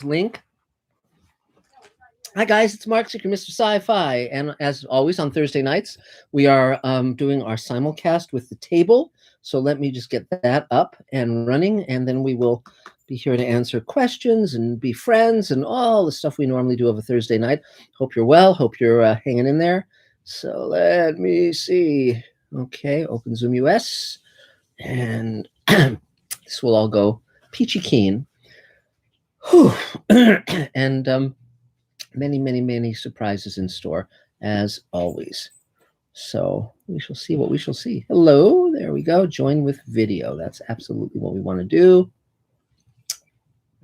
link. Hi guys, it's Mark Zicrees, Mr. Sci-Fi, and as always on Thursday nights we are doing our simulcast with the table. So let me just get that up and running, and then we will be here to answer questions and be friends and all the stuff we normally do over Thursday night. Hope you're well. Hope you're hanging in there. So let me see. Okay, open Zoom US, and this will all go peachy keen. Whew. And many surprises in store as always. So we shall see what we shall see. Hello, there we go. Join with video. That's absolutely what we want to do.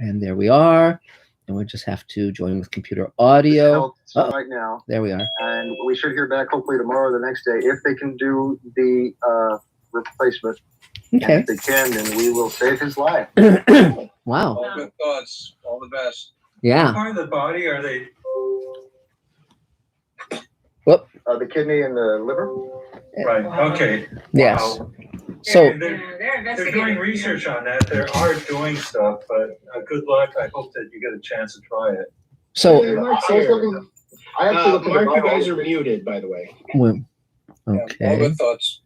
And there we are. And we just have to join with computer audio. Right now. There we are. And we should hear back hopefully tomorrow or the next day if they can do the replacement. Okay. And if they can, then we will save his life. Wow. All good thoughts. All the best. Yeah. What part of the body are they? Whoop. The kidney and the liver. Right. Okay. Yes. Wow. So And they're doing research on that. They are doing stuff, but good luck. I hope that you get a chance to try it. so Mark, Mark, you guys are muted, by the way. well, All okay. good thoughts.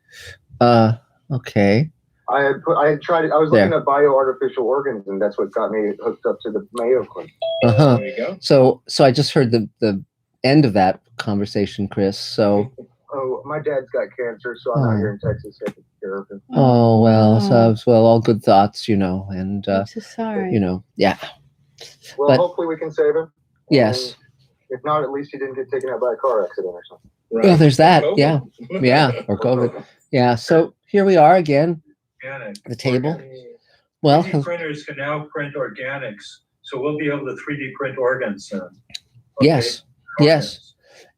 Okay. I was looking at bioartificial organs, and that's what got me hooked up to the Mayo Clinic. Uh-huh. There you go. So I just heard the end of that conversation, Chris. So Oh, my dad's got cancer, so I'm out here in Texas taking care of him. oh well, so all good thoughts, and I'm so sorry. yeah. Well, But- hopefully we can save him. Yes. And if not, at least he didn't get taken out by a car accident or something. Right. Well, there's that. COVID. Yeah. Yeah. Or COVID. Yeah. So here we are again, Organic. the table. Well, 3D printers can now print organics, so we'll be able to 3D print organs soon. Okay? yes. Yes.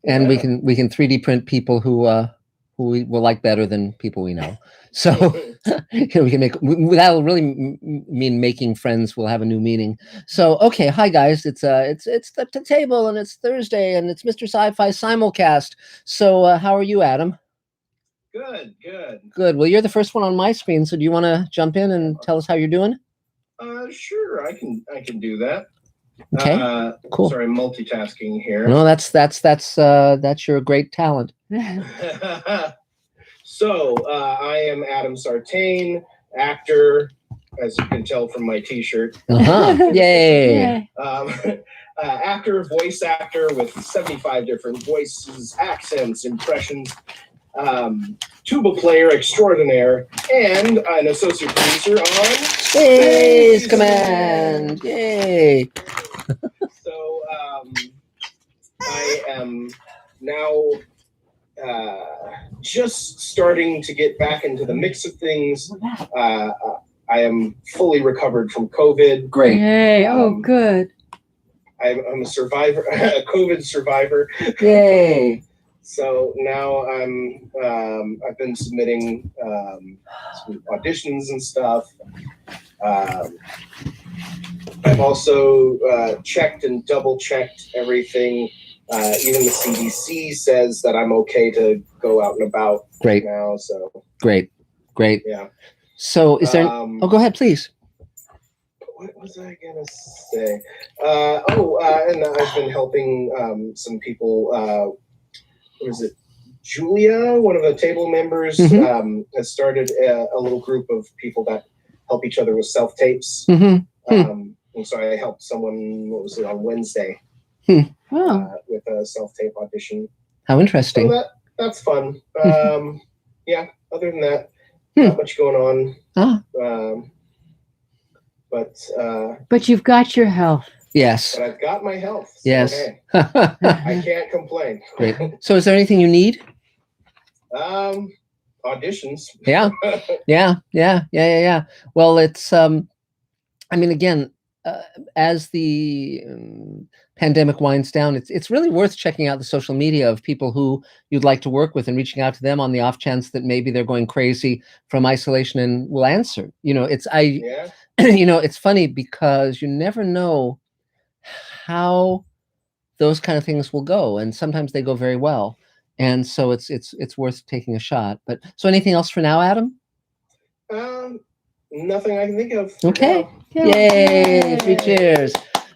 And we can 3D print people who we will like better than people we know. So we can make that'll really mean making friends will have a new meaning. So okay, hi guys, it's the table, and it's Thursday, and it's Mr. Sci-Fi simulcast. So how are you, Adam? Good. Good. Well, you're the first one on my screen, so do you want to jump in and tell us how you're doing? Sure, I can do that. Okay. Cool. Sorry, multitasking here. No, that's your great talent. So, I am Adam Sartain, actor, as you can tell from my T-shirt. Yay. Actor, voice actor with 75 different voices, accents, impressions, tuba player extraordinaire, and an associate producer on Space Command. Yay. So, I am now just starting to get back into the mix of things. I am fully recovered from COVID. Great. Yay. Oh, good. I'm a survivor, a COVID survivor. Yay. So now I've been submitting some auditions and stuff. I've also checked and double checked everything. Even the CDC says that I'm okay to go out and about Great. now. So Great. yeah. So is there go ahead, please. What was I gonna say? And I've been helping some people. What is it? Julia, one of the table members, has started a little group of people that help each other with self-tapes. And so I helped someone, what was it, on Wednesday with a self-tape audition. How interesting. So that's fun. Yeah, other than that, not much going on. But you've got your health. Yes. But I've got my health. So Yes. hey, I can't complain. Great. So is there anything you need? Auditions. Yeah. Well, it's I mean, again, as the pandemic winds down, it's really worth checking out the social media of people who you'd like to work with and reaching out to them on the off chance that maybe they're going crazy from isolation and will answer. It's funny because you never know how those kind of things will go, and sometimes they go very well, and so it's worth taking a shot. But so anything else for now, Adam? Nothing I can think of. Okay. No. Yay! 3 cheers.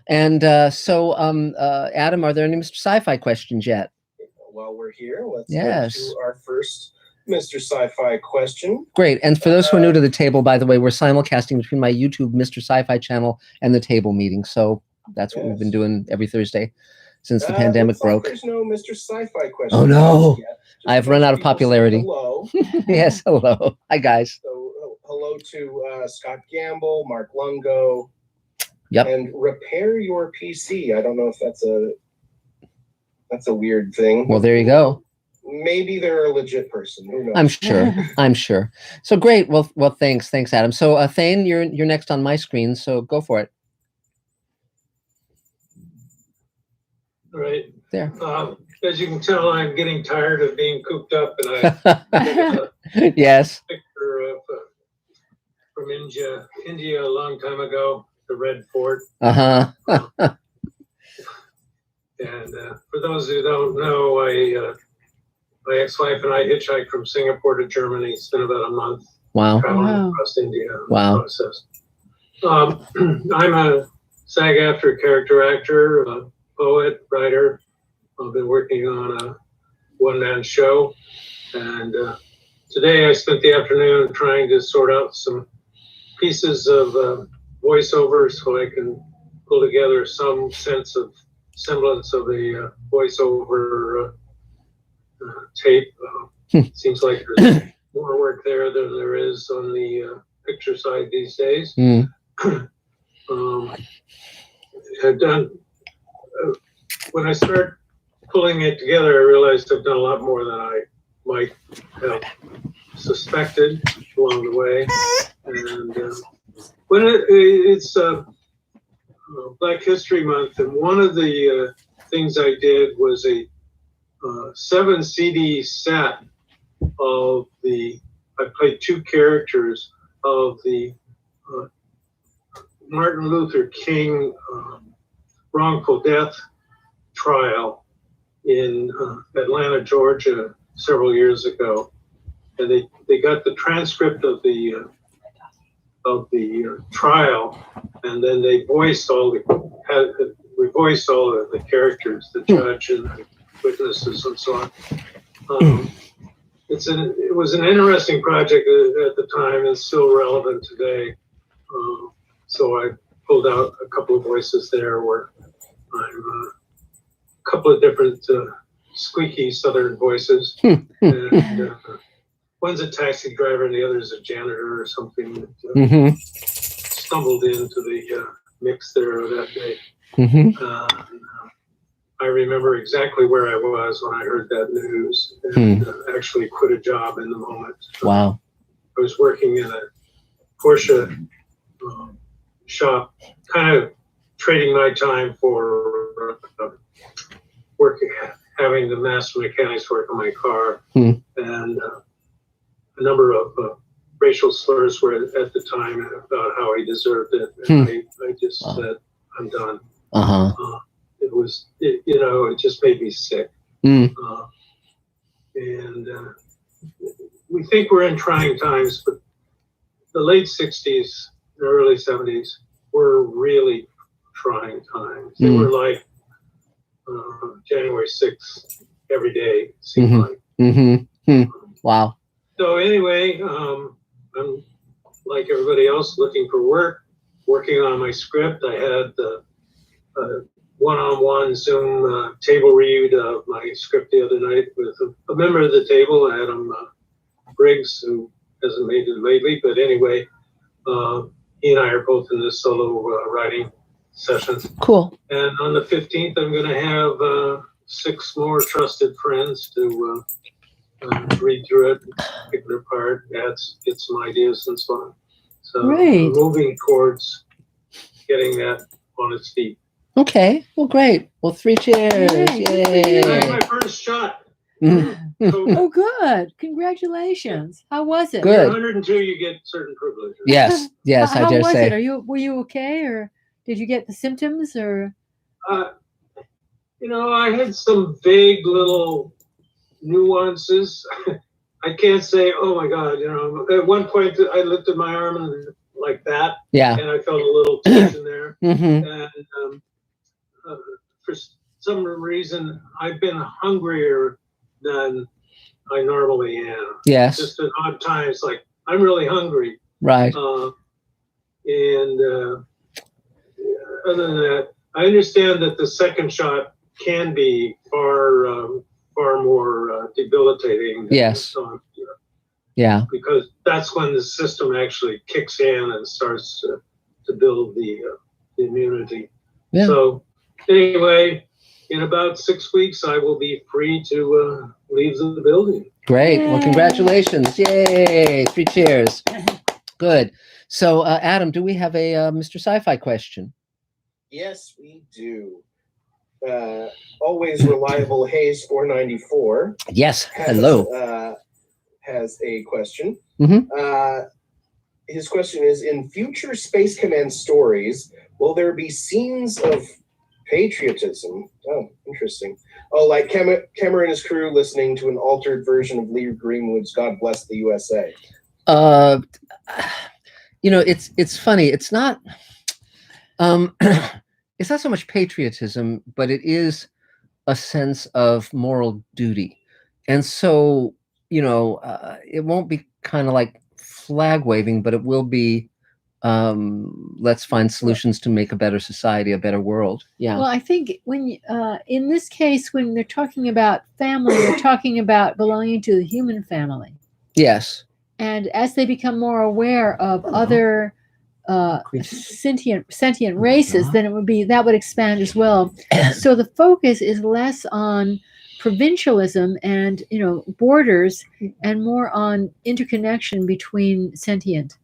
And Adam, are there any Mr. Sci-Fi questions yet? While we're here, let's Yes. go to our first Mr. Sci-Fi question. Great. And for those who are new to the table, by the way, we're simulcasting between my YouTube Mr. Sci-Fi channel and the table meeting. So that's what we've been doing every Thursday since the pandemic Looks like broke. there's no Mr. Sci-Fi question. Oh, no. yet. Just I've a run bunch out of people saying popularity. Hello. Yes, hello. Hi, guys. So hello to Scott Gamble, Mark Lungo. Yep. And repair your PC. I don't know if that's a weird thing. Well, there you go. Maybe they're a legit person. Who knows? I'm sure. I'm sure. So great. Well, thanks, Adam. So Thane, you're next on my screen. So go for it. All right. There. As you can tell, I'm getting tired of being cooped up, and I took a Yes. picture of from India a long time ago, the Red Fort. Uh-huh. And for those who don't know, my ex-wife and I hitchhiked from Singapore to Germany. Spent about a month Wow. traveling Wow. across India. in the Wow. Process. I'm a SAG-AFTRA character actor, poet, writer. I've been working on a one-man show, and today I spent the afternoon trying to sort out some pieces of voiceover so I can pull together some semblance of a voiceover tape. Seems like there's more work there than there is on the picture side these days. Mm. I've done, when I start pulling it together, I realized I've done a lot more than I might have suspected along the way. And when it's Black History Month, and one of the things I did was a 7 CD set of I played 2 characters of the Martin Luther King wrongful death trial in Atlanta, Georgia, several years ago, and they got the transcript of the trial, and then we voiced all of the characters, the judge and the witnesses and so on. It was an interesting project at the time. It's still relevant today. So I pulled out a couple of voices there where I'm a couple of different squeaky Southern voices. And one's a taxi driver and the other's a janitor or something that stumbled into the mix there that day. I remember exactly where I was when I heard that news, and actually quit a job in the moment. Wow. I was working in a Porsche shop, kind of trading my time for having the master mechanics work on my car, and a number of racial slurs were at the time about how I deserved it. And I just said, I'm done. It just made me sick. And we think we're in trying times, but the late 60s, the early 70s were really trying times. They were like January 6th every day, seemed like. Wow. So anyway, I'm like everybody else looking for work, working on my script. I had the one-on-one Zoom table read of my script the other night with a member of the table, Adam Briggs, who hasn't made it lately. But anyway, he and I are both in this solo writing session. Cool. And on the 15th, I'm going to have 6 more trusted friends to read through it, pick it apart, get some ideas and so on. So Great. I'm moving towards getting that on its feet. Okay. Well, great. Well, 3 cheers. Yay. That's Yay. my first shot. Oh, good. Congratulations. How was it? Good. 102, you get certain privileges. Yes. Yes, How I dare was say. it? Were you okay, or did you get the symptoms, or? I had some vague little nuances. I can't say, oh my God, at one point I lifted my arm and like that, Yeah. and I felt a little tension there. Mm-hmm. And some reason, I've been hungrier than I normally am. Yes. Just at odd times, like I'm really hungry. Right. And other than that, I understand that the second shot can be far more debilitating. Yes. Yeah. Because that's when the system actually kicks in and starts to build the immunity. Yeah. So anyway, in about 6 weeks, I will be free to leave the building. Great. Well, Yay. congratulations. Yay. 3 cheers. Good. So, Adam, do we have a Mr. Sci-Fi question? Yes, we do. Always reliable Hayes 494 Yes. has, Hello. has a question. Mhm. His question is, in future Space Command stories, will there be scenes of patriotism? Oh, interesting. Oh, like Cameron and his crew listening to an altered version of Lee Greenwood's God Bless the USA. You know, it's funny. It's not it's not so much patriotism, but it is a sense of moral duty. And so, you know, it won't be kind of like flag waving, but it will be let's find solutions to make a better society, a better world. Yeah. Well, I think when in this case, when they're talking about family, they're talking about belonging to the human family. Yes. And as they become more aware of other sentient races, then that would expand as well. So the focus is less on provincialism and borders, and more on interconnection between sentient.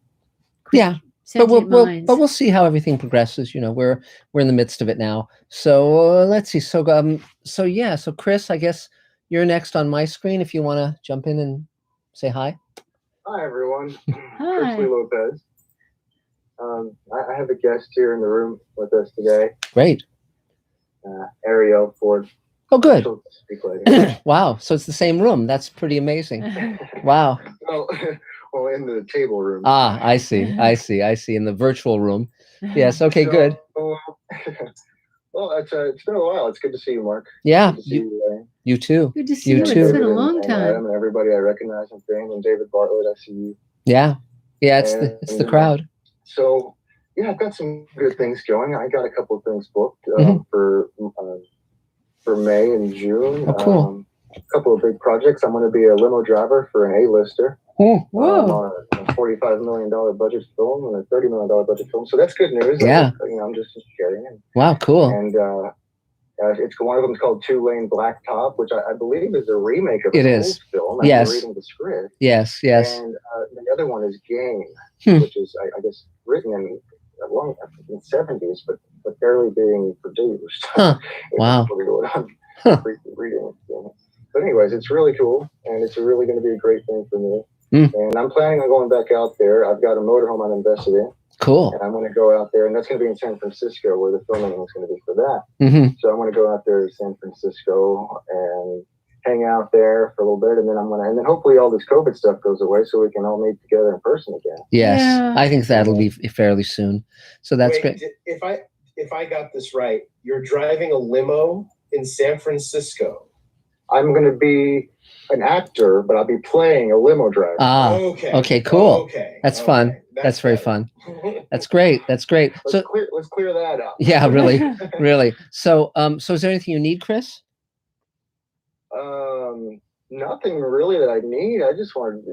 Yeah. Sentient But minds. we'll see how everything progresses. You know, we're in the midst of it now. So let's see. So so Chris, I guess you're next on my screen. If you want to jump in and say hi. Hi, everyone. Hi. Chris Lee Lopez. I have a guest here in the room with us today, Great. Ariel Ford. Oh, good. She'll speak later. Wow. So it's the same room. That's pretty amazing. Wow. Oh, well, in the table room. Ah, I see. In the virtual room. Yes. Okay. Good. Well, it's been a while. It's good to see you, Mark. Yeah. Good to see you, Elaine. You too. Good to see You you. too. It's been a And long Adam time. and everybody I recognize, and Thane and David Bartlett. I see you. Yeah. Yeah. It's the crowd. So yeah, I've got some good things going. I got a couple of things booked for May and June. Oh, cool. A couple of big projects. I'm going to be a limo driver for an A-lister. Oh, Whoa. On a $45 million budget film and a $30 million budget film. So that's good news. Yeah. I'm just sharing it. Wow. Cool. And it's one of them is called Two Lane Blacktop, which I believe is a remake of It an is. old film. Yes. I'm reading the script. Yes. And the other one is Game, which is I guess written in the 70s, but barely being produced. Huh. Wow. I'm reading it. But anyways, it's really cool, and it's really going to be a great thing for me. And I'm planning on going back out there. I've got a motorhome I'm invested in. Cool. And I'm going to go out there, and that's going to be in San Francisco, where the filming is going to be for that. Mm-hmm. So I'm going to go out there to San Francisco and hang out there for a little bit, and then hopefully all this COVID stuff goes away, so we can all meet together in person again. Yes. Yeah. I think that'll be fairly soon. So that's Wait, great. If I got this right, you're driving a limo in San Francisco. I'm going to be an actor, but I'll be playing a limo driver. Ah. Okay. Okay. Cool. Okay. That's fun. That's very fun. That's great. That's great. So Let's clear that up. yeah, really, really. So so is there anything you need, Chris? Nothing really that I need. I just wanted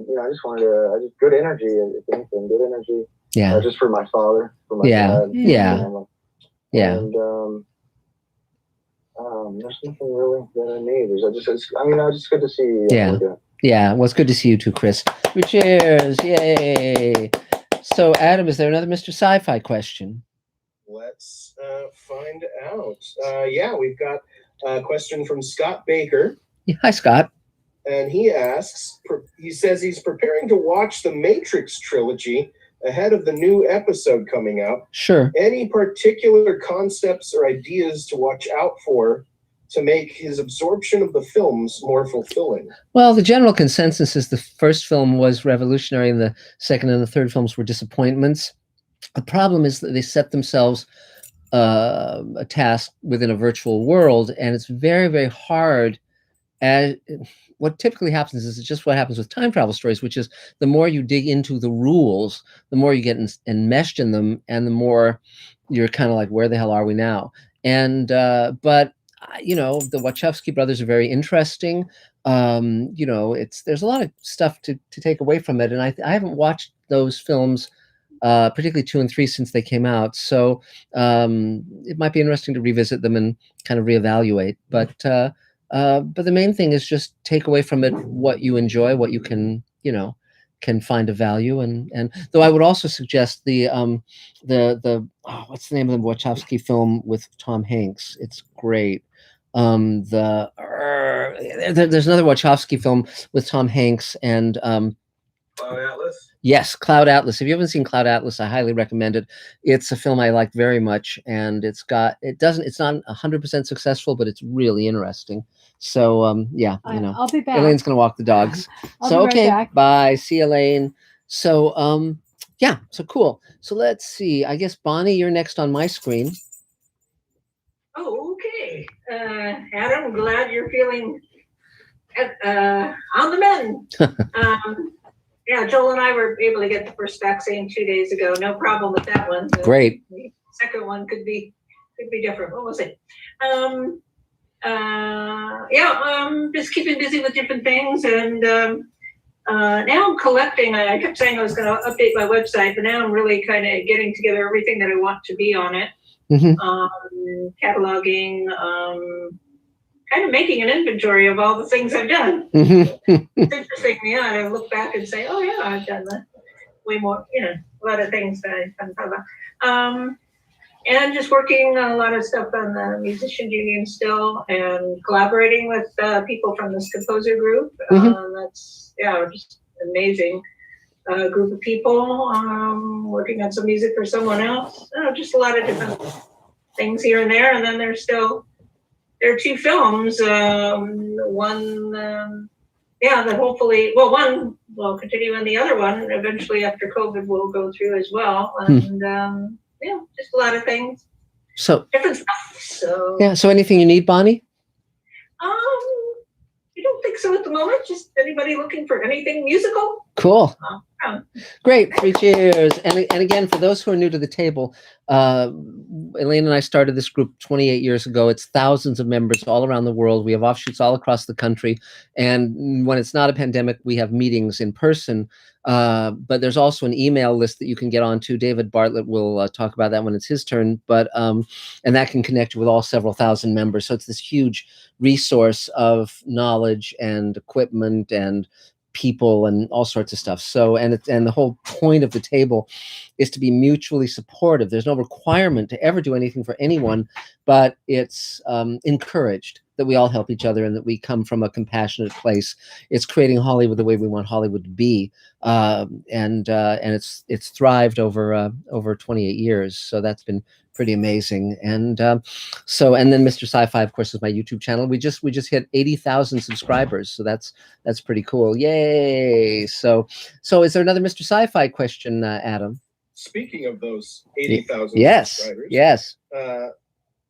good energy. If anything, good energy. Yeah. Just for my father, for my Yeah. dad. Yeah. family. Yeah. And there's nothing really that I need. It's just good to see you. Yeah. Yeah. Well, it's good to see you too, Chris. Cheers. Yay. So, Adam, is there another Mr. Sci-Fi question? Let's find out. Yeah, we've got a question from Scott Baker. Yeah, hi, Scott. And he asks, he says he's preparing to watch the Matrix trilogy ahead of the new episode coming out. Sure. Any particular concepts or ideas to watch out for to make his absorption of the films more fulfilling? Well, the general consensus is the first film was revolutionary and the second and the third films were disappointments. The problem is that they set themselves a task within a virtual world, and it's very, very hard. As what typically happens is just what happens with time travel stories, which is the more you dig into the rules, the more you get enmeshed in them, and the more you're kind of like, where the hell are we now? And but you know, the Wachowski brothers are very interesting. You know, there's a lot of stuff to take away from it, and I haven't watched those films, particularly 2 and 3, since they came out. So it might be interesting to revisit them and kind of reevaluate. But the main thing is just take away from it what you enjoy, what you can, you know, can find a value. And though I would also suggest the what's the name of the Wachowski film with Tom Hanks? It's great. There's another Wachowski film with Tom Hanks and Cloud Atlas? yes, Cloud Atlas. If you haven't seen Cloud Atlas, I highly recommend it. It's a film I like very much, and it's not 100% successful, but it's really interesting. So yeah, you know, I'll be back. Elaine's gonna walk the dogs. I'll So be right okay, back. bye. See you, Elaine. So yeah, so cool. So let's see. I guess Bonnie, you're next on my screen. Oh, okay. Adam, glad you're feeling on the mend. Yeah, Joel and I were able to get the first vaccine 2 days ago. No problem with that one. Great. The second one could be different. What was it? Just keeping busy with different things, and now I'm collecting. I kept saying I was going to update my website, but now I'm really kind of getting together everything that I want to be on it. Mm-hmm. Cataloging, kind of making an inventory of all the things I've done. Mm-hmm. It's interesting, yeah. I look back and say, oh yeah, I've done that way more, you know, a lot of things that I haven't thought about. And just working on a lot of stuff on the musician union still, and collaborating with people from this composer group. That's just amazing. Group of people working on some music for someone else. Just a lot of different things here and there. And then there are 2 films. One, that hopefully, one will continue, and the other one eventually after COVID will go through as well. And just a lot of things. So different stuff. So yeah. So anything you need, Bonnie? I don't think so at the moment. Just anybody looking for anything musical. Cool. Great. 3 cheers. And again, for those who are new to the table, Elaine and I started this group 28 years ago. It's thousands of members all around the world. We have offshoots all across the country. And when it's not a pandemic, we have meetings in person. But there's also an email list that you can get onto. David Bartlett will talk about that when it's his turn. But and that can connect you with all several thousand members. So it's this huge resource of knowledge and equipment and people and all sorts of stuff. So and the whole point of the table is to be mutually supportive. There's no requirement to ever do anything for anyone, but it's encouraged that we all help each other and that we come from a compassionate place. It's creating Hollywood the way we want Hollywood to be, and it's thrived over 28 years. So that's been pretty amazing. And then Mr. Sci-Fi, of course, is my YouTube channel. We just hit 80,000 subscribers, so that's pretty cool. Yay! So is there another Mr. Sci-Fi question, Adam? Speaking of those 80,000 subscribers, yes.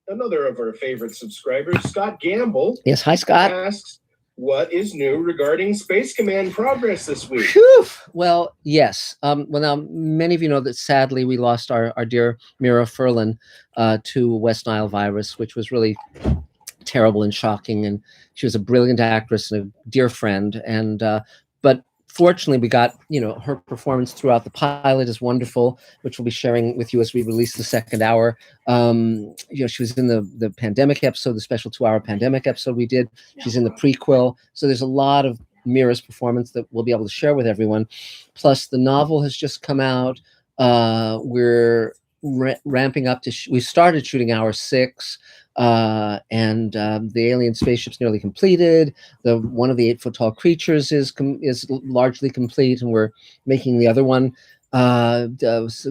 Another of our favorite subscribers, Scott Gamble. Yes, hi, Scott. Asks, what is new regarding Space Command progress this week? Whew. Well, yes. Well, now many of you know that sadly we lost our dear Mira Furlan to West Nile virus, which was really terrible and shocking. And she was a brilliant actress and a dear friend. And but fortunately, we got, her performance throughout the pilot is wonderful, which we'll be sharing with you as we release the second hour. She was in the pandemic episode, the special 2-hour pandemic episode we did. She's in the prequel. So there's a lot of Mira's performance that we'll be able to share with everyone. Plus, the novel has just come out. We're ramping up to, we started shooting hour 6. And the alien spaceship's nearly completed. One of the 8-foot-tall creatures is largely complete, and we're making the other one.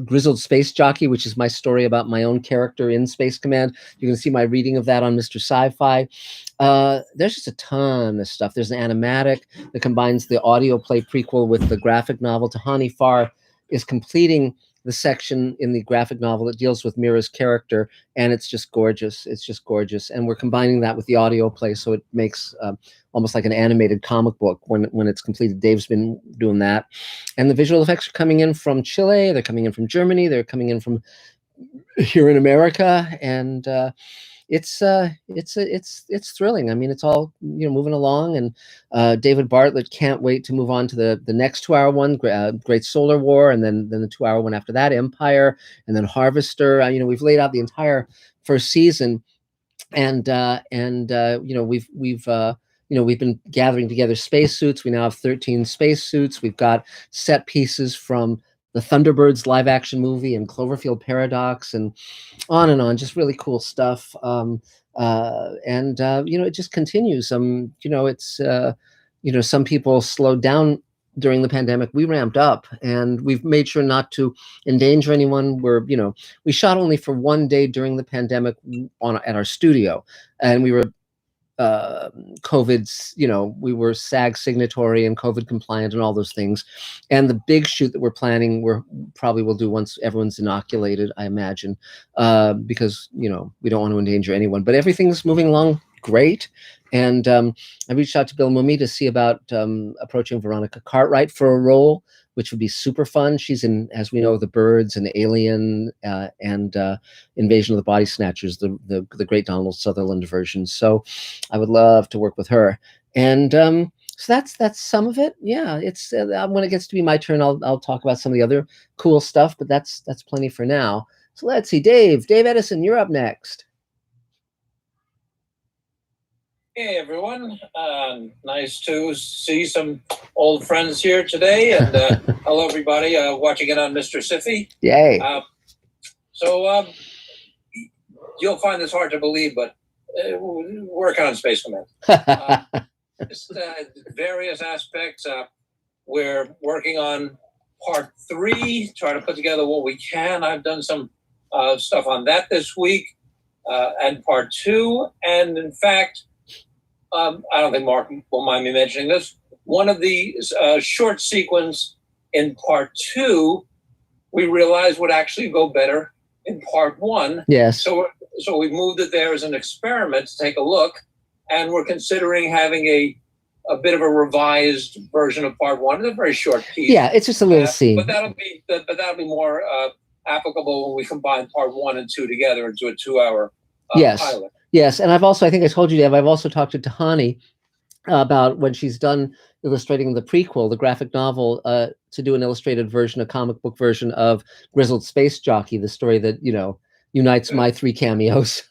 Grizzled Space Jockey, which is my story about my own character in Space Command. You can see my reading of that on Mr. Sci-Fi. There's just a ton of stuff. There's an animatic that combines the audio play prequel with the graphic novel. Tahani Farr is completing the section in the graphic novel that deals with Mira's character, and it's just gorgeous. It's just gorgeous, and we're combining that with the audio play, so it makes almost like an animated comic book when it's completed. Dave's been doing that, and the visual effects are coming in from Chile. They're coming in from Germany. They're coming in from here in America, and it's thrilling. I mean, it's all, you know, moving along, and David Bartlett can't wait to move on to the next 2-hour one, Great Solar War, and then the 2-hour one after that, Empire, and then Harvester. You know, we've laid out the entire first season, and you know, we've been gathering together spacesuits. We now have 13 spacesuits. We've got set pieces from the Thunderbirds live action movie and Cloverfield Paradox, and on, just really cool stuff. You know, it just continues. You know, it's you know, some people slowed down during the pandemic. We ramped up, and we've made sure not to endanger anyone. You know, we shot only for one day during the pandemic at our studio, and we were COVID's, you know, we were SAG signatory and COVID compliant and all those things. And the big shoot that we're planning, probably will do once everyone's inoculated, I imagine, because, you know, we don't want to endanger anyone. But everything's moving along great. And I reached out to Bill Mummy to see about approaching Veronica Cartwright for a role, which would be super fun. She's in, as we know, The Birds and Alien and Invasion of the Body Snatchers, the great Donald Sutherland version. So I would love to work with her. And so that's some of it. Yeah, it's when it gets to be my turn, I'll talk about some of the other cool stuff, but that's plenty for now. So let's see, Dave Edison, you're up next. Hey everyone, nice to see some old friends here today, and hello everybody watching it on Mr. Siffy. Yay. So you'll find this hard to believe, but work on Space Command. Just various aspects. We're working on part 3, try to put together what we can. I've done some stuff on that this week, and part 2, and in fact, I don't think Mark will mind me mentioning this. One of the short sequence in part 2, we realized would actually go better in part 1. Yes. So we moved it there as an experiment to take a look, and we're considering having a bit of a revised version of part 1. It's a very short piece. Yeah, it's just a little scene. But that'll be more applicable when we combine part 1 and 2 together into a 2-hour pilot. Yes, and I think I told you, Dave, I've also talked to Tahani about when she's done illustrating the prequel, the graphic novel, to do an illustrated version, a comic book version of Grizzled Space Jockey, the story that, you know, unites my 3 cameos.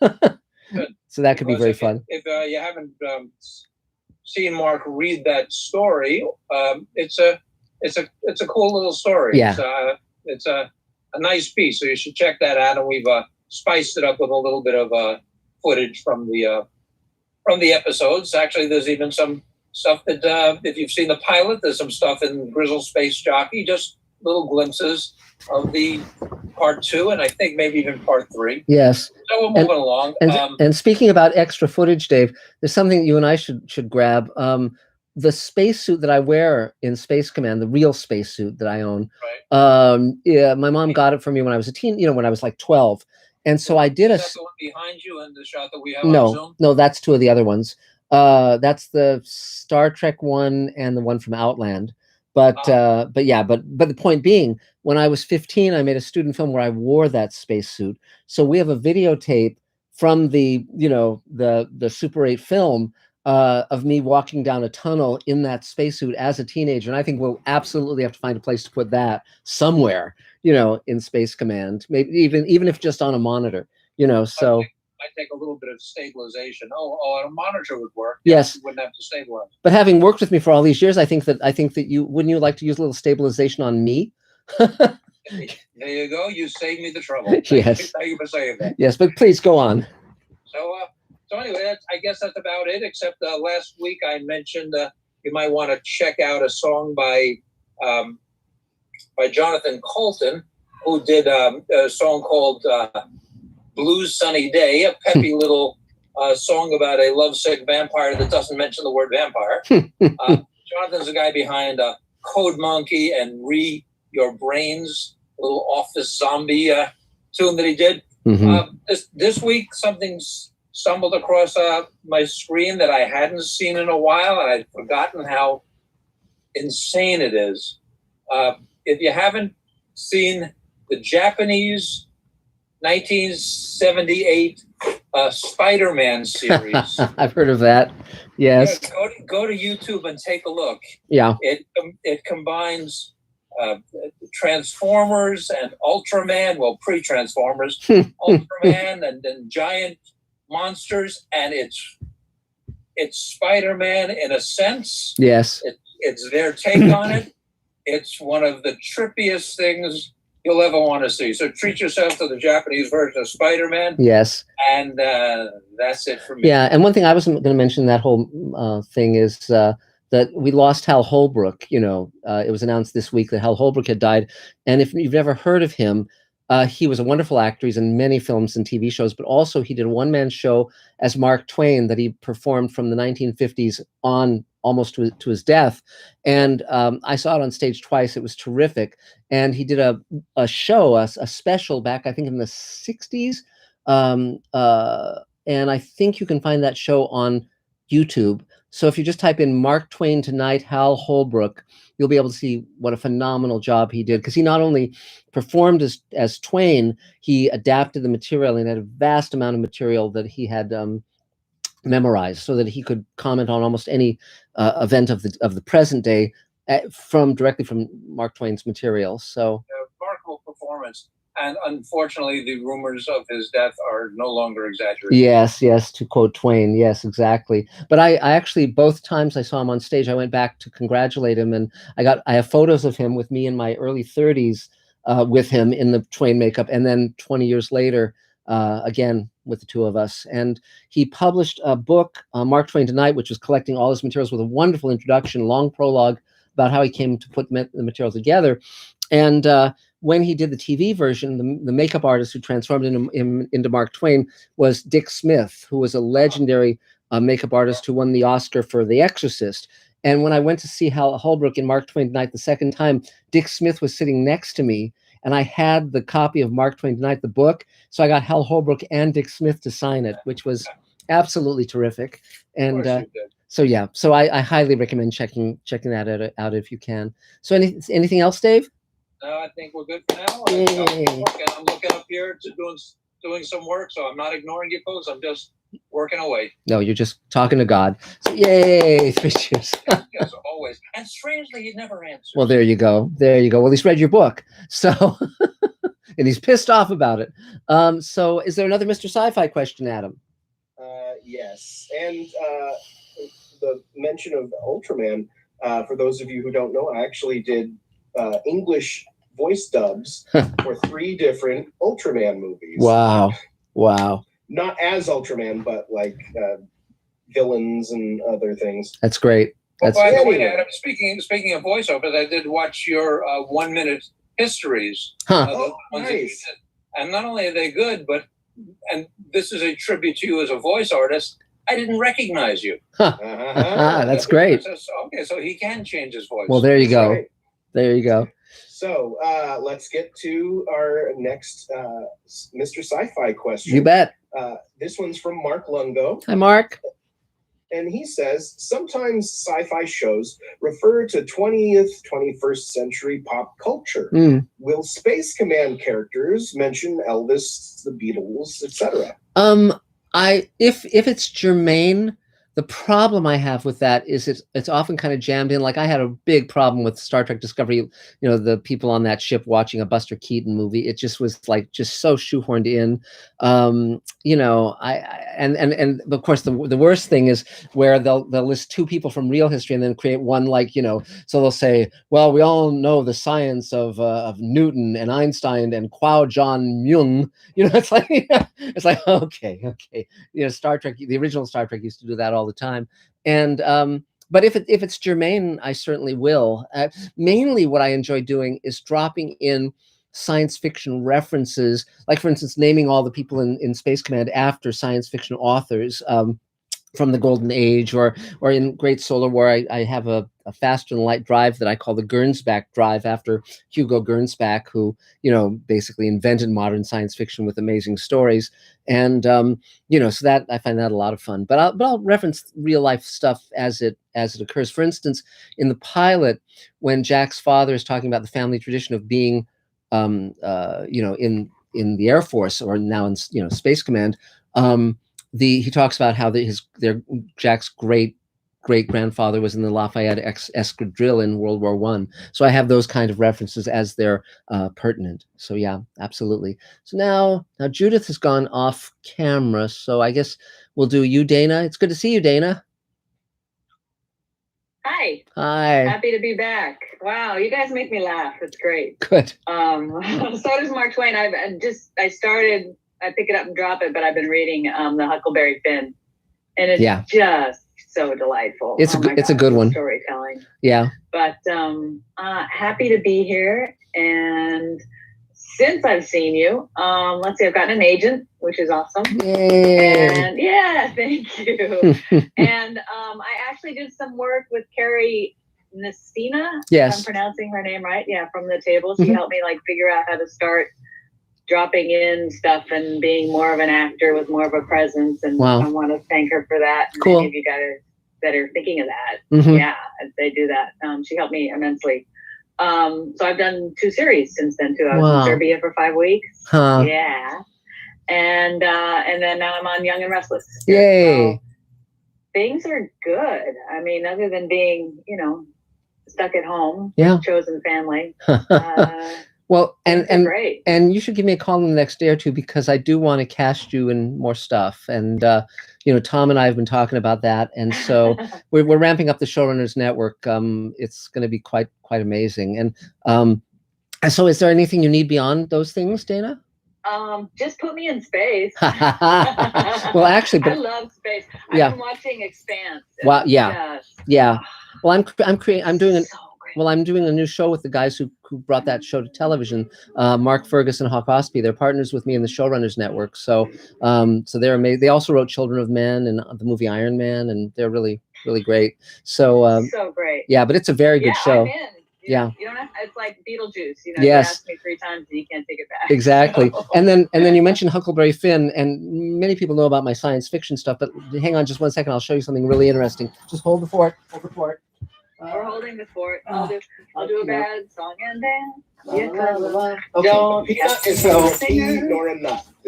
So that could be very fun. If you haven't seen Mark read that story, it's a cool little story. Yeah. It's a nice piece, so you should check that out. And we've spiced it up with a little bit of footage from the episodes. Actually, there's even some stuff that if you've seen the pilot, there's some stuff in Grizzle Space Jockey, just little glimpses of the part 2, and I think maybe even part 3. Yes. So we're moving along. And speaking about extra footage, Dave, there's something that you and I should grab. The spacesuit that I wear in Space Command, the real spacesuit that I own. Right. Yeah, my mom got it for me when I was a teen. You know, when I was like 12. And so I did Is that the one behind you in the shot that we have on Zoom? No, that's 2 of the other ones. That's the Star Trek one and the one from Outland. But the point being, when I was 15, I made a student film where I wore that spacesuit. So we have a videotape from the Super 8 film of me walking down a tunnel in that spacesuit as a teenager. And I think we'll absolutely have to find a place to put that somewhere, you know, in Space Command, maybe even if just on a monitor, you know. So I take a little bit of stabilization. On a monitor would work. Yes, you wouldn't have to stabilize. But having worked with me for all these years, I think that you wouldn't like to use a little stabilization on me? There you go. You saved me the trouble. Yes. Thank you for saying that. Yes, but please go on. So anyway, I guess that's about it. Except last week I mentioned you might want to check out a song by Jonathan Colton, who did a song called Blues Sunny Day, a peppy little song about a lovesick vampire that doesn't mention the word vampire. Jonathan's the guy behind Code Monkey and Your Brains little office zombie tune that he did. This week, something stumbled across my screen that I hadn't seen in a while, and I'd forgotten how insane it is. If you haven't seen the Japanese 1978 Spider-Man series, I've heard of that. Yes. Yeah, go to YouTube and take a look. Yeah. It combines Transformers and Ultraman, well, pre-Transformers, Ultraman and giant monsters, and it's Spider-Man in a sense. Yes. It's their take on it. It's one of the trippiest things you'll ever want to see. So treat yourself to the Japanese version of Spider-Man. Yes. And that's it for me. Yeah, and one thing I wasn't going to mention that whole thing is that we lost Hal Holbrook. You know, it was announced this week that Hal Holbrook had died. And if you've never heard of him, he was a wonderful actor. He's in many films and TV shows, but also he did a one-man show as Mark Twain that he performed from the 1950s on almost to his death. And I saw it on stage twice. It was terrific. And he did a show, a special back, I think, in the 60s. And I think you can find that show on YouTube. So if you just type in Mark Twain Tonight, Hal Holbrook, you'll be able to see what a phenomenal job he did. Because he not only performed as Twain, he adapted the material and had a vast amount of material that he had memorized so that he could comment on almost any event of the present day directly from Mark Twain's material. So remarkable performance. And unfortunately, the rumors of his death are no longer exaggerated. Yes, to quote Twain. Yes, exactly. But I actually, both times I saw him on stage, I went back to congratulate him. And I have photos of him with me in my early 30s with him in the Twain makeup. And then 20 years later, again, with the two of us. And he published a book, Mark Twain Tonight, which was collecting all his materials with a wonderful introduction, long prologue about how he came to put the material together. And when he did the TV version, the makeup artist who transformed him into Mark Twain was Dick Smith, who was a legendary makeup artist who won the Oscar for The Exorcist. And when I went to see Hal Holbrook in Mark Twain Tonight the second time, Dick Smith was sitting next to me, and I had the copy of Mark Twain Tonight, the book. So I got Hal Holbrook and Dick Smith to sign it, which was absolutely terrific. And so yeah, so I highly recommend checking that out if you can. So anything else, Dave? No, I think we're good for now. I'm looking up here to doing some work, so I'm not ignoring you folks. I'm just working away. No, you're just talking to God. So, yay, 3 cheers. Yes, always. And strangely, he never answers. Well, there you go. Well, he's read your book, so and he's pissed off about it. So, is there another Mr. Sci-Fi question, Adam? Yes, and the mention of Ultraman. For those of you who don't know, I actually did English voice dubs for 3 different Ultraman movies. Wow. Not as Ultraman, but like villains and other things. That's great. Well, by the way, Adam, speaking of voiceovers, I did watch your 1-minute histories. Nice. And not only are they good, and this is a tribute to you as a voice artist, I didn't recognize you. That's great. So he can change his voice. Well, there you go. Right. There you go. So let's get to our next Mr. Sci-Fi question. You bet. This one's from Mark Lungo. Hi, Mark. And he says, sometimes sci-fi shows refer to 20th, 21st century pop culture. Will Space Command characters mention Elvis, the Beatles, etc.? If it's germane, the problem I have with that is it's often kind of jammed in. Like I had a big problem with Star Trek Discovery, the people on that ship watching a Buster Keaton movie. It just was like just so shoehorned in. And of course the worst thing is where they'll list 2 people from real history and then create one so they'll say, well, we all know the science of Newton and Einstein and Kwao John Myung. It's like okay. Star Trek, the original Star Trek used to do that all the time. And but if it's germane, I certainly will. Mainly what I enjoy doing is dropping in science fiction references, like for instance naming all the people in Space Command after science fiction authors from the Golden Age, or in Great Solar War I have a a faster than light drive that I call the Gernsback drive, after Hugo Gernsback, who, you know, basically invented modern science fiction with amazing stories. And you know, so that I find that a lot of fun. But I'll reference real life stuff as it occurs. For instance, in the pilot, when Jack's father is talking about the family tradition of being you know, in the Air Force, or now in, you know, Space Command, he talks about how Jack's great grandfather was in the Lafayette Escadrille in World War I. So I have those kind of references as they're pertinent. So yeah, absolutely. So now Judith has gone off camera, so I guess we'll do you, Dana. It's good to see you, Dana. Hi. Hi. Happy to be back. Wow, you guys make me laugh. It's great. Good. So does Mark Twain. I pick it up and drop it, but I've been reading the Huckleberry Finn, and it's just so delightful. It's a good one. Storytelling. Yeah. But happy to be here, and since I've seen you, let's see, I've gotten an agent, which is awesome. Yay. And yeah, thank you. And I actually did some work with Carrie Messina. Yes. If I'm pronouncing her name right. Yeah, from the table. She helped me like figure out how to start dropping in stuff and being more of an actor with more of a presence. And wow. I want to thank her for that. Cool. Many of you guys that are thinking of that. Yeah, they do that. She helped me immensely. So I've done 2 series since then too. I was in Serbia for 5 weeks. Huh. Yeah. And then now I'm on Young and Restless. Yay. So things are good. I mean, other than being, you know, stuck at home, chosen family. Well, and great. And you should give me a call in the next day or two, because I do want to cast you in more stuff. And you know, Tom and I have been talking about that, and so we're ramping up the Showrunners Network. It's going to be quite amazing. And so, is there anything you need beyond those things, Dana? Just put me in space. Well, actually, but I love space. I've been watching Expanse. Wow. Yeah. Yeah. Well, I'm doing a new show with the guys who brought that show to television, Mark Fergus and Wachowski. They're partners with me in the Showrunners Network. So they're amazing. They also wrote Children of Men and the movie Iron Man, and they're really great. So so great. Yeah, but it's a very good show. I'm in. You don't have, it's like Beetlejuice. You know, yes. You asked me 3 times and you can't take it back. Exactly. So. And then you mentioned Huckleberry Finn, and many people know about my science fiction stuff, but hang on just 1 second. I'll show you something really interesting. Just hold the fort. Hold the fort. We're holding the fort. I'll do a bad song and dance. Okay. Don't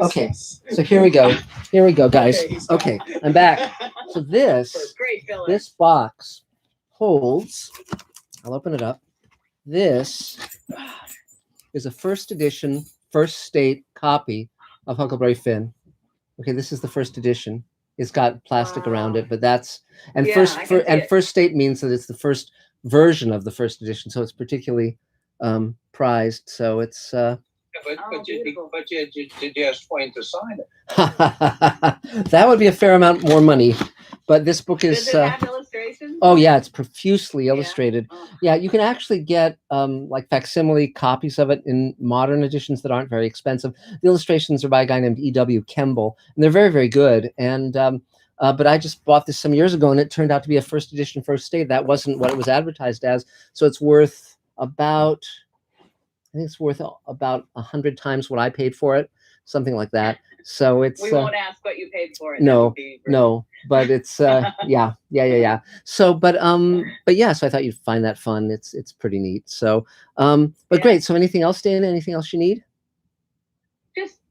Okay. So here we go. Here we go, guys. Okay, I'm back. So this box holds. I'll open it up. This is a first edition, first state copy of Huckleberry Finn. Okay, this is the first edition. It's got plastic around it, but that's first state means that it's the first version of the first edition, so it's particularly prized. So it's but you ask Twain to sign it. That would be a fair amount more money. But this book is. Does it have illustrations? Oh yeah, it's profusely illustrated. Yeah, you can actually get like facsimile copies of it in modern editions that aren't very expensive. The illustrations are by a guy named E.W. Kemble, and they're very good. And but I just bought this some years ago, and it turned out to be a first edition, first state. That wasn't what it was advertised as. So it's worth about, I think it's worth about 100 times what I paid for it, something like that. So it's. We won't ask what you paid for it. No, but it's yeah. So, but yeah. So I thought you'd find that fun. It's pretty neat. So, but great. So, anything else, Dana? Anything else you need?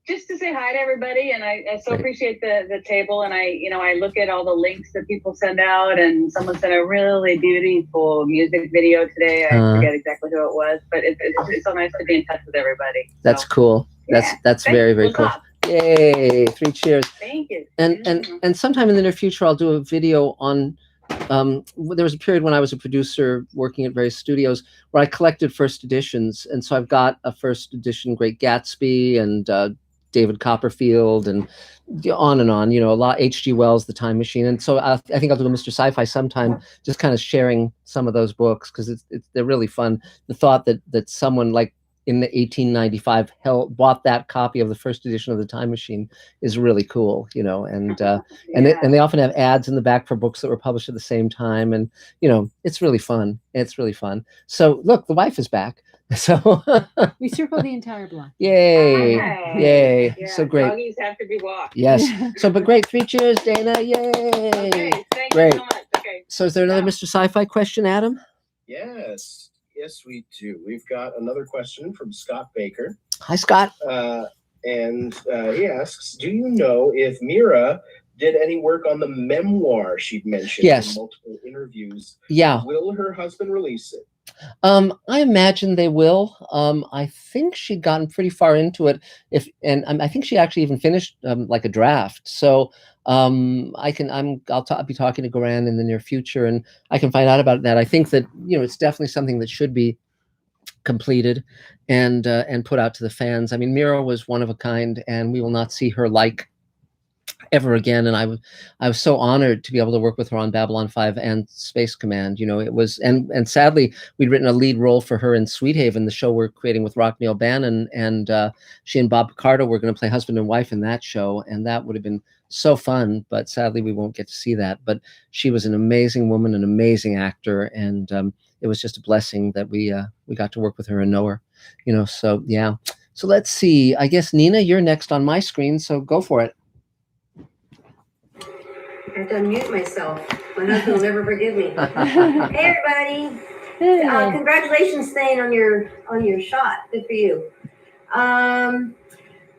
Just to say hi to everybody, and I so appreciate the table, and I look at all the links that people send out, and someone sent a really beautiful music video today. I forget exactly who it was, but it's so nice to be in touch with everybody. That's cool. That's very cool. Yay! 3 cheers. Thank you. And sometime in the near future, I'll do a video on. There was a period when I was a producer working at various studios where I collected first editions, and so I've got a first edition Great Gatsby and David Copperfield and on and on. You know, a lot. H.G. Wells, The Time Machine, and so I think I'll do a Mr. Sci-Fi sometime, just kind of sharing some of those books because they're really fun. The thought that someone like in the 1895 bought that copy of the first edition of the Time Machine is really cool, you know, and they often have ads in the back for books that were published at the same time, and you know, it's really fun. It's really fun. So look, the wife is back. So We circled the entire block. yay, Hi. yay, Yeah, so great. doggies have to be walked. Yes. So, but great. 3 cheers, Dana. Yay. Okay, thank Great. you so much. Okay. So is there another Mr. Sci-Fi question, Adam? Yes, we do. We've got another question from Scott Baker. Hi, Scott. And he asks, do you know if Mira did any work on the memoir she'd mentioned Yes. in multiple interviews? Yeah. Will her husband release it? I imagine they will. I think she'd gotten pretty far into it. I think she actually even finished like a draft. So I'll be talking to Goran in the near future, and I can find out about that. I think that, you know, it's definitely something that should be completed and put out to the fans. I mean, Mira was one of a kind, and we will not see her like ever again. And I was so honored to be able to work with her on Babylon 5 and Space Command. You know, it was, and sadly, we'd written a lead role for her in Sweet Haven, the show we're creating with Rockneil Bannon, and she and Bob Picardo were going to play husband and wife in that show, and that would have been so fun. But sadly, we won't get to see that. But she was an amazing woman, an amazing actor, and it was just a blessing that we got to work with her and know her. You know, so yeah. So let's see. I guess Nina, you're next on my screen, so go for it. I have to unmute myself. My husband will never forgive me. Hey, everybody. Congratulations, Thane, on your shot. Good for you. I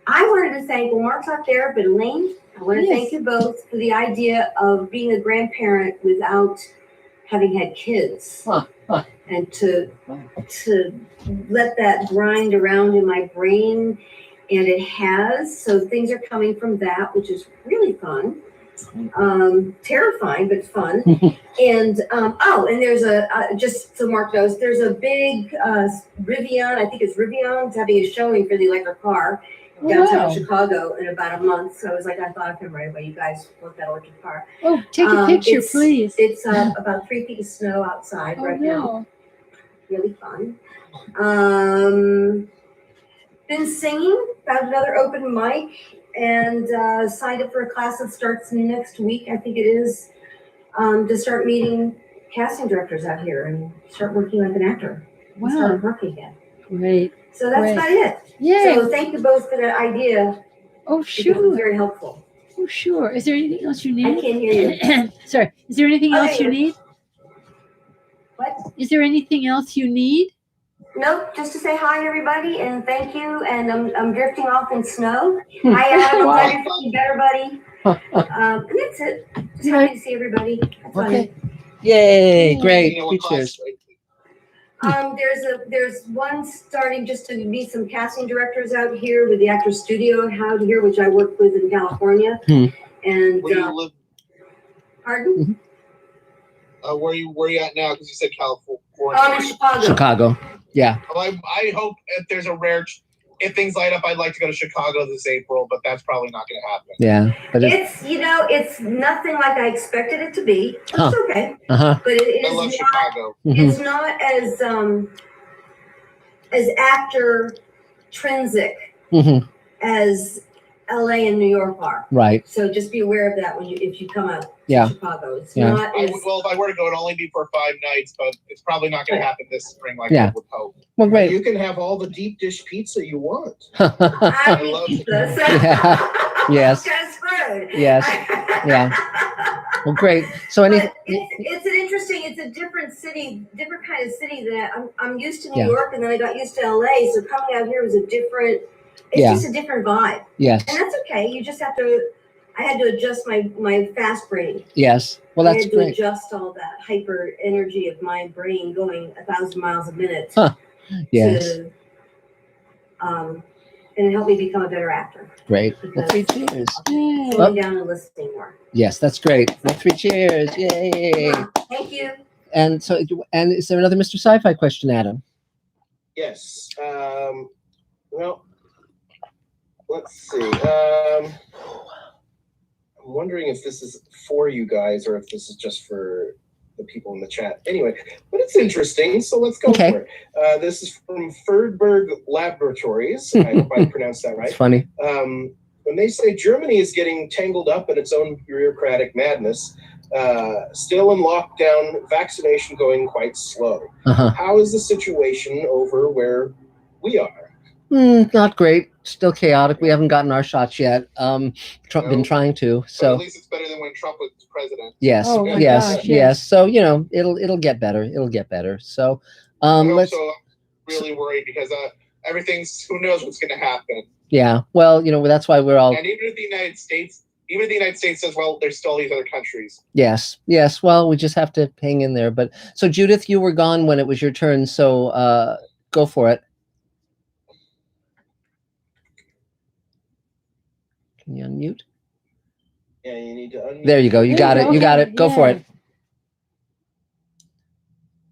wanted to thank, well, Mark's not there, but Elaine, I want to thank you both for the idea of being a grandparent without having had kids. And to let that grind around in my brain, and it has. So things are coming from that, which is really fun. Terrifying, but fun. And and there's just so Mark knows, there's a big Rivian, I think it's Rivian's having a showing for the electric car downtown Chicago in about a month. So I was like, I thought of him right away. You guys want that electric car. Oh, take a picture, please. It's about 3 feet of snow outside now. Really fun. Been singing, found another open mic, and signed up for a class that starts next week, I think it is, to start meeting casting directors out here and start working like an actor. Wow. Start working again. Great. So that's about it. Yeah. So thank you both for that idea. Oh, sure. It was very helpful. Oh, sure. Is there anything else you need? I can't hear you. Sorry. Is there anything else you need? What? Is there anything else you need? Nope, just to say hi, everybody, and thank you. And I'm drifting off in snow. Hi, Adam. I'm glad you're feeling better, buddy. And that's it. Just happy to see everybody. That's Okay. Yay! Great. Cheers. There's one starting just to meet some casting directors out here with the Actors Studio out here, which I work with in California. And Where do you live? Pardon? Where you at now? Because you said California. I'm in Chicago. Chicago. Yeah. Well, I hope if there's if things light up, I'd like to go to Chicago this April, but that's probably not going to happen. Yeah, but it's nothing like I expected it to be. It's okay. Uh-huh. But it is I love not, Chicago. It's not as actor intrinsic as LA and New York are. Right. So just be aware of that if you come out Yeah. to Chicago. It's Yeah. not as Well, if I were to go, it'd only be for 5 nights, but it's probably not going to happen this spring like Yeah. I would hope. Well, great. You can have all the deep dish pizza you want. I love pizza. So Yes. kind of screwed. Yes. Yeah. Well, great. So But it's a different city, different kind of city that I'm used to New York, and then I got used to LA. So coming out here was just a different vibe. Yes. And that's okay. You just have to. I had to adjust my fast brain. Yes. Well, I that's had to great. adjust all that hyper energy of my brain going 1,000 miles a minute. Yes. And it helped me become a better actor. Great. Well, Because 3 cheers. slowing down and listening more. Yes, that's great. Well, 3 cheers. Yay. Thank you. And so, and is there another Mr. Sci-Fi question, Adam? Yes. Well, let's see. I'm wondering if this is for you guys or if this is just for the people in the chat. Anyway, but it's interesting, so let's go Okay. for it. This is from Ferdberg Laboratories. I hope I pronounced that right. It's funny. When they say Germany is getting tangled up in its own bureaucratic madness, still in lockdown, vaccination going quite slow. How is the situation over where we are? Not great. Still chaotic. We haven't gotten our shots yet. Trump been trying to. But So at least it's better than when Trump was president. yes, Oh my yes, gosh, yes. yes. So it'll get better. It'll get better. So I'm let's. also really worried because everything's, who knows what's going to happen. Yeah. Well, that's why we're all. And even if the United States says, well, there's still these other countries. Yes. Yes. Well, we just have to hang in there. But so Judith, you were gone when it was your turn. So go for it. Can you unmute? Yeah, you need to unmute. There you go. You got it. You got it. Go for it.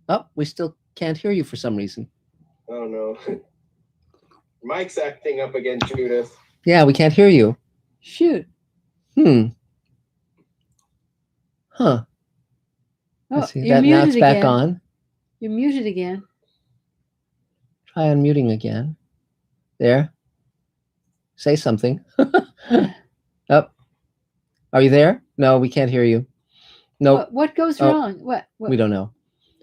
Oh, we still can't hear you for some reason. Oh no. Mike's acting up again, Judith. Yeah, we can't hear you. Shoot. Huh. Oh, Let's see. you're Now muted it's back again. on. You're muted again. Try unmuting again. There. Say something. Oh. Are you there? No, we can't hear you. No. What goes wrong? What? We don't know.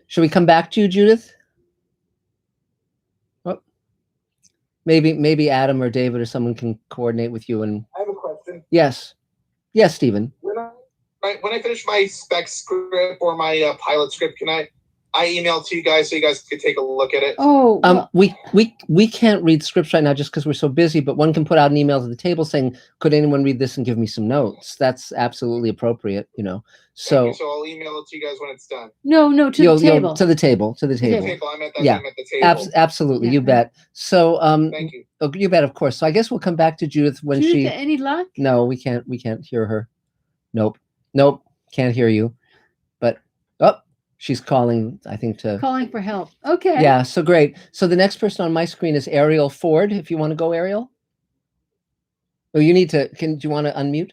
Should we come back to you, Judith? Oh. Maybe Adam or David or someone can coordinate with you. And I have a question. yes. Yes, Stephen. When I finish my spec script or my pilot script, can I email it to you guys so you guys could take a look at it? Oh, well, we can't read scripts right now just because we're so busy, but one can put out an email to the table saying, could anyone read this and give me some notes? That's absolutely appropriate, So I'll email it to you guys when it's done. no, to the table. To the table. I meant that Yeah. at the table. Absolutely, Yeah. you bet. So Thank you. Oh, you bet, of course. So I guess we'll come back to Judith when Judith, any luck? No, we can't hear her. Nope, can't hear you. But she's calling, I think, Calling for help. Okay. Yeah, so great. So the next person on my screen is Ariel Ford. If you want to go, Ariel. Oh, you need to. Do you want to unmute?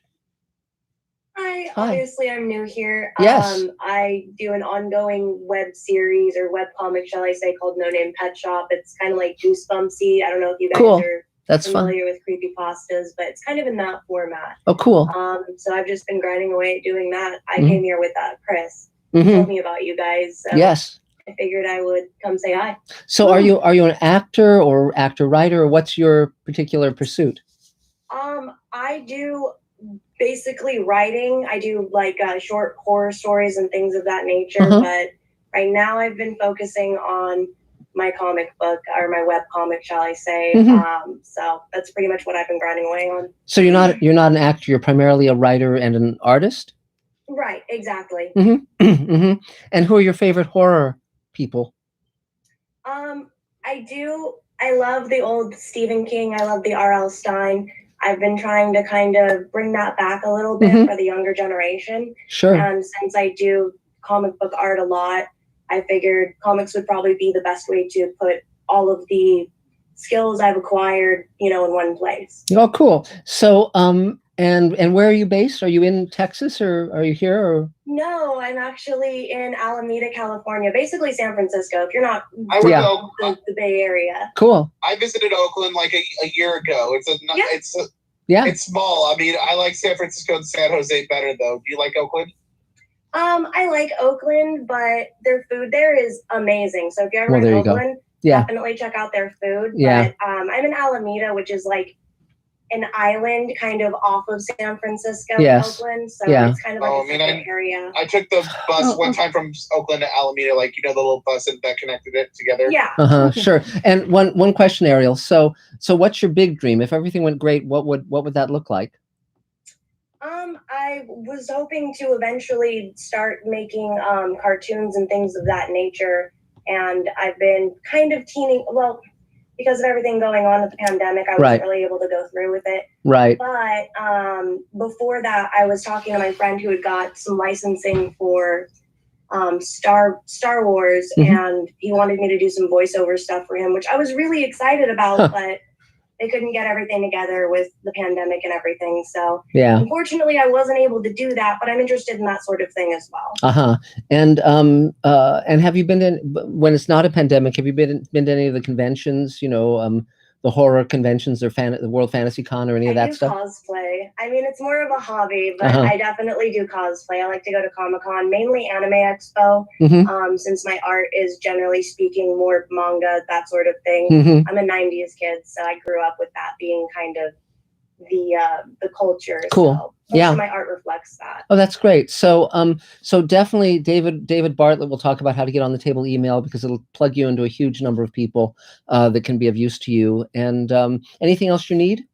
Hi. Obviously, I'm new here. Yes. I do an ongoing web series or web comic, shall I say, called No Name Pet Shop. It's kind of like Goosebumsy. I don't know if you guys are That's familiar with creepypastas, but it's kind of in that format. Oh, cool. So I've just been grinding away at doing that. I came here with Chris. Mhm. Told me about you guys. So Yes. I figured I would come say hi. So are you an actor or actor-writer, or what's your particular pursuit? I do basically writing. I do like short horror stories and things of that nature. But right now I've been focusing on my comic book, or my web comic, shall I say. So that's pretty much what I've been grinding away on. So you're not an actor. You're primarily a writer and an artist. Right. Exactly. And who are your favorite horror people? I love the old Stephen King. I love the R.L. Stein. I've been trying to kind of bring that back a little bit for the younger generation. Sure. And since I do comic book art a lot, I figured comics would probably be the best way to put all of the skills I've acquired, in one place. Oh, cool. So, and where are you based? Are you in Texas, or are you here? Or No, I'm actually in Alameda, California, basically San Francisco. If you're not I went to the Bay Area. Cool. I visited Oakland like a year ago. It's small. I mean, I like San Francisco and San Jose better though. Do you like Oakland? I like Oakland, but their food there is amazing. So if you're ever in Oakland, definitely check out their food. Yeah. But I'm in Alameda, which is like an island kind of off of San Francisco, Oakland. So it's kind of like a separate area. I took the bus one time from Oakland to Alameda, the little bus that connected it together. Yeah. Sure. And one question, Ariel. So what's your big dream? If everything went great, what would that look like? I was hoping to eventually start making cartoons and things of that nature. And I've been kind of because of everything going on with the pandemic, I wasn't really able to go through with it. Right. But before that, I was talking to my friend who had got some licensing for Star Wars, and he wanted me to do some voiceover stuff for him, which I was really excited about. But they couldn't get everything together with the pandemic and everything. So Yeah. unfortunately, I wasn't able to do that, but I'm interested in that sort of thing as well. And have you been when it's not a pandemic? Have you been to any of the conventions? You know, the horror conventions or the World Fantasy Con or any of that stuff? I do cosplay. I mean, it's more of a hobby, but I definitely do cosplay. I like to go to Comic-Con, mainly Anime Expo, since my art is generally speaking more manga, that sort of thing. I'm a 90s kid, so I grew up with that being kind of the culture. Cool. So most of my art reflects that. Oh, that's great. So so definitely David Bartlett will talk about how to get on the table email, because it'll plug you into a huge number of people that can be of use to you. And anything else you need?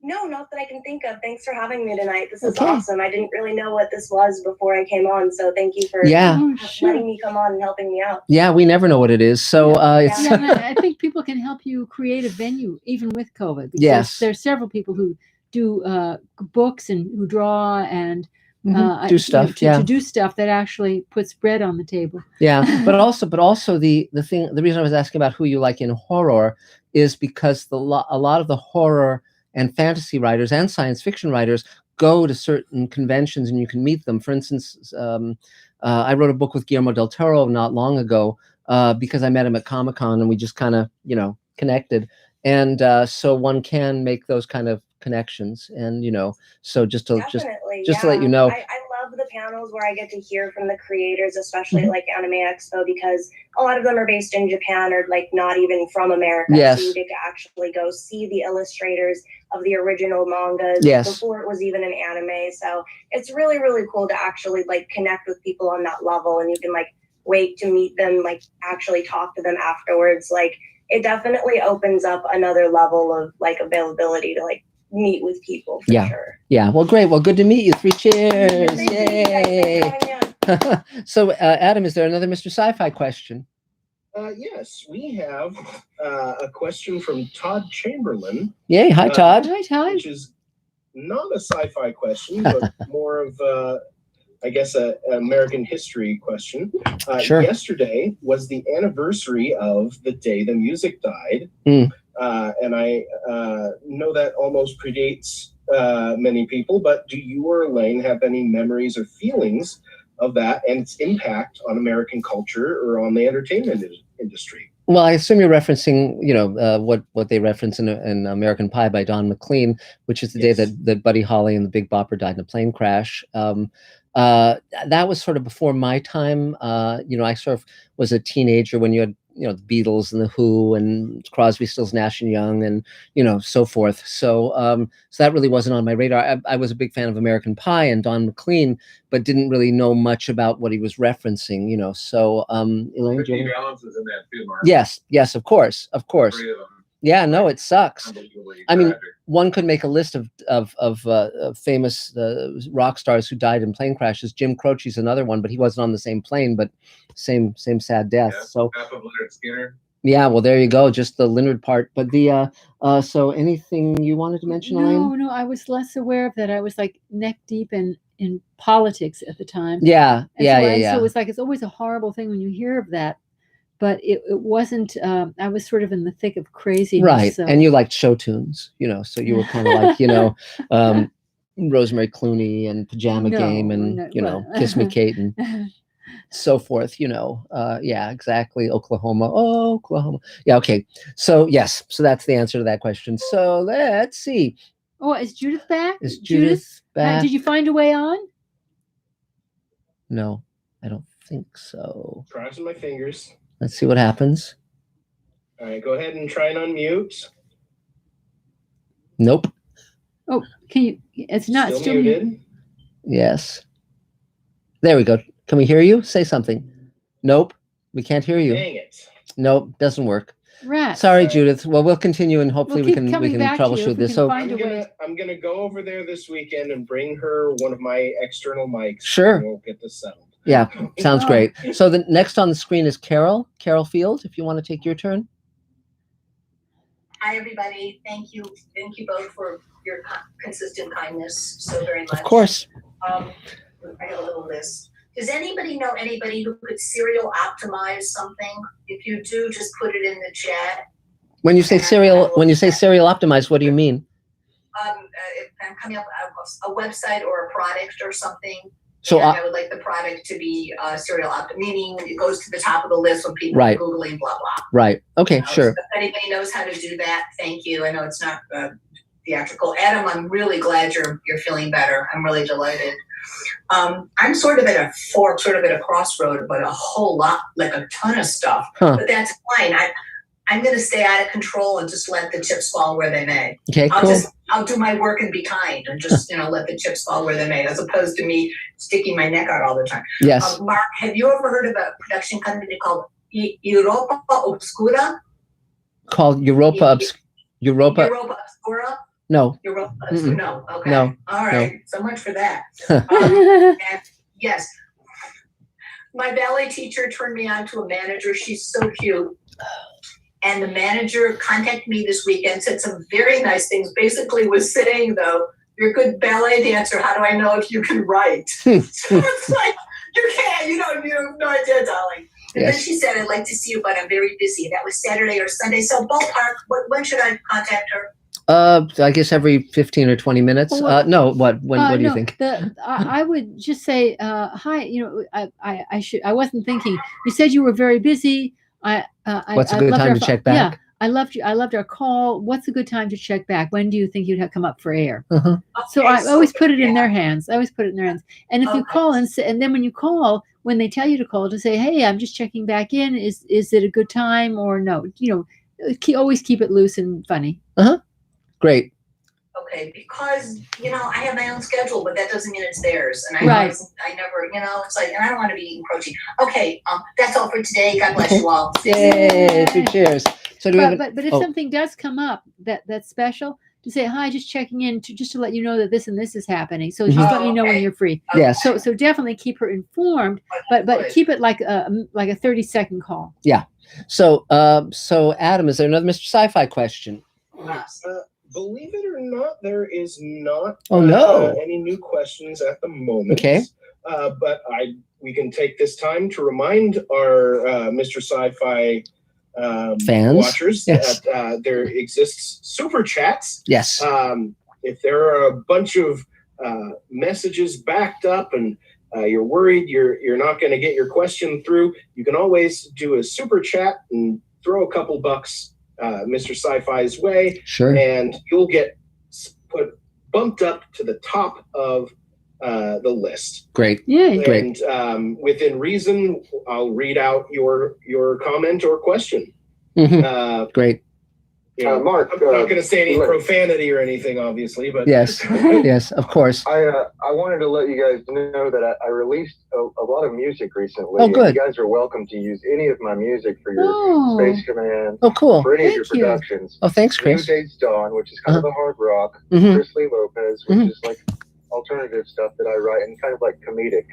No, not that I can think of. Thanks for having me tonight. This is awesome. I didn't really know what this was before I came on, so thank you for letting me come on and helping me out. Yeah, we never know what it is. So it's I think people can help you create a venue even with COVID. Because there's several people who do books and who draw and do stuff. To do stuff that actually puts bread on the table. Yeah, but also the reason I was asking about who you like in horror is because a lot of the horror and fantasy writers and science fiction writers go to certain conventions and you can meet them. For instance, I wrote a book with Guillermo del Toro not long ago because I met him at Comic-Con and we just kind of, connected. And so one can make those kind of connections. And, so just to let you know. I love the panels where I get to hear from the creators, especially like Anime Expo, because a lot of them are based in Japan or like not even from America. Yes. So you get to actually go see the illustrators of the original mangas before it was even an anime. So it's really, really cool to actually like connect with people on that level, and you can like wait to meet them, like actually talk to them afterwards. Like it definitely opens up another level of like availability to like meet with people for sure. Yeah. Well, great. Well, good to meet you. 3 cheers. Yay. So, Adam, is there another Mr. Sci-Fi question? Yes, we have a question from Todd Chamberlain. Yay. Hi, Todd. Hi, Todd. Which is not a sci-fi question, but more of I guess an American history question. Sure. Yesterday was the anniversary of the day the music died. And I know that almost predates many people, but do you or Elaine have any memories or feelings of that and its impact on American culture or on the entertainment industry? Well, I assume you're referencing, what they reference in American Pie by Don McLean, which is the day that Buddy Holly and the Big Bopper died in a plane crash. That was sort of before my time. I sort of was a teenager when you had, the Beatles and the Who and Crosby, Stills, Nash and Young and, so forth. So that really wasn't on my radar. I was a big fan of American Pie and Don McLean, but didn't really know much about what he was referencing, So, Elaine, Steve Allen's was in that too, Mark. Yes, of course. 3 of them. Yeah, no, it sucks. I mean, tragic. one could make a list of famous rock stars who died in plane crashes. Jim Croce's another one, but he wasn't on the same plane, but same sad death. Yeah, So half of Leonard Skinner. yeah, well, there you go, just the Leonard part. But the so anything you wanted to mention, Elaine? No, I was less aware of that. I was like neck deep in politics at the time. Yeah. So it was like it's always a horrible thing when you hear of that. But it wasn't, I was sort of in the thick of craziness. Right. So. And you liked show tunes, so you were kind of like, Rosemary Clooney and Pajama Game and, Kiss Me Kate and so forth, yeah, exactly. Oklahoma. Yeah. Okay. So yes. So that's the answer to that question. So let's see. Oh, is Judith back? Is Judith back? Did you find a way on? No, I don't think so. Crossing my fingers. Let's see what happens. All right, go ahead and try and unmute. Nope. Oh, can you? It's not still muted. Yes. There we go. Can we hear you? Say something. Nope. We can't hear you. Dang it. Nope. Doesn't work. Right. Sorry, Judith. Well, we'll continue and hopefully we can troubleshoot this. So I'm gonna go over there this weekend and bring her one of my external mics. Sure. And we'll get this settled. Yeah, sounds great. So the next on the screen is Carol Field, if you want to take your turn. Hi, everybody. Thank you both for your consistent kindness so very much. Of course. I got a little list. Does anybody know anybody who could serial optimize something? If you do, just put it in the chat. When you say serial optimized, what do you mean? If I'm coming up with a website or a product or something, So and I would like the product to be serial optimized, meaning it goes to the top of the list when people Right. are Googling blah, blah. Right. Okay, sure. So if anybody knows how to do that, thank you. I know it's not theatrical. Adam, I'm really glad you're feeling better. I'm really delighted. I'm sort of at a fork, sort of at a crossroad, but a whole lot, like a ton of stuff. But that's fine. I'm going to stay out of control and just let the chips fall where they may. Okay, cool. I'll do my work and be kind and just, let the chips fall where they may, as opposed to me sticking my neck out all the time. Yes. Mark, have you ever heard of a production company called Europa Obscura? Called Europa Europa Obscura? No. Europa Obscura? No. Okay. No. All right. No. So much for that. And yes. My ballet teacher turned me on to a manager. She's so cute. And the manager contacted me this weekend, said some very nice things, basically was saying, though, you're a good ballet dancer. How do I know if you can write? So it's like, you can't, you have no idea, darling. And then she said, I'd like to see you, but I'm very busy. That was Saturday or Sunday. So ballpark, when should I contact her? I guess every 15 or 20 minutes. What do you think? I would just say, hi, I wasn't thinking, you said you were very busy. What's a good time to check back? Yeah, I loved our call. What's a good time to check back? When do you think you'd have come up for air? So I always put it in their hands. And if you call and then when you call, when they tell you to call, to say, hey, I'm just checking back in. Is it a good time or no? Always keep it loose and funny. Great. Okay, because I have my own schedule, but that doesn't mean it's theirs, and I never, it's like, and I don't want to be encroaching. Okay, that's all for today. God bless you all. Yay! Cheers. So do we have but if something does come up that's special, to say hi, just checking in just to let you know that this and this is happening. So just let me know when you're free. Yes. So definitely keep her informed, but keep it like a 30-second call. Yeah. So Adam, is there another Mr. Sci-Fi question? Believe it or not, there is not any new questions at the moment. Okay. But we can take this time to remind our Mr. Sci-Fi fans, watchers that there exists super chats. Yes. If there are a bunch of messages backed up and you're worried you're not going to get your question through, you can always do a super chat and throw a couple bucks Mr. Sci-Fi's way, and you'll get bumped up to the top of the list. Great. Yeah. Great. And within reason, I'll read out your comment or question. Great. Mark, I'm not going to say any profanity or anything, obviously, but yes, yes, of course. I wanted to let you guys know that I released a lot of music recently. Oh, good. You guys are welcome to use any of my music for your Space Command. Oh, cool. For any of your productions. Oh, thanks, Chris. New Day's Dawn, which is kind of the hard rock. Chris Lee Lopez, which is like alternative stuff that I write and kind of like comedic.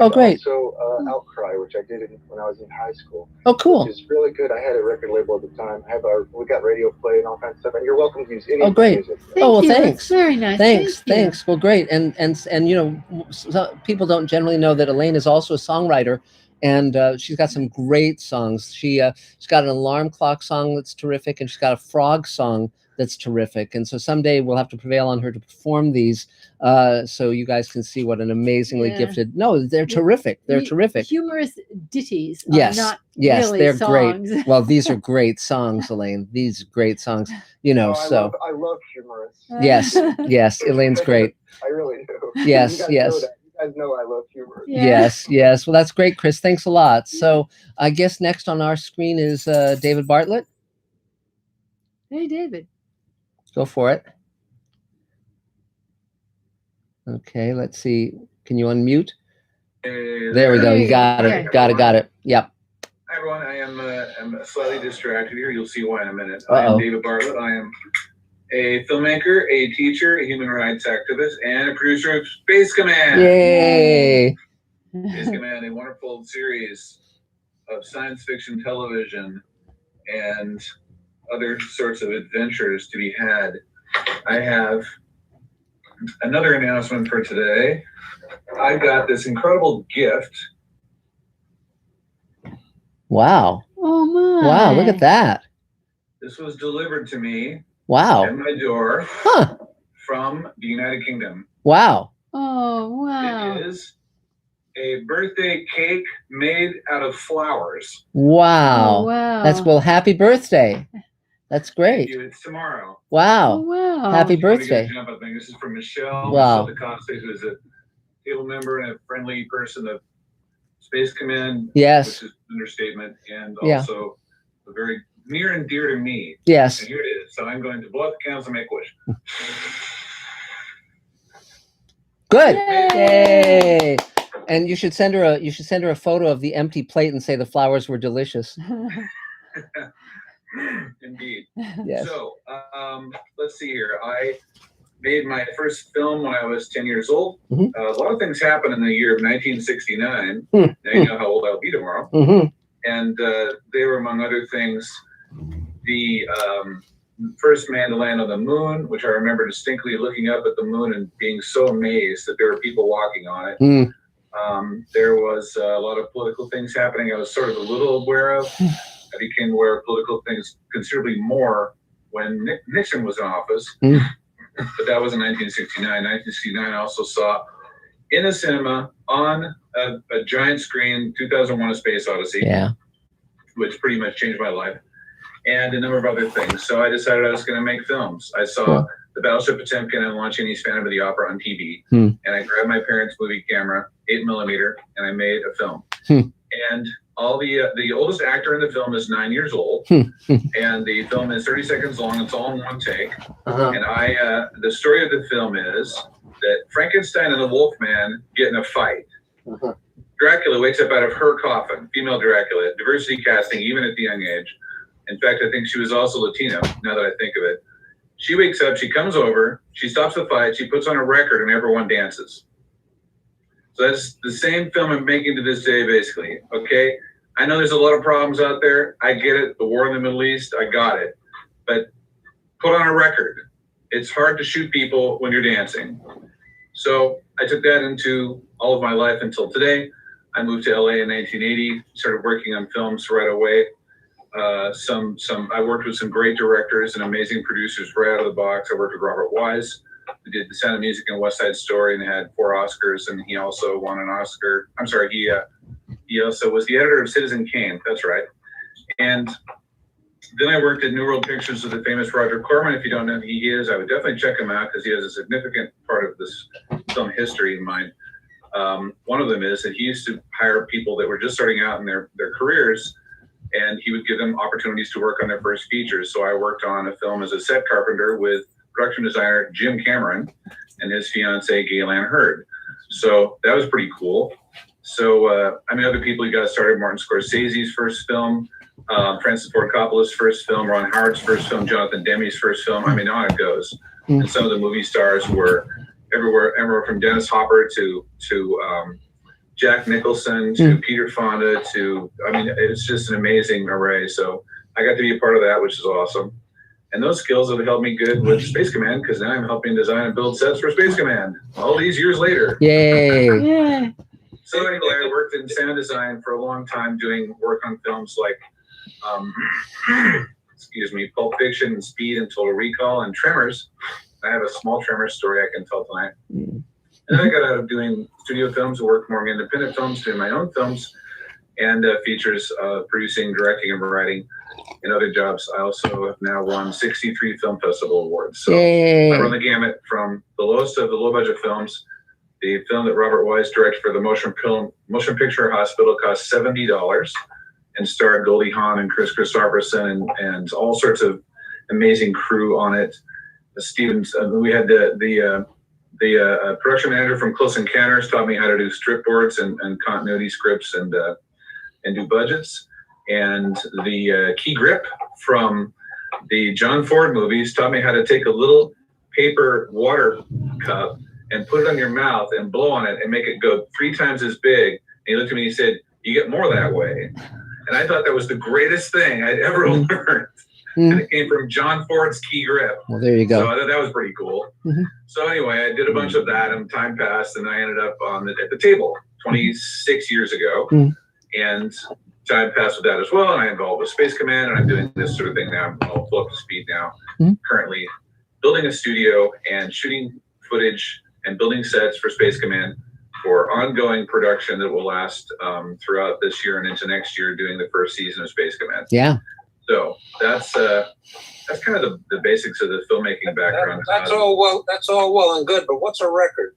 Oh, great. Also Outcry, which I did when I was in high school. Oh, cool. Which is really good. I had a record label at the time. We got radio play and all kinds of stuff. And you're welcome to use any of the music. Thanks. Thanks. That's very nice. Thanks. Well, great. And people don't generally know that Elaine is also a songwriter. And she's got some great songs. She's got an alarm clock song that's terrific, and she's got a frog song that's terrific. And so someday we'll have to prevail on her to perform these, so you guys can see what an amazingly gifted. No, they're terrific. They're terrific. Humorous ditties. Yes, not yes, really they're songs. great. Well, these are great songs, Elaine. These are great songs. I love humorous. Yes, yes, Elaine's great. I really do. Yes, you guys know I love humor. Yes. Well, that's great, Chris. Thanks a lot. So I guess next on our screen is David Bartlett. Hey, David. Go for it. Okay, let's see. Can you unmute? There we go. You got it. Got it. Yep. Hi, everyone. I am I'm slightly distracted here. You'll see why in a minute. I am David Bartlett. I am a filmmaker, a teacher, a human rights activist, and a producer of Space Command. Yay! Space Command, a wonderful series of science fiction television and other sorts of adventures to be had. I have another announcement for today. I got this incredible gift. Wow. Oh my. Wow, look at that. This was delivered to me. Wow. At my door from the United Kingdom. Wow. Oh, wow. It is a birthday cake made out of flowers. Wow. Oh, wow. That's, well, happy birthday. That's great. Thank you. It's tomorrow. Wow. Oh, wow. Happy If you wanna get a birthday. jump up thing. This is from Michelle. Wow. Michelle DeCosta, who is a table member and a friendly person of Space Command. Yes. Which is an understatement. And Yeah. also a very near and dear to me. Yes. And here it is. So I'm going to blow out the candles and make a wish. Good. Yay. Yay. And you should send her a photo of the empty plate and say the flowers were delicious. Indeed. Yes. So let's see here. I made my first film when I was 10 years old. Mm-hmm. A lot of things happened in the year of 1969. Now you know how old I'll be tomorrow. Mm-hmm. And they were, among other things, the first man to land on the moon, which I remember distinctly looking up at the moon and being so amazed that there were people walking on it. Mm. There was a lot of political things happening I was sort of a little aware of. I became aware of political things considerably more when Nixon was in office. Mm. But that was in 1969. 1969, I also saw in a cinema on a giant screen, 2001: A Space Odyssey. Yeah. Which pretty much changed my life, and a number of other things. So I decided I was going to make films. I saw the Battleship Potemkin and Lon Chaney's Phantom of the Opera on TV, and I grabbed my parents' movie camera, 8mm, and I made a film. And all the oldest actor in the film is 9 years old, and the film is 30 seconds long. It's all in one take. And the story of the film is that Frankenstein and the Wolfman get in a fight. Dracula wakes up out of her coffin, female Dracula, diversity casting even at the young age. In fact, I think she was also Latino, now that I think of it. She wakes up, she comes over, she stops the fight, she puts on a record, and everyone dances. So that's the same film I'm making to this day, basically, okay? I know there's a lot of problems out there. I get it. The war in the Middle East, I got it. But put on a record. It's hard to shoot people when you're dancing. So I took that into all of my life until today. I moved to LA in 1980, started working on films right away. I worked with some great directors and amazing producers right out of the box. I worked with Robert Wise, who did The Sound of Music and West Side Story, and had 4 Oscars, and he also won an Oscar. I'm sorry, he also was the editor of Citizen Kane. That's right. And then I worked at New World Pictures with the famous Roger Corman. If you don't know who he is, I would definitely check him out because he has a significant part of this film history in mind. One of them is that he used to hire people that were just starting out in their careers, and he would give them opportunities to work on their first features. So I worked on a film as a set carpenter with production designer Jim Cameron and his fiancee Gaylan Hurd. So that was pretty cool. So other people, you got started. Martin Scorsese's first film, Francis Ford Coppola's first film, Ron Howard's first film, Jonathan Demme's first film. I mean, on it goes. And some of the movie stars were everywhere from Dennis Hopper to Jack Nicholson to Peter Fonda to, it's just an amazing array. So I got to be a part of that, which is awesome. And those skills have helped me good with Space Command because now I'm helping design and build sets for Space Command all these years later. Yay. Yeah. So anyway, I worked in sound design for a long time doing work on films like, Pulp Fiction and Speed and Total Recall and Tremors. I have a small Tremors story I can tell tonight. And then I got out of doing studio films, worked more in independent films, doing my own films, and features, producing, directing, and writing, and other jobs. I also have now won 63 Film Festival awards. So I run the gamut from the lowest of the low-budget films. The film that Robert Wise directed for the Motion Picture Hospital cost $70 and starred Goldie Hawn and Chris Christopherson and all sorts of amazing crew on it. We had the production manager from Close Encounters taught me how to do strip boards and continuity scripts and do budgets. And the key grip from the John Ford movies taught me how to take a little paper water cup and put it on your mouth and blow on it and make it go 3 times as big. And he looked at me and he said, "You get more that way." And I thought that was the greatest thing I'd ever learned. And it came from John Ford's key grip. Well, there you go. So I thought that was pretty cool. So anyway, I did a bunch of that, and time passed, and I ended up at the table 26 years ago. And time passed with that as well, and I'm involved with Space Command, and I'm doing this sort of thing now. I'm all full up to speed now. Currently building a studio and shooting footage and building sets for Space Command for ongoing production that will last throughout this year and into next year, doing the first season of Space Command. Yeah. So that's kind of the basics of the filmmaking background. That's all well and good, but what's a record?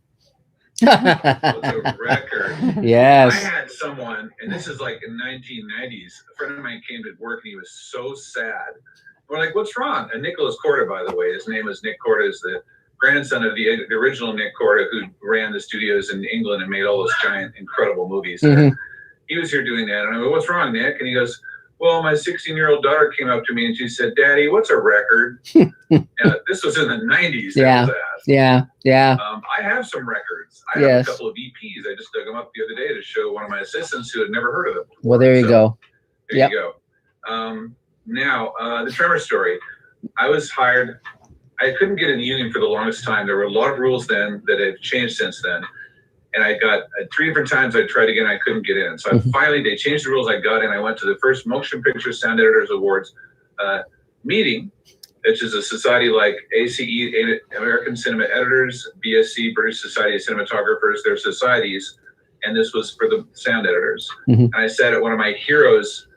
What's a record? Yes. I had someone, and this is like in 1990s, a friend of mine came to work and he was so sad. We're like, what's wrong? And Nicholas Corda, by the way, his name is Nick Corda, is the grandson of the original Nick Corda, who ran the studios in England and made all those giant, incredible movies. He was here doing that. And I go, what's wrong, Nick? And he goes, well, my 16-year-old daughter came up to me and she said, Daddy, what's a record? This was in the 90s. Yeah. I have some records. I have a couple of EPs. I just dug them up the other day to show one of my assistants who had never heard of them before. Well, there you go. There you go. Now, the Tremors story. I was hired. I couldn't get in the union for the longest time. There were a lot of rules then that have changed since then. And I got 3 different times I tried again, I couldn't get in. So I finally, they changed the rules. I got in. I went to the first Motion Picture Sound Editors Awards meeting, which is a society like ACE, American Cinema Editors, BSC, British Society of Cinematographers, their societies. And this was for the sound editors. And I sat at one of my heroes'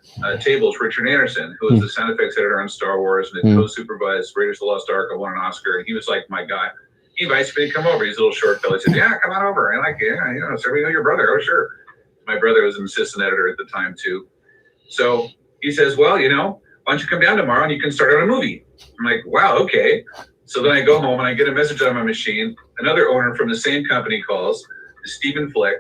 tables, Richard Anderson, who was the sound effects editor on Star Wars and co-supervised Raiders of the Lost Ark and won an Oscar. And he was like my guy. He invites me to come over. He's a little short fellow. He said, yeah, come on over. And I'm like, yeah, you know, so we know your brother. Oh, sure. My brother was an assistant editor at the time, too. So he says, well, you know, why don't you come down tomorrow and you can start on a movie? I'm like, wow, okay. So then I go home and I get a message on my machine. Another owner from the same company calls, Stephen Flick.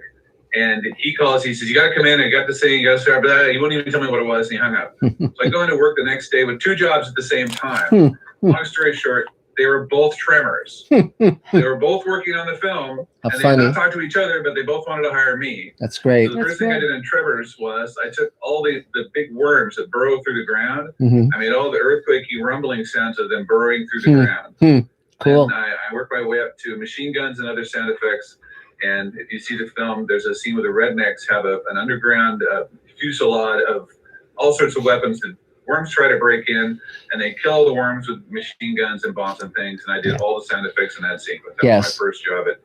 And he calls, he says, you got to come in. I got to say, you got to start, but he wouldn't even tell me what it was. And he hung up. So I go into work the next day with 2 jobs at the same time. Long story short, they were both Tremors. They were both working on the film. And they did not talk to each other, but they both wanted to hire me. That's great. So the first thing I did in Tremors was I took all the big worms that burrow through the ground. I made all the earthquakey rumbling sounds of them burrowing through the ground. Cool. And I worked my way up to machine guns and other sound effects. And if you see the film, there's a scene where the rednecks have an underground fusillade of all sorts of weapons that worms try to break in, and they kill the worms with machine guns and bombs and things. And I did all the sound effects in that sequence. That was my first job at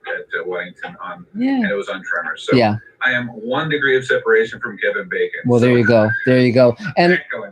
Weddington and it was on Tremors. So I am 1 degree of separation from Kevin Bacon. Well, there you go. There you go.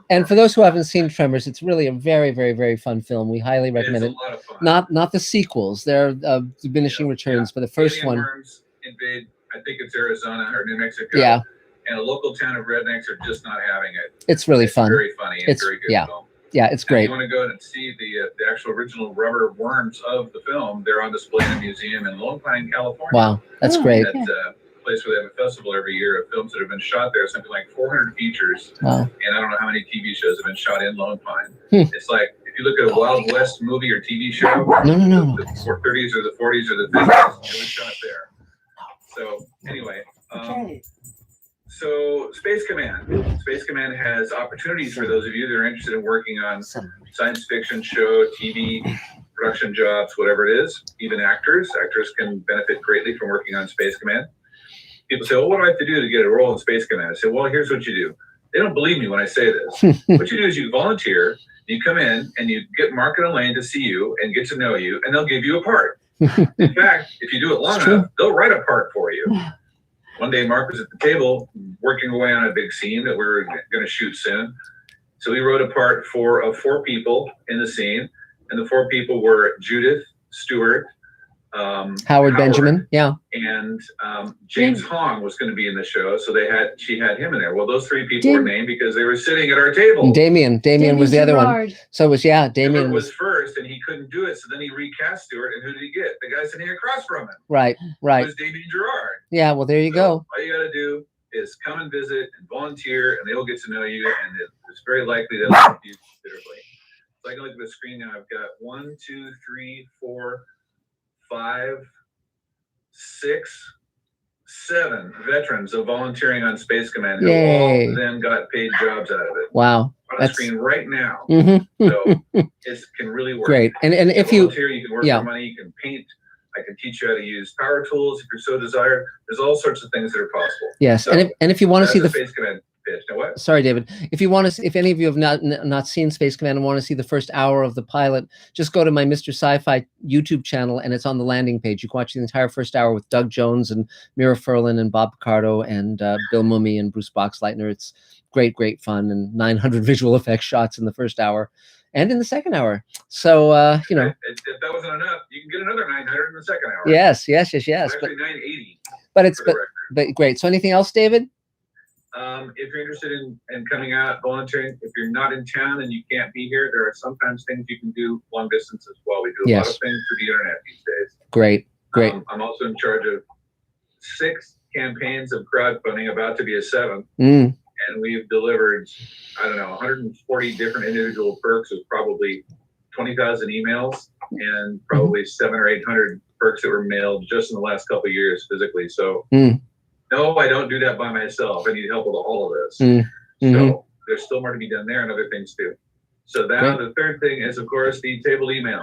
And for those who haven't seen Tremors, it's really a very, very, very fun film. We highly recommend it. Not the sequels. They're diminishing returns, but the first one. Worms invade, I think it's Arizona or New Mexico. And a local town of rednecks are just not having it. It's really fun. Very funny and very good film. Yeah, it's great. If you want to go and see the actual original rubber worms of the film, they're on display in a museum in Lone Pine, California. Wow, that's great. That's a place where they have a festival every year of films that have been shot there, something like 400 features. Wow. And I don't know how many TV shows have been shot in Lone Pine. It's like, if you look at a Wild West movie or TV show, the 30s or the 40s or the 50s, it was shot there. So anyway, so Space Command. Space Command has opportunities for those of you that are interested in working on science fiction show, TV, production jobs, whatever it is. Even actors. Actors can benefit greatly from working on Space Command. People say, well, what do I have to do to get a role in Space Command? I say, well, here's what you do. They don't believe me when I say this. What you do is you volunteer, you come in, and you get Mark and Elaine to see you and get to know you, and they'll give you a part. In fact, if you do it long enough, they'll write a part for you. One day, Mark was at the table working away on a big scene that we were going to shoot soon. So he wrote a part for 4 people in the scene, and the 4 people were Judith, Stewart, Howard Benjamin, and James Hong was going to be in the show, so she had him in there. Well, those 3 people were named because they were sitting at our table. Damien was the other one. So it was Damien was first, and he couldn't do it, so then he recast Stewart, and who did he get? The guy sitting across from him. Right. It was Damien Gerard. Yeah, well, there you go. All you got to do is come and visit and volunteer, and they will get to know you, and it's very likely they'll help you considerably. So I can look at the screen now. I've got 1, 2, 3, 4, 5, 6, 7 veterans of volunteering on Space Command who all of them got paid jobs out of it. Wow. On the screen right now. So it can really work. Great. And if you volunteer, you can work for money, you can paint. I can teach you how to use power tools if you're so desired. There's all sorts of things that are possible. Yes. So and if you want to see the Space Command pitch. Now what? sorry, David. If you want to, if any of you have not seen Space Command and want to see the first hour of the pilot, just go to my Mr. Sci-Fi YouTube channel, and it's on the landing page. You can watch the entire first hour with Doug Jones and Mira Furlan and Bob Picardo and Bill Mumy and Bruce Boxleitner. It's great fun, and 900 visual effects shots in the first hour and in the second hour. So, you know. If that wasn't enough, you can get another 900 in the second hour. Yes. Actually, 980. But great. So anything else, David? If you're interested in coming out, volunteering, if you're not in town and you can't be here, there are sometimes things you can do long distance as well. We do a lot of things through the internet these days. Great. I'm also in charge of 6 campaigns of crowdfunding, about to be a 7th. And we've delivered, I don't know, 140 different individual perks with probably 20,000 emails and probably 700 or 800 perks that were mailed just in the last couple of years physically. So no, I don't do that by myself. I need help with all of this. So there's still more to be done there and other things too. So now the third thing is, of course, the table email.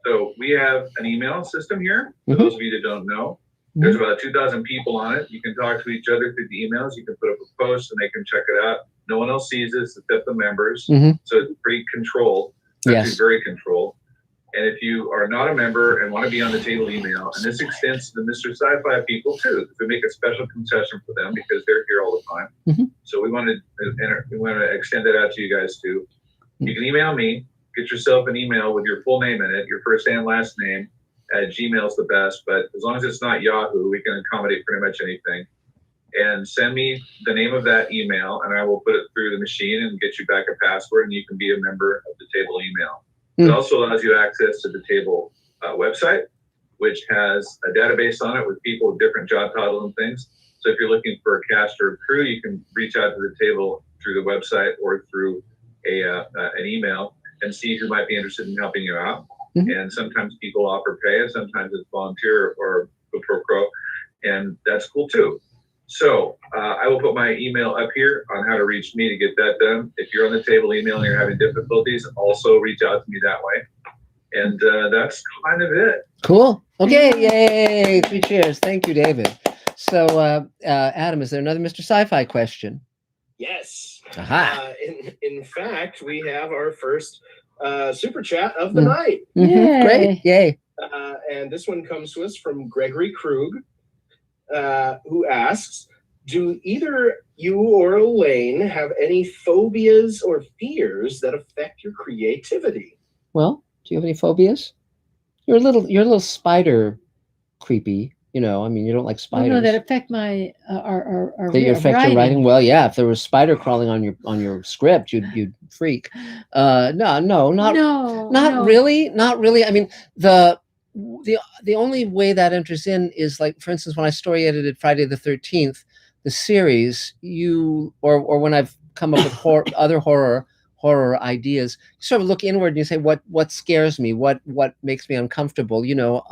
So we have an email system here. For those of you that don't know, there's about 2,000 people on it. You can talk to each other through the emails. You can put up a post and they can check it out. No one else sees this except the members. So it's pretty controlled. Actually very controlled. And if you are not a member and want to be on the table email, and this extends to the Mr. Sci-Fi people too, we make a special concession for them because they're here all the time. So we want to extend that out to you guys too. You can email me, get yourself an email with your full name in it, your first and last name. Gmail's the best, but as long as it's not Yahoo, we can accommodate pretty much anything. And send me the name of that email, and I will put it through the machine and get you back a password, and you can be a member of the table email. It also allows you access to the table website, which has a database on it with people with different job titles and things. So if you're looking for a cast or a crew, you can reach out to the table through the website or through an email and see who might be interested in helping you out. And sometimes people offer pay, and sometimes it's volunteer or pro quo, and that's cool too. So I will put my email up here on how to reach me to get that done. If you're on the table email and you're having difficulties, also reach out to me that way. And that's kind of it. Cool. Okay. Yay. 3 cheers. Thank you, David. So, Adam, is there another Mr. Sci-Fi question? Yes. Aha. In fact, we have our first super chat of the night. Great. Yay. And this one comes to us from Gregory Krug, who asks, do either you or Elaine have any phobias or fears that affect your creativity? Well, do you have any phobias? You're a little spider creepy. You know, I mean, you don't like spiders. No, that affect my our that affect your writing. Well, yeah, if there was a spider crawling on your script, you'd freak. Not really. I mean, the only way that enters in is, like, for instance, when I story edited Friday the 13th, the series, or when I've come up with other horror ideas, you sort of look inward and you say, what scares me, what makes me uncomfortable. You know,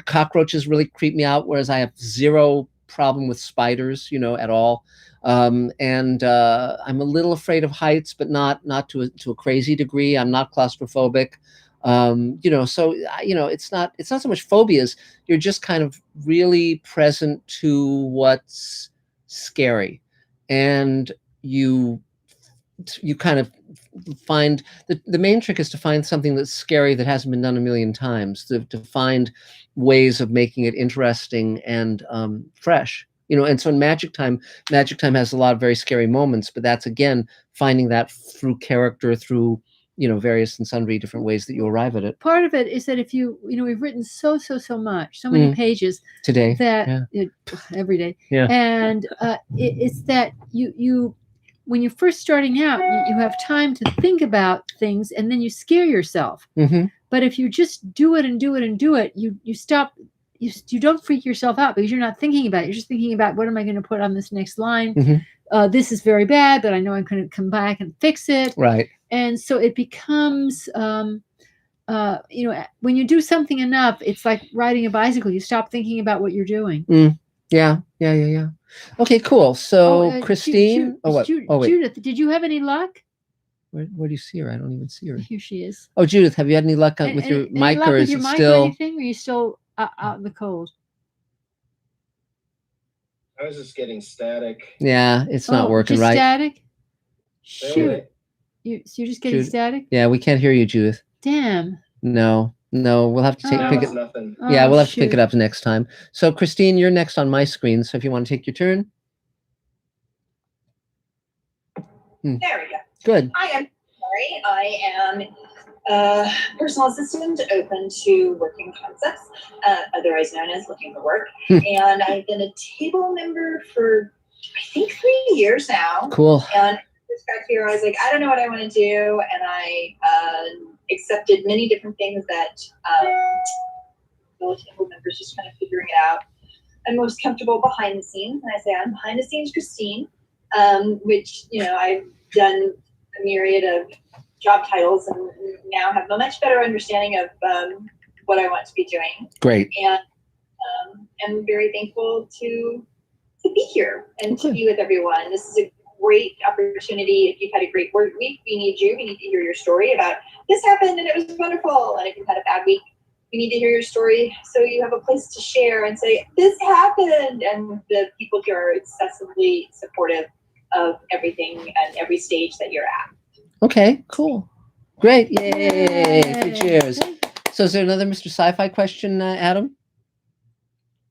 cockroaches really creep me out, whereas I have zero problem with spiders, you know, at all. And I'm a little afraid of heights, but not to a crazy degree. I'm not claustrophobic. You know, so you know, it's not so much phobias. You're just kind of really present to what's scary, and you kind of find the main trick is to find something that's scary that hasn't been done a million times, to find ways of making it interesting and fresh. You know, and so in Magic Time has a lot of very scary moments, but that's, again, finding that through character, through, you know, various and sundry different ways that you arrive at it. Part of it is that if you know, we've written so much, so many pages today, that every day, yeah, and it's that you when you're first starting out, you have time to think about things, and then you scare yourself. But if you just do it, you stop. You don't freak yourself out because you're not thinking about it. You're just thinking about, what am I going to put on this next line? This is very bad, but I know I'm going to come back and fix it. Right. And so it becomes, you know, when you do something enough, it's like riding a bicycle. You stop thinking about what you're doing. Yeah. Okay, cool. So Christine, Judith, did you have any luck? Where do you see her? I don't even see her. Here she is. Oh, Judith, have you had any luck with your mic, or is it still? Or anything? Or are you still out in the cold? I was just getting static. Yeah, it's not working just right. Static? Shoot. You're just getting Judith. static? Yeah, we can't hear you, Judith. Damn. No, we'll have to pick it. Nothing. Yeah, we'll have to pick it up next time. So, Christine, you're next on my screen. So, if you want to take your turn. There we go. Good. Hi, I'm Mary. I am a personal assistant open to working concepts, otherwise known as looking for work. And I've been a table member for, I think, 3 years now. Cool. And just got here, I was like, I don't know what I want to do. And I accepted many different things that fellow table members just kind of figuring it out. I'm most comfortable behind the scenes. And I say I'm behind the scenes Christine, which, I've done a myriad of job titles and now have a much better understanding of what I want to be doing. Great. And I'm very thankful to be here and to be with everyone. This is a great opportunity. If you've had a great work week, we need you. We need to hear your story about this happened and it was wonderful. And if you've had a bad week, we need to hear your story so you have a place to share and say, this happened. And the people here are excessively supportive of everything and every stage that you're at. Okay, cool. Great. Yay. 3 cheers. So is there another Mr. Sci-Fi question, Adam?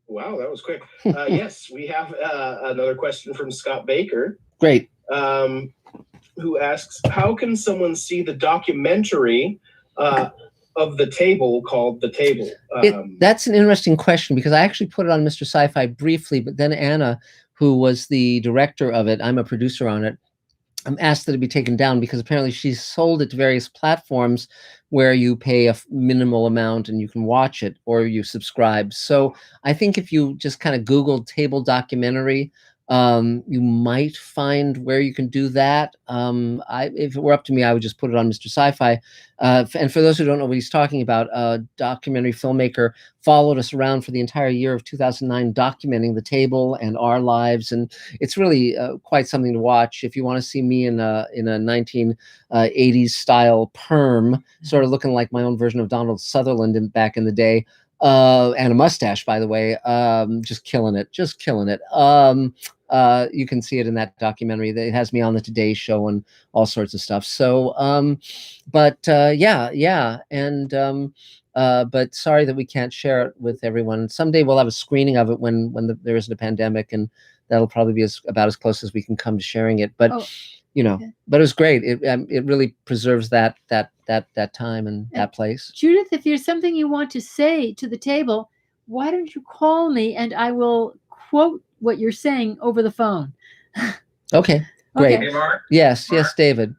Wow, that was quick. Yes, we have another question from Scott Baker. Great. Who asks, how can someone see the documentary of the table called The Table? That's an interesting question because I actually put it on Mr. Sci-Fi briefly, but then Anna, who was the director of it, I'm a producer on it, asked that it be taken down because apparently she's sold it to various platforms where you pay a minimal amount and you can watch it or you subscribe. So I think if you just kind of Googled table documentary, you might find where you can do that. If it were up to me, I would just put it on Mr. Sci-Fi. And for those who don't know what he's talking about, a documentary filmmaker followed us around for the entire year of 2009, documenting the table and our lives. And it's really quite something to watch. If you want to see me in a 1980s style perm, sort of looking like my own version of Donald Sutherland back in the day, and a mustache, by the way, just killing it. You can see it in that documentary. It has me on the Today Show and all sorts of stuff. So, but sorry that we can't share it with everyone. Someday we'll have a screening of it when there isn't a pandemic, and that'll probably be about as close as we can come to sharing it. But but it was great. It really preserves that time and that place. Judith, if there's something you want to say to the table, why don't you call me and I will quote what you're saying over the phone. Okay, great. Hey, Mark? Yes, David.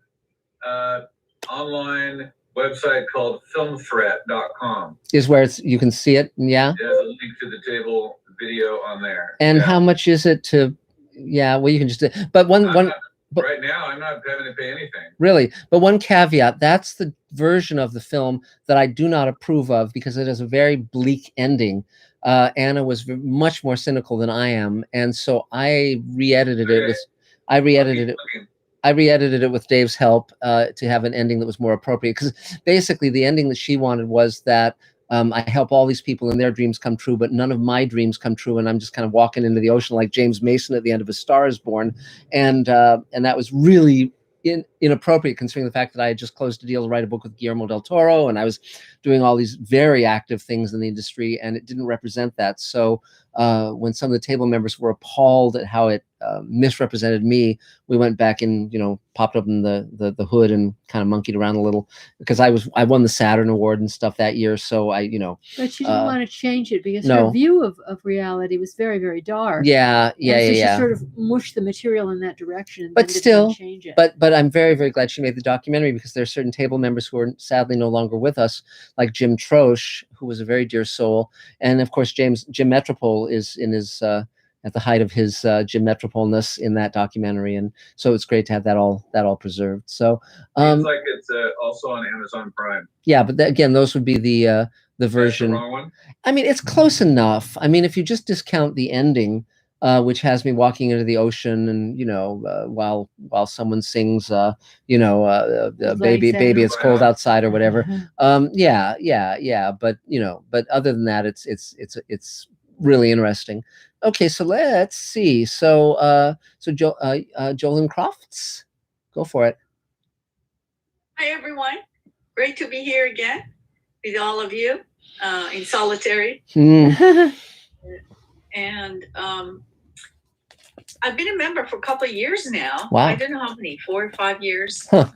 Online website called filmthreat.com is where you can see it. Yeah. There's a link to the table video on there. And how much is it to? Yeah, well, you can just. But right now, I'm not having to pay anything. Really, but one caveat: that's the version of the film that I do not approve of because it has a very bleak ending. Anna was much more cynical than I am, and so I re-edited it. I re-edited it with Dave's help to have an ending that was more appropriate. Because basically, the ending that she wanted was that I help all these people and their dreams come true, but none of my dreams come true, and I'm just kind of walking into the ocean like James Mason at the end of A Star Is Born, and that was really inappropriate considering the fact that I had just closed a deal to write a book with Guillermo del Toro, and I was doing all these very active things in the industry, and it didn't represent that. So when some of the table members were appalled at how it misrepresented me, we went back and popped open the hood and kind of monkeyed around a little because I won the Saturn Award and stuff that year. So But she didn't want to change it because her view of reality was very, very dark. Yeah. So she sort of mushed the material in that direction. But still, change it. But I'm very, very glad she made the documentary because there are certain table members who are sadly no longer with us, like Jim Troche, who was a very dear soul, and of course Jim Metropol is in his at the height of his Jim Metropolness in that documentary, and so it's great to have that all preserved. So it's like it's also on Amazon Prime. Yeah, but again, those would be the version. That's the wrong one? I mean, it's close enough. I mean, if you just discount the ending, which has me walking into the ocean and while someone sings baby it's cold outside or whatever. But other than that, it's really interesting. Okay, so let's see. So Jolyn Crofts, go for it. Hi, everyone. Great to be here again with all of you in solitary. And I've been a member for a couple of years now. Wow. I don't know how many, 4 or 5 years. Huh.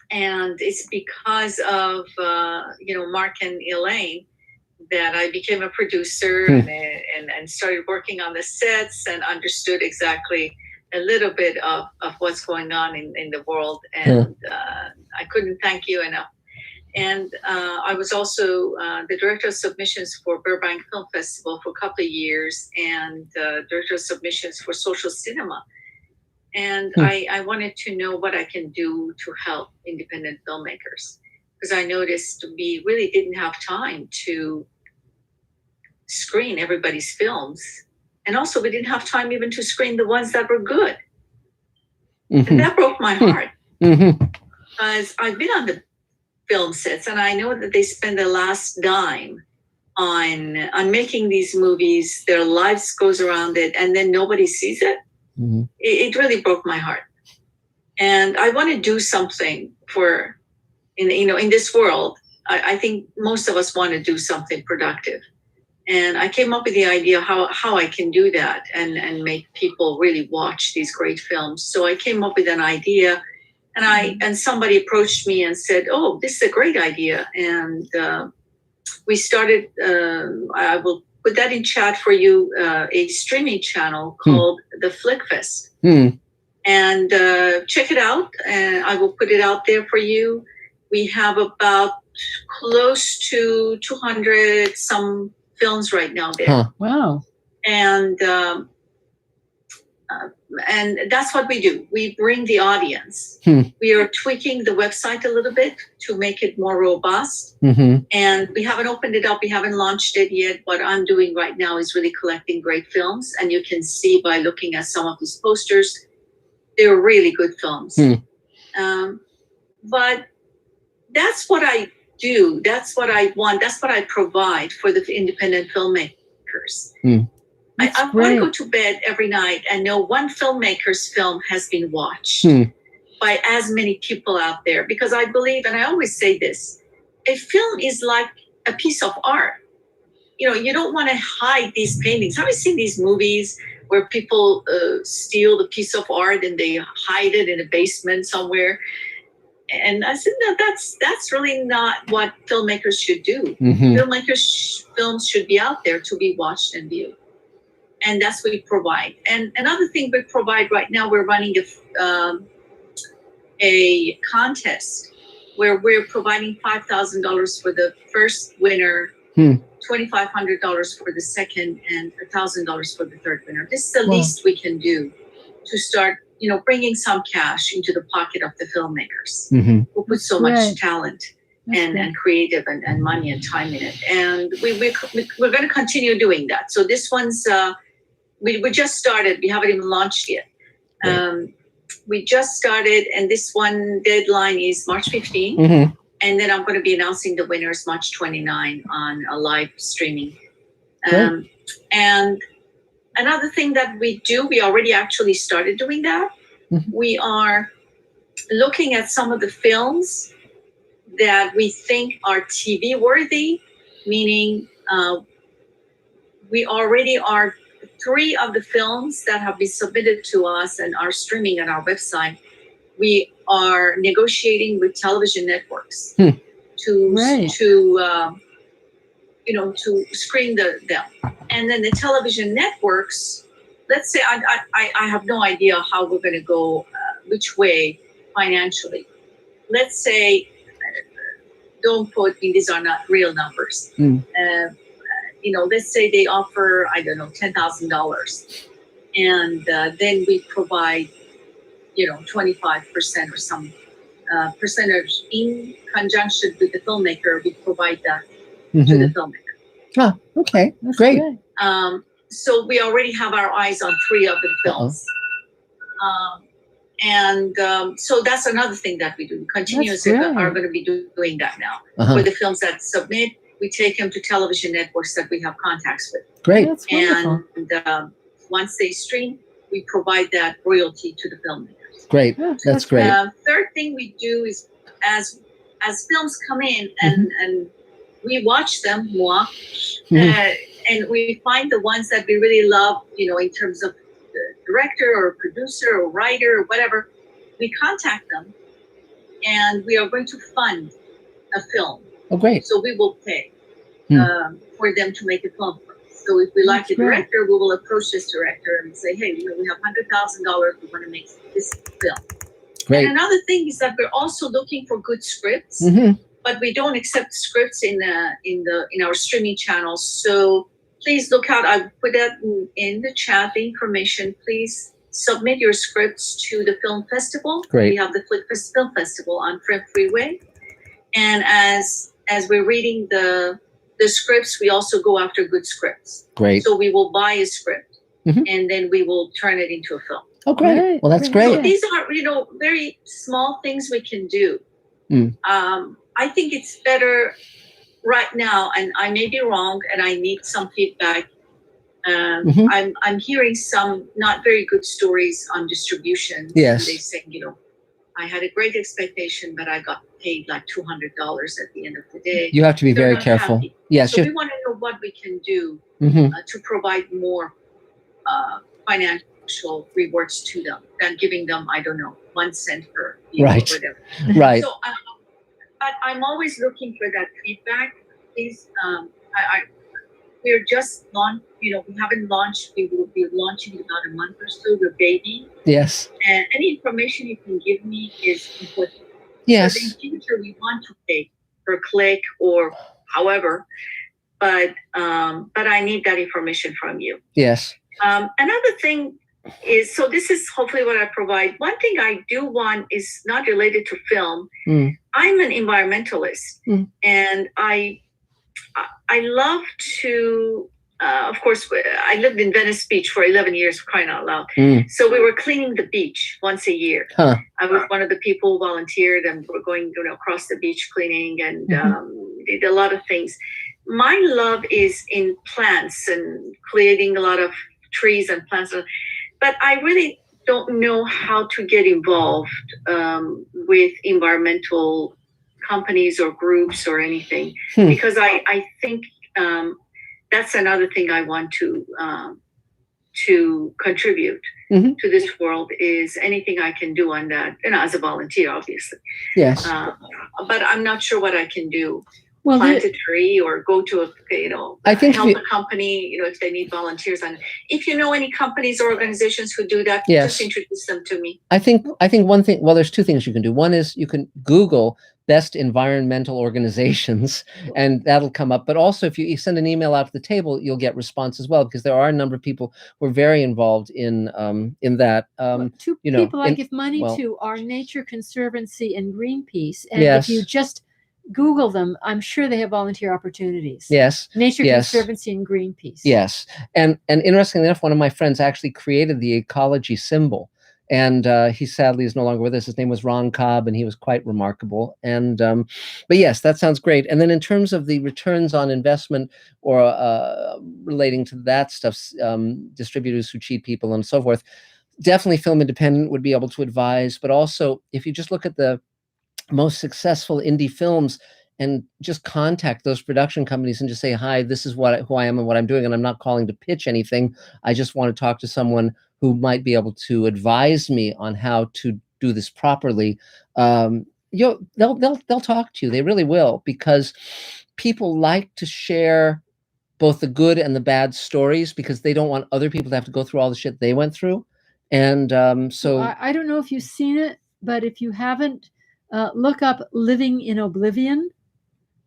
And it's because of, Mark and Elaine that I became a producer and started working on the sets and understood exactly a little bit of what's going on in the world. And I couldn't thank you enough. And I was also the director of submissions for Burbank Film Festival for a couple of years and director of submissions for Social Cinema. And I wanted to know what I can do to help independent filmmakers, because I noticed we really didn't have time to screen everybody's films. And also we didn't have time even to screen the ones that were good. And that broke my heart. Because I've been on the film sets and I know that they spend the last dime on making these movies. Their lives goes around it and then nobody sees it. It really broke my heart. And I want to do something in this world. I think most of us want to do something productive. And I came up with the idea how I can do that and make people really watch these great films. So I came up with an idea and somebody approached me and said, oh, this is a great idea. And we started, I will put that in chat for you, a streaming channel called The Flick Fest. And check it out. And I will put it out there for you. We have about close to 200 some films right now there. Wow. And that's what we do. We bring the audience. We are tweaking the website a little bit to make it more robust. And we haven't opened it up. We haven't launched it yet. What I'm doing right now is really collecting great films. And you can see by looking at some of these posters, they're really good films. But that's what I do. That's what I want. That's what I provide for the independent filmmakers. I want to go to bed every night and know one filmmaker's film has been watched by as many people out there. Because I believe, and I always say this, a film is like a piece of art. You don't want to hide these paintings. Have you seen these movies where people steal the piece of art and they hide it in a basement somewhere? And I said, no, that's really not what filmmakers should do. Films should be out there to be watched and viewed. And that's what we provide. And another thing we provide right now, we're running a contest where we're providing $5,000 for the first winner, $2,500 for the second, and $1,000 for the third winner. This is the least we can do to start, bringing some cash into the pocket of the filmmakers who put so much talent and creative and money and time in it. And we're going to continue doing that. So this one's, we just started. We haven't even launched yet. We just started, and this one deadline is March 15. And then I'm going to be announcing the winners March 29 on a live streaming. And another thing that we do, we already actually started doing that. We are looking at some of the films that we think are TV worthy, meaning we already are 3 of the films that have been submitted to us and are streaming on our website. We are negotiating with television networks to screen them. And then the television networks, let's say I have no idea how we're going to go, which way financially. Let's say, don't quote me, these are not real numbers. Let's say they offer, I don't know, $10,000. And then we provide, 25% or some percentage in conjunction with the filmmaker. We provide that to the filmmaker. Oh, okay, great. So we already have our eyes on 3 of the films. So that's another thing that we do. Continuously are going to be doing that now. For the films that submit, we take them to television networks that we have contacts with. Great. That's wonderful. And once they stream, we provide that royalty to the filmmakers. Great. That's great. Third thing we do is as films come in and we watch them, and we find the ones that we really love, in terms of the director or producer or writer or whatever, we contact them and we are going to fund a film. Oh, great. So we will pay for them to make a film for us. So if we like the director, we will approach this director and say, hey, we have $100,000. We want to make this film. Great. And another thing is that we're also looking for good scripts, but we don't accept scripts in our streaming channels. So please look out. I put that in the chat, the information. Please submit your scripts to the film festival. Great. We have the Film Festival on Front Freeway. And as we're reading the scripts, we also go after good scripts. Great. So we will buy a script and then we will turn it into a film. Oh, great. Well, that's great. So these are, very small things we can do. I think it's better right now, and I may be wrong, and I need some feedback. I'm hearing some not very good stories on distribution. Yes. They say, I had a great expectation, but I got paid like $200 at the end of the day. You have to be They're very not careful. happy. Yes. So we want to know what we can do to provide more financial rewards to them than giving them, I don't know, 1 cent per view or whatever. Right. So, but I'm always looking for that feedback. Please, we're just launched. We haven't launched. We will be launching in about a month or so. The baby. Yes. And any information you can give me is important. Yes. So in the future, we want to pay per click or however, but I need that information from you. Yes. Another thing is, so this is hopefully what I provide. One thing I do want is not related to film. I'm an environmentalist, and I love to, of course, I lived in Venice Beach for 11 years, for crying out loud. So we were cleaning the beach once a year. I was one of the people who volunteered, and we were going across the beach cleaning and did a lot of things. My love is in plants and creating a lot of trees and plants. But I really don't know how to get involved with environmental companies or groups or anything, because I think that's another thing I want to contribute to this world, is anything I can do on that, as a volunteer, obviously. Yes. But I'm not sure what I can do. Well, plant a tree or go to I think help a company, if they need volunteers. And if you know any companies or organizations who do that, just introduce them to me. I think one thing, well, there's two things you can do. One is you can Google best environmental organizations and that'll come up. But also if you send an email out to the table, you'll get response as well, because there are a number of people who are very involved in that. Two people I give money to are Nature Conservancy and Greenpeace. And if you just Google them, I'm sure they have volunteer opportunities. Yes. Nature Conservancy and Greenpeace. Yes. And interestingly enough, one of my friends actually created the ecology symbol. And he sadly is no longer with us. His name was Ron Cobb, and he was quite remarkable. And but yes, that sounds great. And then in terms of the returns on investment or relating to that stuff, distributors who cheat people and so forth, definitely Film Independent would be able to advise. But also, if you just look at the most successful indie films and just contact those production companies and just say, hi, this is who I am and what I'm doing. And I'm not calling to pitch anything. I just want to talk to someone who might be able to advise me on how to do this properly. They'll talk to you. They really will, because people like to share both the good and the bad stories, because they don't want other people to have to go through all the shit they went through. And so I don't know if you've seen it, but if you haven't, look up Living in Oblivion.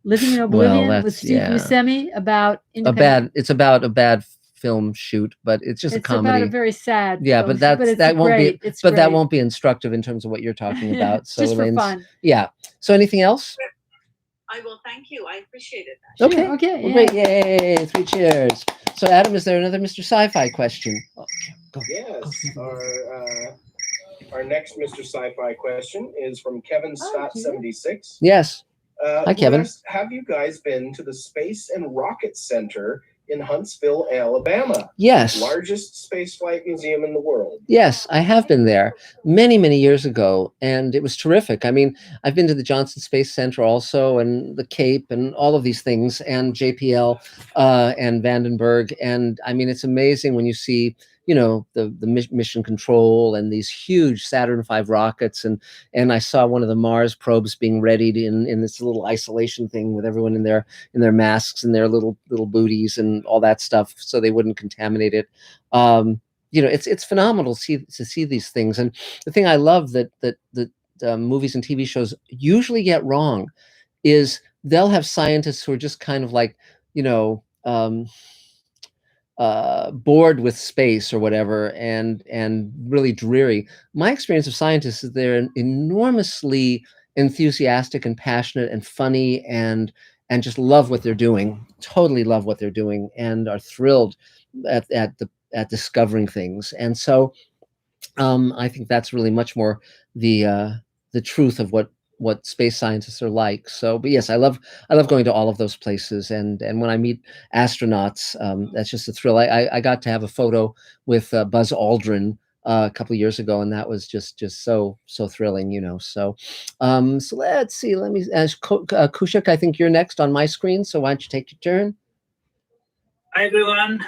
Living in Oblivion with Steve Buscemi about it's about a bad film shoot, but it's just a comedy. It's about a very sad film, but that won't be instructive in terms of what you're talking about. So just for fun. Yeah. So anything else? I will. Thank you. I appreciate it. Okay. Okay. Well, great. Yay. 3 cheers. So Adam, is there another Mr. Sci-Fi question? Yes. Our next Mr. Sci-Fi question is from Kevin Stott 76. Yes. Hi, Kevin. Asked, have you guys been to the Space and Rocket Center in Huntsville, Alabama? Yes. Largest spaceflight museum in the world. Yes, I have been there many, many years ago, and it was terrific. I mean, I've been to the Johnson Space Center also, and the Cape, and all of these things, and JPL, and Vandenberg, and I mean, it's amazing when you see, you know, the mission control and these huge Saturn V rockets, and I saw one of the Mars probes being readied in this little isolation thing with everyone in their masks and their little booties and all that stuff, so they wouldn't contaminate it. You know, it's phenomenal to see these things. And the thing I love that movies and TV shows usually get wrong is they'll have scientists who are just kind of like, you know, bored with space or whatever, and really dreary. My experience of scientists is they're enormously enthusiastic and passionate and funny, and just love what they're doing, totally love what they're doing, and are thrilled at discovering things. And so I think that's really much more the truth of what space scientists are like. So, but yes, I love going to all of those places, and when I meet astronauts, that's just a thrill. I got to have a photo with Buzz Aldrin a couple of years ago, and that was just so thrilling, you know. So so let's see, let me Kaushik, I think you're next on my screen, so why don't you take your turn? Hi everyone,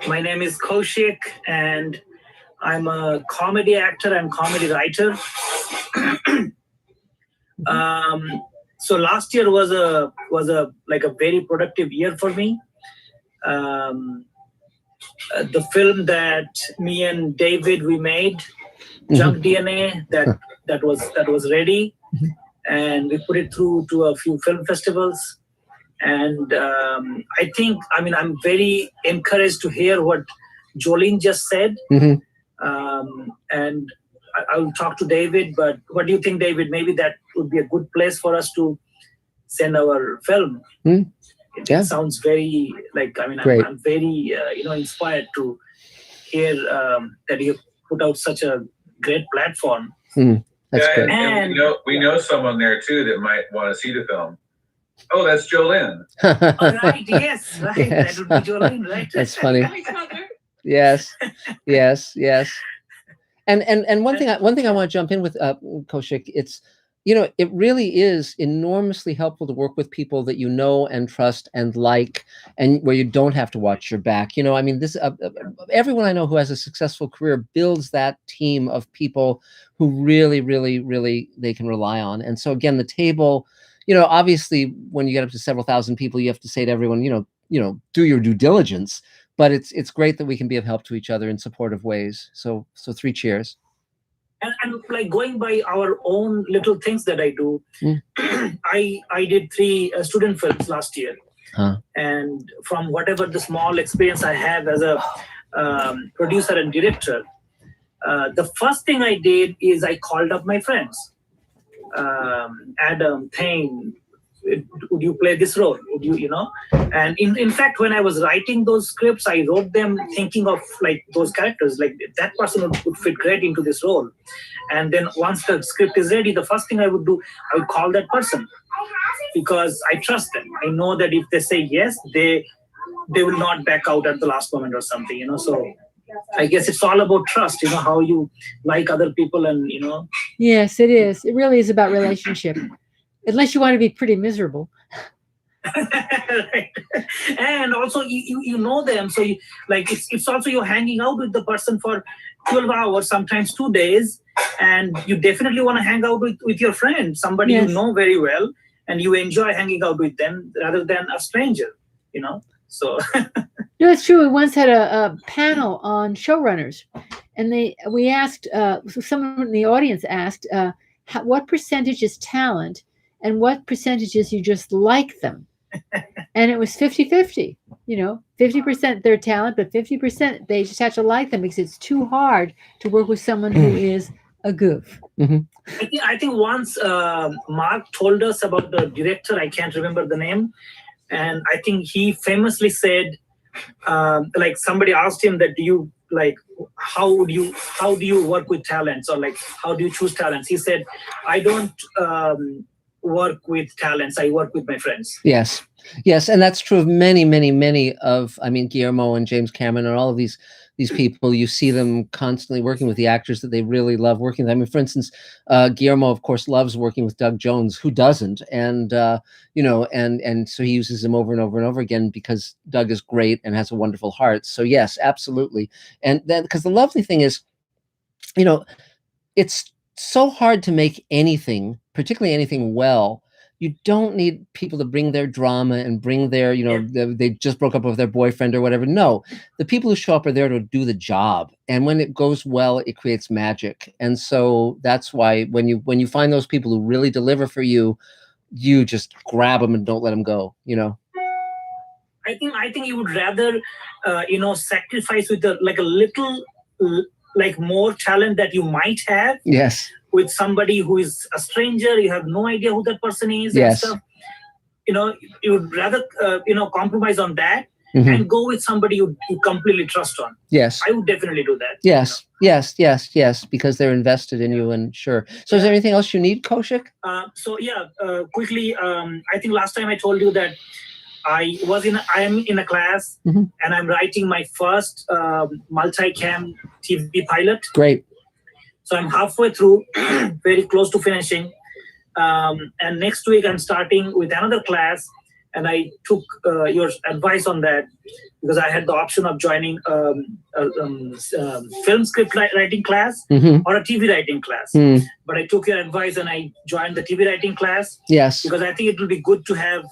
my name is Kaushik, and I'm a comedy actor and comedy writer. So last year was a very productive year for me. The film that me and David we made, Junk DNA, that was ready, and we put it through to a few film festivals. And I think, I mean, I'm very encouraged to hear what Jolene just said. And I will talk to David, but what do you think, David? Maybe that would be a good place for us to send our film. It sounds very, like, I mean, I'm very, inspired to hear that you put out such a great platform. That's great. And we know someone there too that might want to see the film. Oh, that's Jolene. Oh, right, yes, right. Yes. That would be Jolene, right? That's funny. Yes. And one thing I want to jump in with, Kaushik, it's, you know, it really is enormously helpful to work with people that you know and trust and like, and where you don't have to watch your back. You know, I mean, this everyone I know who has a successful career builds that team of people who really, really, really they can rely on. And so again, the table, you know, obviously when you get up to several thousand people, you have to say to everyone, you know, do your due diligence. But it's great that we can be of help to each other in supportive ways. So 3 cheers. And like going by our own little things that I do, I did 3 student films last year. And from whatever the small experience I have as a producer and director, the first thing I did is I called up my friends. Adam, Thane, would you play this role? Would you, And in fact, when I was writing those scripts, I wrote them thinking of like those characters, like that person would fit great into this role. And then once the script is ready, the first thing I would do, I would call that person because I trust them. I know that if they say yes, they will not back out at the last moment or something, So I guess it's all about trust, how you like other people and, Yes, it is. It really is about relationship. Unless you want to be pretty miserable. Right. And also you know them, so it's also you're hanging out with the person for 12 hours, sometimes 2 days, and you definitely want to hang out with your friend, somebody you know very well, and you enjoy hanging out with them rather than a stranger, So No, it's true. We once had a panel on showrunners, and we asked someone in the audience asked what percentage is talent and what percentages you just like them. And it was 50-50, 50% their talent, but 50% they just have to like them because it's too hard to work with someone who is a goof. I think once Mark told us about the director, I can't remember the name, and I think he famously said, like somebody asked him that, how do you work with talents, or like how do you choose talents? He said, I don't work with talents. I work with my friends. Yes. Yes. And that's true of many, many, many of, I mean, Guillermo and James Cameron and all of these people. You see them constantly working with the actors that they really love working with. I mean, for instance, Guillermo, of course, loves working with Doug Jones. Who doesn't? And, you know, and so he uses him over and over and over again because Doug is great and has a wonderful heart. So yes, absolutely. And then, because the lovely thing is, you know, it's so hard to make anything, particularly anything well. You don't need people to bring their drama and bring their, you know, they just broke up with their boyfriend or whatever. No, the people who show up are there to do the job. And when it goes well, it creates magic. And so that's why when you find those people who really deliver for you, you just grab them and don't let them go, you know. I think you would rather, you know, sacrifice with a little, like more talent that you might have. Yes. With somebody who is a stranger, you have no idea who that person is. Yes. And stuff. You know, you would rather, you know, compromise on that Mhm. and go with somebody you completely trust on. Yes. I would definitely do that. Yes. Yes. Yes. Yes. Because they're invested in you, and sure. So is there anything else you need, Kaushik? Quickly, I think last time I told you that I am in a class Mhm. and I'm writing my first multi-cam TV pilot. Great. So I'm halfway through, very close to finishing. And next week I'm starting with another class, and I took your advice on that because I had the option of joining film script writing class Mhm. or a TV writing class. Mm. But I took your advice and I joined the TV writing class. Yes. Because I think it will be good to have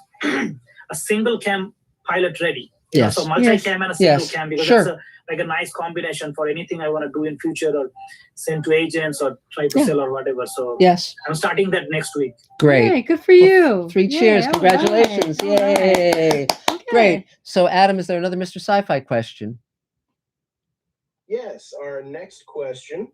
a single cam pilot ready. You know, Yes. so multi-cam and a single Yes. cam, because Sure. that's like a nice combination for anything I want to do in future or send to agents or try to sell or whatever. So Yes. I'm starting that next week. Great. Yay, good for you. Well, 3 Yay, cheers. all Congratulations. right, all right. Yay. Great. So Adam, is there another Mr. Sci-Fi question? Yes, our next question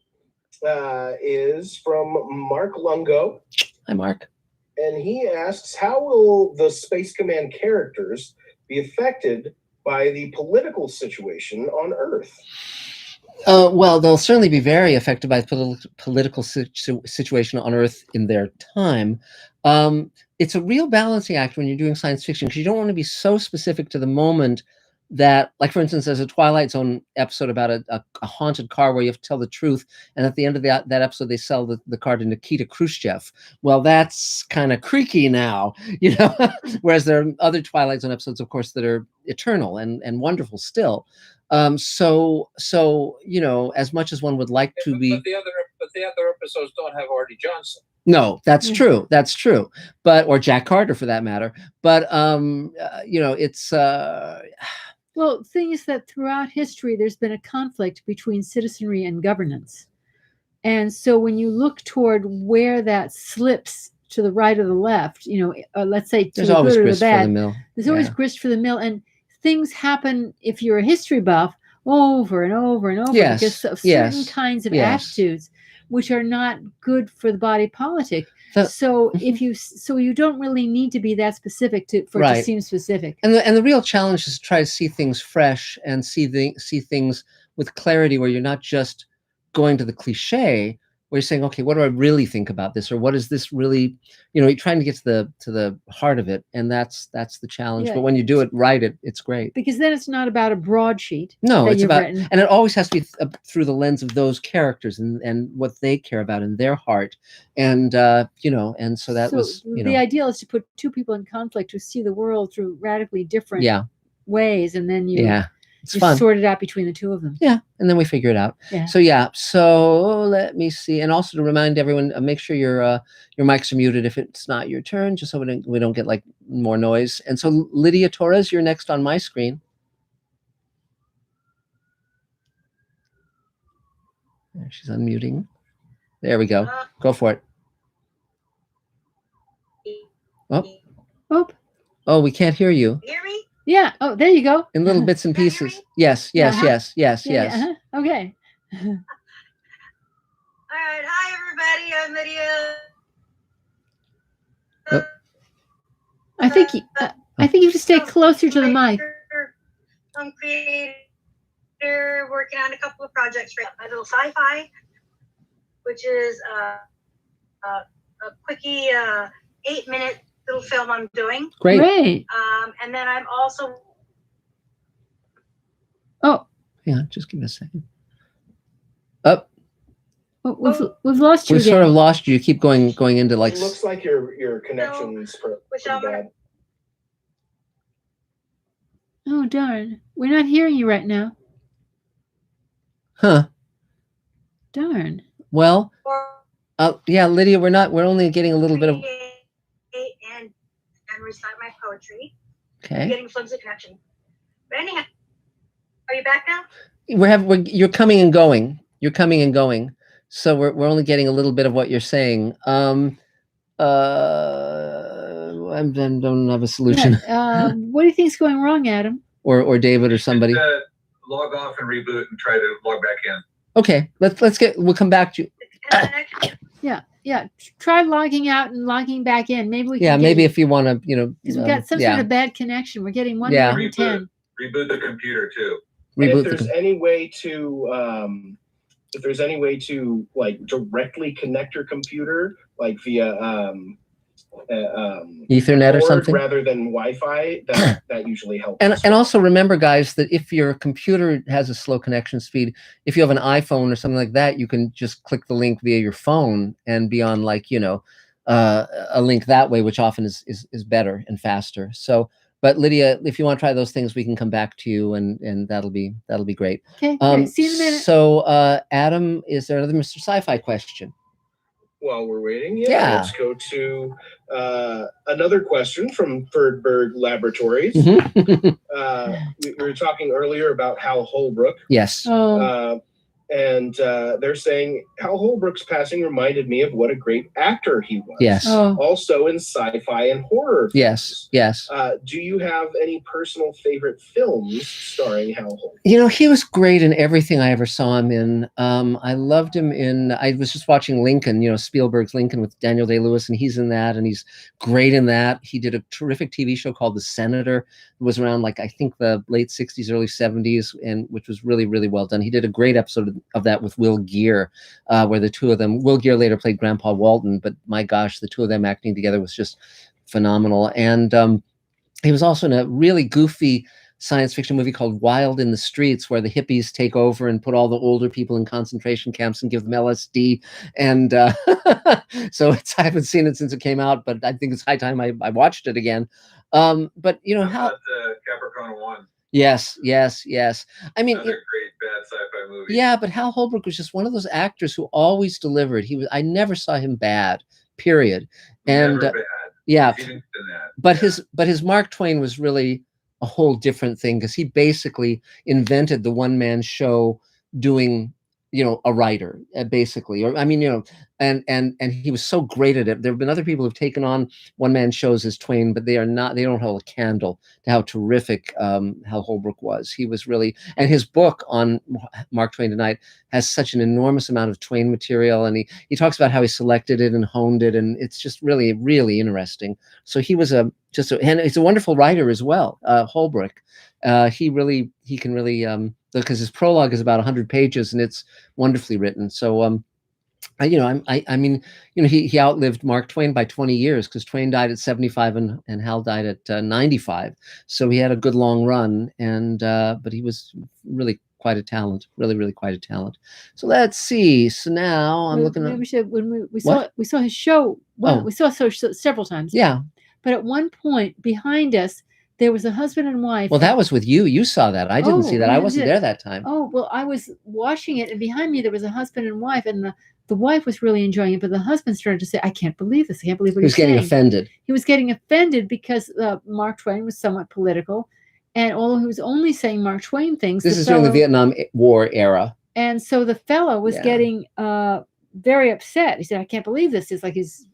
is from Mark Lungo. Hi, Mark. And he asks, how will the Space Command characters be affected by the political situation on Earth? Well, they'll certainly be very affected by the political situation on Earth in their time. It's a real balancing act when you're doing science fiction, because you don't want to be so specific to the moment that, like, for instance, there's a Twilight Zone episode about a haunted car where you have to tell the truth, and at the end of that episode, they sell the car to Nikita Khrushchev. Well, that's kind of creaky now, you know. Whereas there are other Twilight Zone episodes, of course, that are eternal and wonderful still. So you know, as much as one would like to be, but the other episodes don't have Artie Johnson. no, that's true. That's true. But, or Jack Carter for that matter. But you know, it's Well, the thing is that throughout history, there's been a conflict between citizenry and governance. And so when you look toward where that slips to the right or the left, you know, let's say to there's the always good or the grist for the bad, mill. there's always Yeah. grist for the mill. And things happen, if you're a history buff, over and over and over Yes, because of yes, certain kinds of yes. attitudes which are not good for the body politic. The- So if you don't really need to be that specific for it to Right. seem specific. And the real challenge is to try to see things fresh and see things with clarity, where you're not just going to the cliche, where you're saying, okay, what do I really think about this, or what is this really, you know, you're trying to get to the heart of it, and that's the challenge. Yeah. But when you do it right, it's great. Because then it's not about a broadsheet. No, that it's you've about, written. and it always has to be through the lens of those characters and what they care about in their heart, and you know, and so that was, you the know, ideal is to put two people in conflict who see the world through radically different Yeah. ways, and then you it's fun. sort it out between the two of them. Yeah, and then we figure it out. Yeah. So let me see, and also to remind everyone, make sure your mics are muted if it's not your turn, just so we don't get like more noise. And so Lydia Torres, you're next on my screen. There, she's unmuting. There we go. Go for it. Oh, we can't hear you. Hear me? Yeah. Oh, there you go. In little bits and pieces. Yes, yes, Uh-huh. yes, yes, Yeah, yes. uh-huh. Okay. All right. Hi, everybody. I'm Lydia. I think you have to stay closer to the mic. I'm creator, working on a couple of projects right now. A little sci-fi, which is a quickie 8-minute little film I'm doing. Great. And then I'm also. Oh. Yeah, just give me a second. Up. Oh, we've lost you We again. sort of lost you. You keep going into like. It looks like your connection's pretty bad. Oh darn! We're not hearing you right now. Huh. Darn. Well. Yeah, Lydia, we're only getting a little bit of. And recite my poetry. Okay. Getting flimsy connection. But anyhow, are you back now? You're coming and going. You're coming and going. So we're only getting a little bit of what you're saying. I don't have a solution. Yeah, what do you think's going wrong, Adam? Or David or somebody. Log off and reboot and try to log back in. Okay, we'll come back to you. Yeah. Try logging out and logging back in. Maybe we can. Yeah, maybe if you want to, because we've got some sort of bad connection. We're getting 1 minute and 10. Reboot the computer too. If there's any way to, like directly connect your computer, like via Ethernet or something, rather than Wi-Fi, that usually helps. And also remember, guys, that if your computer has a slow connection speed, if you have an iPhone or something like that, you can just click the link via your phone and be on like a link that way, which often is better and faster. So. But Lydia, if you want to try those things, we can come back to you, and that'll be great. Okay, great. See you in a minute. So, Adam, is there another Mr. Sci-Fi question? While we're waiting, yeah. Let's go to another question from Ferdberg Laboratories. Mm-hmm. We were talking earlier about Hal Holbrook. Yes. And they're saying Hal Holbrook's passing reminded me of what a great actor he was. Yes. Also in sci-fi and horror films. Yes. Do you have any personal favorite films starring Hal Holbrook? He was great in everything I ever saw him in. I loved him in. I was just watching Lincoln, Spielberg's Lincoln with Daniel Day-Lewis, and he's in that, and he's great in that. He did a terrific TV show called The Senator. It was around I think the late 60s, early 70s, and which was really, really well done. He did a great episode of that with Will Geer, where the two of them, Will Geer later played Grandpa Walton, but my gosh, the two of them acting together was just phenomenal. And he was also in a really goofy science fiction movie called Wild in the Streets, where the hippies take over and put all the older people in concentration camps and give them LSD. And so I haven't seen it since it came out, but I think it's high time I watched it again. But how Capricorn 1. Yes. I mean, another great bad sci-fi movie. Yeah, but Hal Holbrook was just one of those actors who always delivered. I never saw him bad, period. And never bad. Yeah, but his Mark Twain was really a whole different thing, because he basically invented the one-man show doing a writer, basically, or I mean, and he was so great at it. There have been other people who've taken on one-man shows as Twain, but they don't hold a candle to how terrific Hal Holbrook was. He was really, and his book on Mark Twain Tonight has such an enormous amount of Twain material, and he talks about how he selected it and honed it, and it's just really, really interesting. So he was and he's a wonderful writer as well, Holbrook. He can really, because his prologue is about 100 pages and it's wonderfully written. So, I mean, he outlived Mark Twain by 20 years, because Twain died at 75 and Hal died at 95. So he had a good long run, and but he was really quite a talent, really, really quite a talent. So let's see. So now I'm looking at when we saw his show. Well, we saw several times. Yeah. But at one point behind us, there was a husband and wife. Well, that was with you. You saw that. I didn't see that. I wasn't there that time. Oh, well, I was watching it, and behind me there was a husband and wife, and the wife was really enjoying it, but the husband started to say, "I can't believe this. I can't believe what he's saying." He was getting offended. He was getting offended because Mark Twain was somewhat political, and although he was only saying Mark Twain things. This is during the Vietnam War era. And so the fellow was getting very upset. He said, "I can't believe this." It's like he's,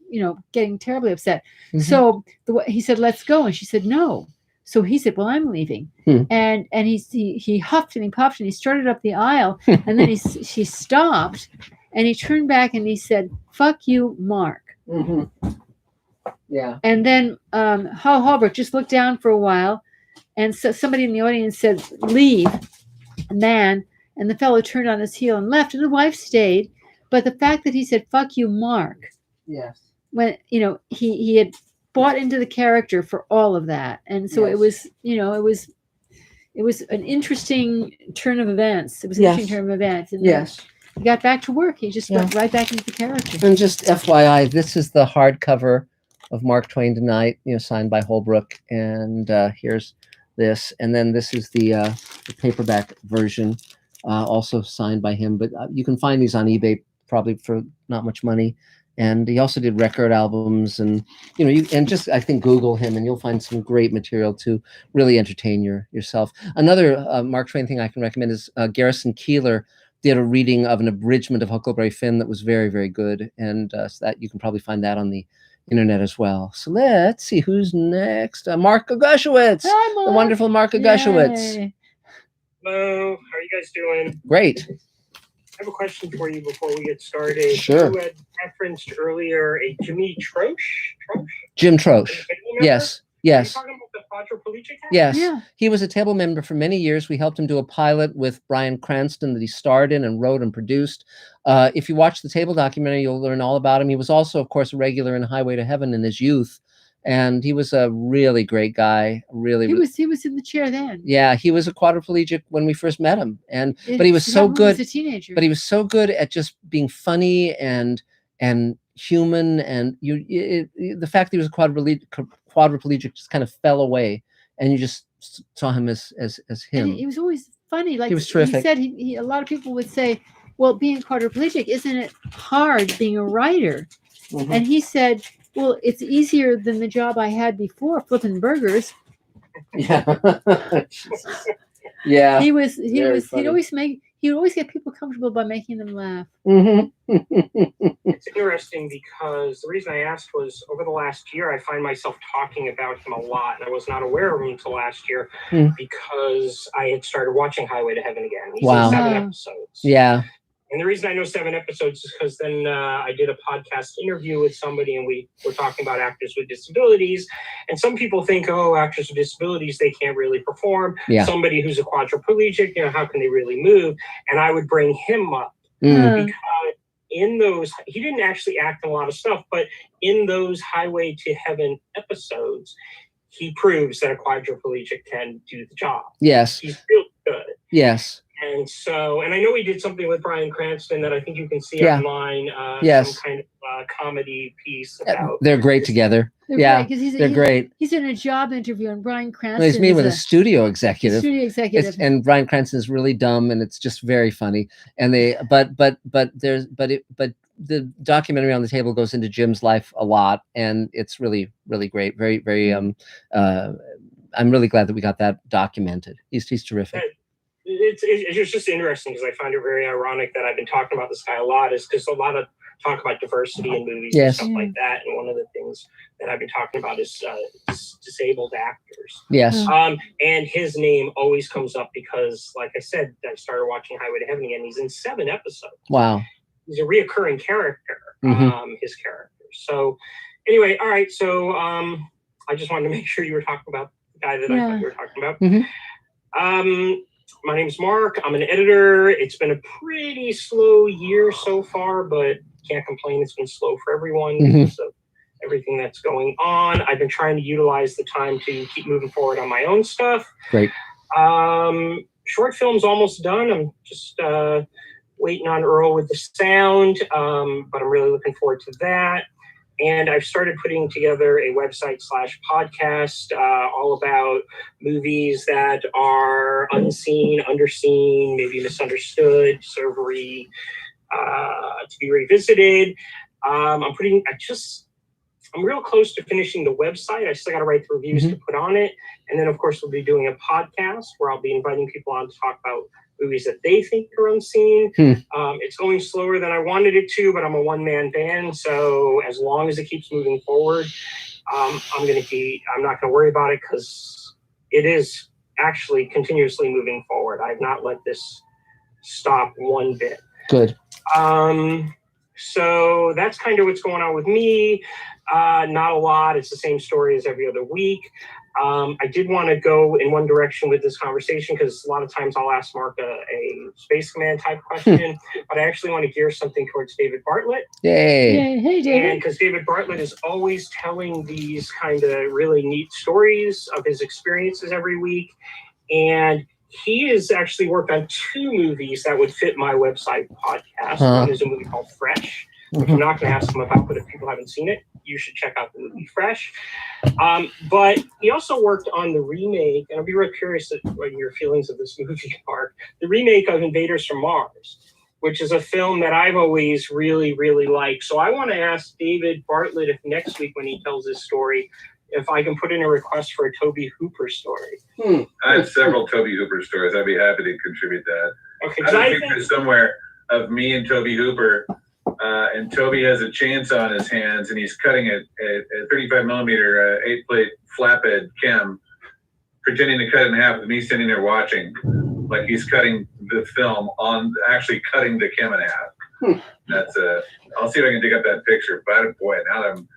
getting terribly upset. Mm-hmm. So he said, "Let's go." And she said, "No." So he said, "Well, I'm leaving." And he huffed and he puffed and he started up the aisle, and then she stopped, and he turned back and he said, "Fuck you, Mark." Mm-hmm. Yeah. And then Hal Holbrook just looked down for a while, and so somebody in the audience said, "Leave, man." And the fellow turned on his heel and left, and the wife stayed. But the fact that he said, "Fuck you, Mark," yes, when he had bought into the character for all of that, and so it was an interesting turn of events. It was an interesting turn of events, and then he got back to work. He just went right back into the character. And just FYI, this is the hardcover of Mark Twain Tonight, signed by Holbrook, and here's this, and then this is the paperback version, also signed by him. But you can find these on eBay probably for not much money. And he also did record albums, and I think Google him, and you'll find some great material to really entertain yourself. Another Mark Twain thing I can recommend is Garrison Keillor did a reading of an abridgment of Huckleberry Finn that was very, very good, and so that you can probably find that on the internet as well. So let's see who's next. Mark Gushewitz, the wonderful Mark Gushewitz. Hello, how are you guys doing? Great. I have a question for you before we get started. Sure. You had referenced earlier a Jimmy Troche? Jim Troche. Yes. Yes. Are you talking about the quadriplegic guy? Yes. Yeah. He was a table member for many years. We helped him do a pilot with Bryan Cranston that he starred in and wrote and produced. If you watch the table documentary, you'll learn all about him. He was also, of course, a regular in Highway to Heaven in his youth. And he was a really great guy. He was in the chair then. Yeah, he was a quadriplegic when we first met him, but he was so He good. was a teenager. But he was so good at just being funny and human, and the fact that he was a quadriplegic just kind of fell away, and you just saw him as him. And he was always funny. Like he was terrific. He said, a lot of people would say, "Well, being quadriplegic, isn't it hard being a writer?" Mm-hmm. And he said, "Well, it's easier than the job I had before, flipping burgers." Yeah. Yeah. He'd always get people comfortable by making them laugh. Mm-hmm. It's interesting because the reason I asked was over the last year, I find myself talking about him a lot, and I was not aware of him until last year because I had started watching Highway to Heaven again. He's in 7 episodes. Yeah. And the reason I know 7 episodes is because then I did a podcast interview with somebody, and we were talking about actors with disabilities. And some people think, oh, actors with disabilities, they can't really perform. Yeah. Somebody who's a quadriplegic, how can they really move? And I would bring him up because in those, he didn't actually act in a lot of stuff, but in those Highway to Heaven episodes, he proves that a quadriplegic can do the job. Yes. He's real good. Yes. And so, and I know he did something with Bryan Cranston that I think you can see online. Yes. Some kind of comedy piece about. They're great together. They're great. He's in a job interview, and Bryan Cranston. Well, he's meeting with a studio executive. And Bryan Cranston is really dumb, and it's just very funny. And but the documentary on the table goes into Jim's life a lot, and it's really, really great. Very, very. I'm really glad that we got that documented. He's terrific. It's just interesting because I find it very ironic that I've been talking about this guy a lot, is because a lot of talk about diversity in movies and stuff like that. And one of the things that I've been talking about is disabled actors. Yes. And his name always comes up because, like I said, I started watching Highway to Heaven again. He's in 7 episodes. Wow. He's a reoccurring character, his character. So anyway, all right. So I just wanted to make sure you were talking about the guy that I thought you were talking about. My name's Mark. I'm an editor. It's been a pretty slow year so far, but can't complain. It's been slow for everyone because of everything that's going on. I've been trying to utilize the time to keep moving forward on my own stuff. Great. Short film's almost done. I'm just waiting on Earl with the sound, but I'm really looking forward to that. And I've started putting together a website/podcast all about movies that are unseen, underseen, maybe misunderstood, sort of to be revisited. I'm real close to finishing the website. I still got to write the reviews to put on it. And then, of course, we'll be doing a podcast where I'll be inviting people on to talk about movies that they think are unseen. It's going slower than I wanted it to, but I'm a one-man band, so as long as it keeps moving forward, I'm not going to worry about it because it is actually continuously moving forward. I've not let this stop one bit. Good. So that's kind of what's going on with me. Not a lot. It's the same story as every other week. I did want to go in one direction with this conversation because a lot of times I'll ask Mark a Space Command type question, but I actually want to gear something towards David Bartlett. Yay! Hey, David. And because David Bartlett is always telling these kind of really neat stories of his experiences every week. And he has actually worked on 2 movies that would fit my website podcast. One is a movie called Fresh, which I'm not going to ask him about, but if people haven't seen it, you should check out the movie Fresh. But he also worked on the remake, and I'd be real curious what your feelings of this movie are, the remake of Invaders from Mars, which is a film that I've always really, really liked. So I want to ask David Bartlett if next week when he tells his story, if I can put in a request for a Toby Hooper story. I have several Toby Hooper stories. I'd be happy to contribute that. Okay, I have a picture somewhere of me and Toby Hooper, and Toby has a chainsaw in his hands, and he's cutting a 35 millimeter 8-plate flatbed chem, pretending to cut it in half with me sitting there watching, like he's cutting the film on actually cutting the chem in half. That's I'll see if I can dig up that picture. But boy, now that I'm,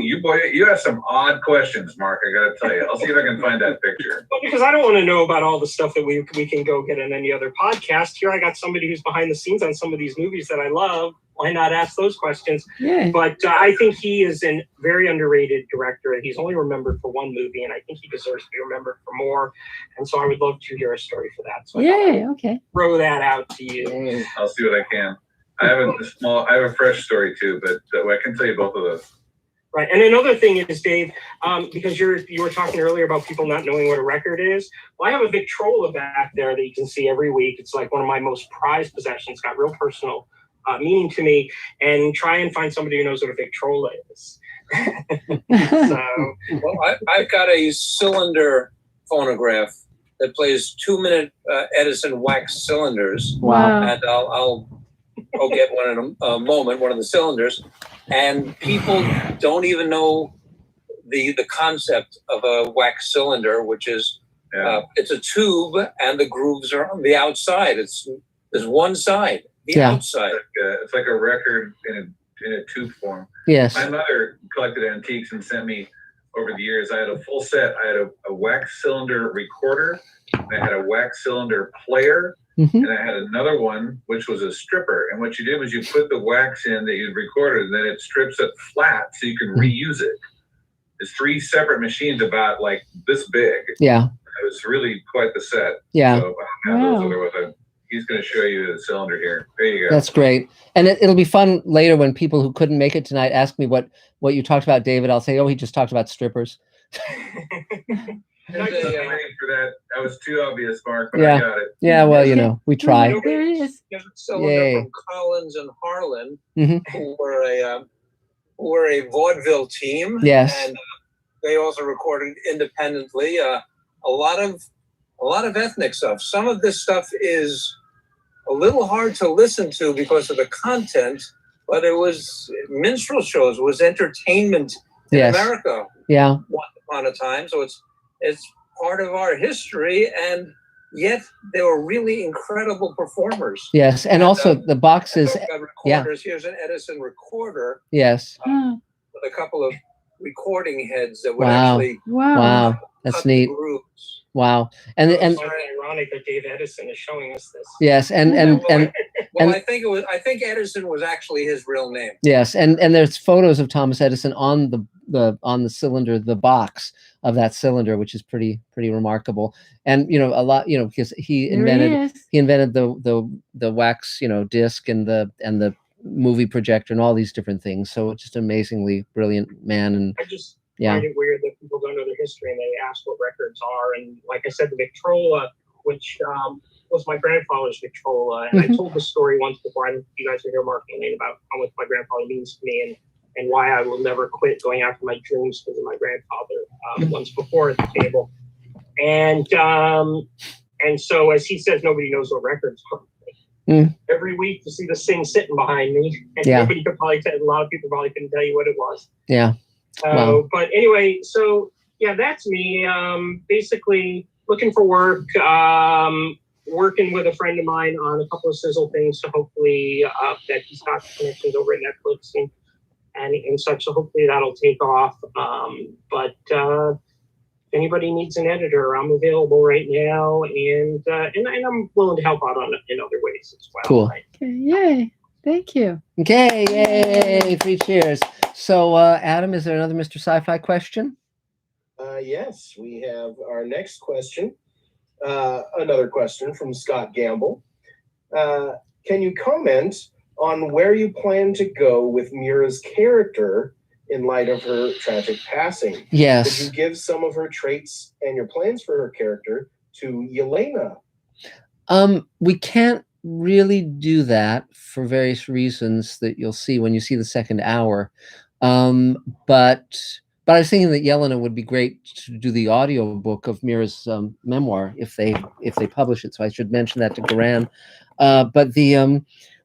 you have some odd questions, Mark. I gotta tell you. I'll see if I can find that picture. Well, because I don't want to know about all the stuff that we can go get in any other podcast. Here I got somebody who's behind the scenes on some of these movies that I love. Why not ask those questions? Yeah. But I think he is a very underrated director. He's only remembered for one movie, and I think he deserves to be remembered for more. And so I would love to hear a story for that. So Okay. Throw that out to you. I'll see what I can. I have a fresh story too, but I can tell you both of those. Right. And another thing is, Dave, because you were talking earlier about people not knowing what a record is. Well, I have a Victrola back there that you can see every week. It's like one of my most prized possessions. Got real personal meaning to me. And try and find somebody who knows what a Victrola is. Well, I've got a cylinder phonograph that plays 2-minute Edison wax cylinders. Wow. And I'll get one in a moment, one of the cylinders. And people don't even know the concept of a wax cylinder, which is it's a tube and the grooves are on the outside. There's one side, the outside. It's like a record in a tube form. Yes. My mother collected antiques and sent me over the years. I had a full set. I had a wax cylinder recorder. I had a wax cylinder player. And I had another one, which was a stripper. And what you did was you put the wax in that you'd recorded, and then it strips it flat so you can reuse it. It's 3 separate machines about like this big. Yeah. It was really quite the set. Yeah. So he's going to show you the cylinder here. There you go. That's great. And it'll be fun later when people who couldn't make it tonight ask me what you talked about, David. I'll say, oh, he just talked about strippers. Waiting for that. That was too obvious, Mark, but Yeah. I got it. Yeah, well, we try. There it is. There's a cylinder Yay. from Collins and Harlan, Mhm. who were a vaudeville team. Yes. And they also recorded independently. A lot of ethnic stuff. Some of this stuff is a little hard to listen to because of the content, but it was minstrel shows, was entertainment in Yes. America. Yeah. Once upon a time. So it's part of our history, and yet they were really incredible performers. Yes. And also the boxes. Yeah. Here's an Edison recorder. Yes. With a couple of recording heads that would Wow. actually Wow. That's cut the neat. grooves. Wow. And It's very ironic that Dave Edison is showing us this. yes. And I think Edison was actually his real name. yes. And there's photos of Thomas Edison on the cylinder, the box of that cylinder, which is pretty remarkable. And a lot, because he invented the wax, disc and the movie projector and all these different things. So just amazingly brilliant man. And I just find it weird that people don't know their history and they ask what records are. And like I said, the Victrola, which was my grandfather's Victrola, and I told the story once before. I think you guys will hear Mark and Elaine about how much my grandfather means to me and why I will never quit going after my dreams because of my grandfather once before at the table. And so, as he says, nobody knows what records are. Every week you see this thing sitting behind me, and nobody could probably tell. A lot of people probably couldn't tell you what it was. Yeah. Wow. But anyway, so yeah, that's me. Basically looking for work. Working with a friend of mine on a couple of sizzle things, so hopefully that he's got connections over at Netflix and such. So hopefully that'll take off. But anybody needs an editor, I'm available right now, and I'm willing to help out in other ways as well. Cool. Right? Okay, yay. Thank you. Okay, yay, 3 cheers. So, Adam, is there another Mr. Sci-Fi question? Yes, we have our next question. Another question from Scott Gamble. Can you comment on where you plan to go with Mira's character in light of her tragic passing? Yes. Could you give some of her traits and your plans for her character to Yelena? We can't really do that for various reasons that you'll see when you see the second hour. But I was thinking that Yelena would be great to do the audio book of Mira's memoir if they publish it. So I should mention that to Garan. But the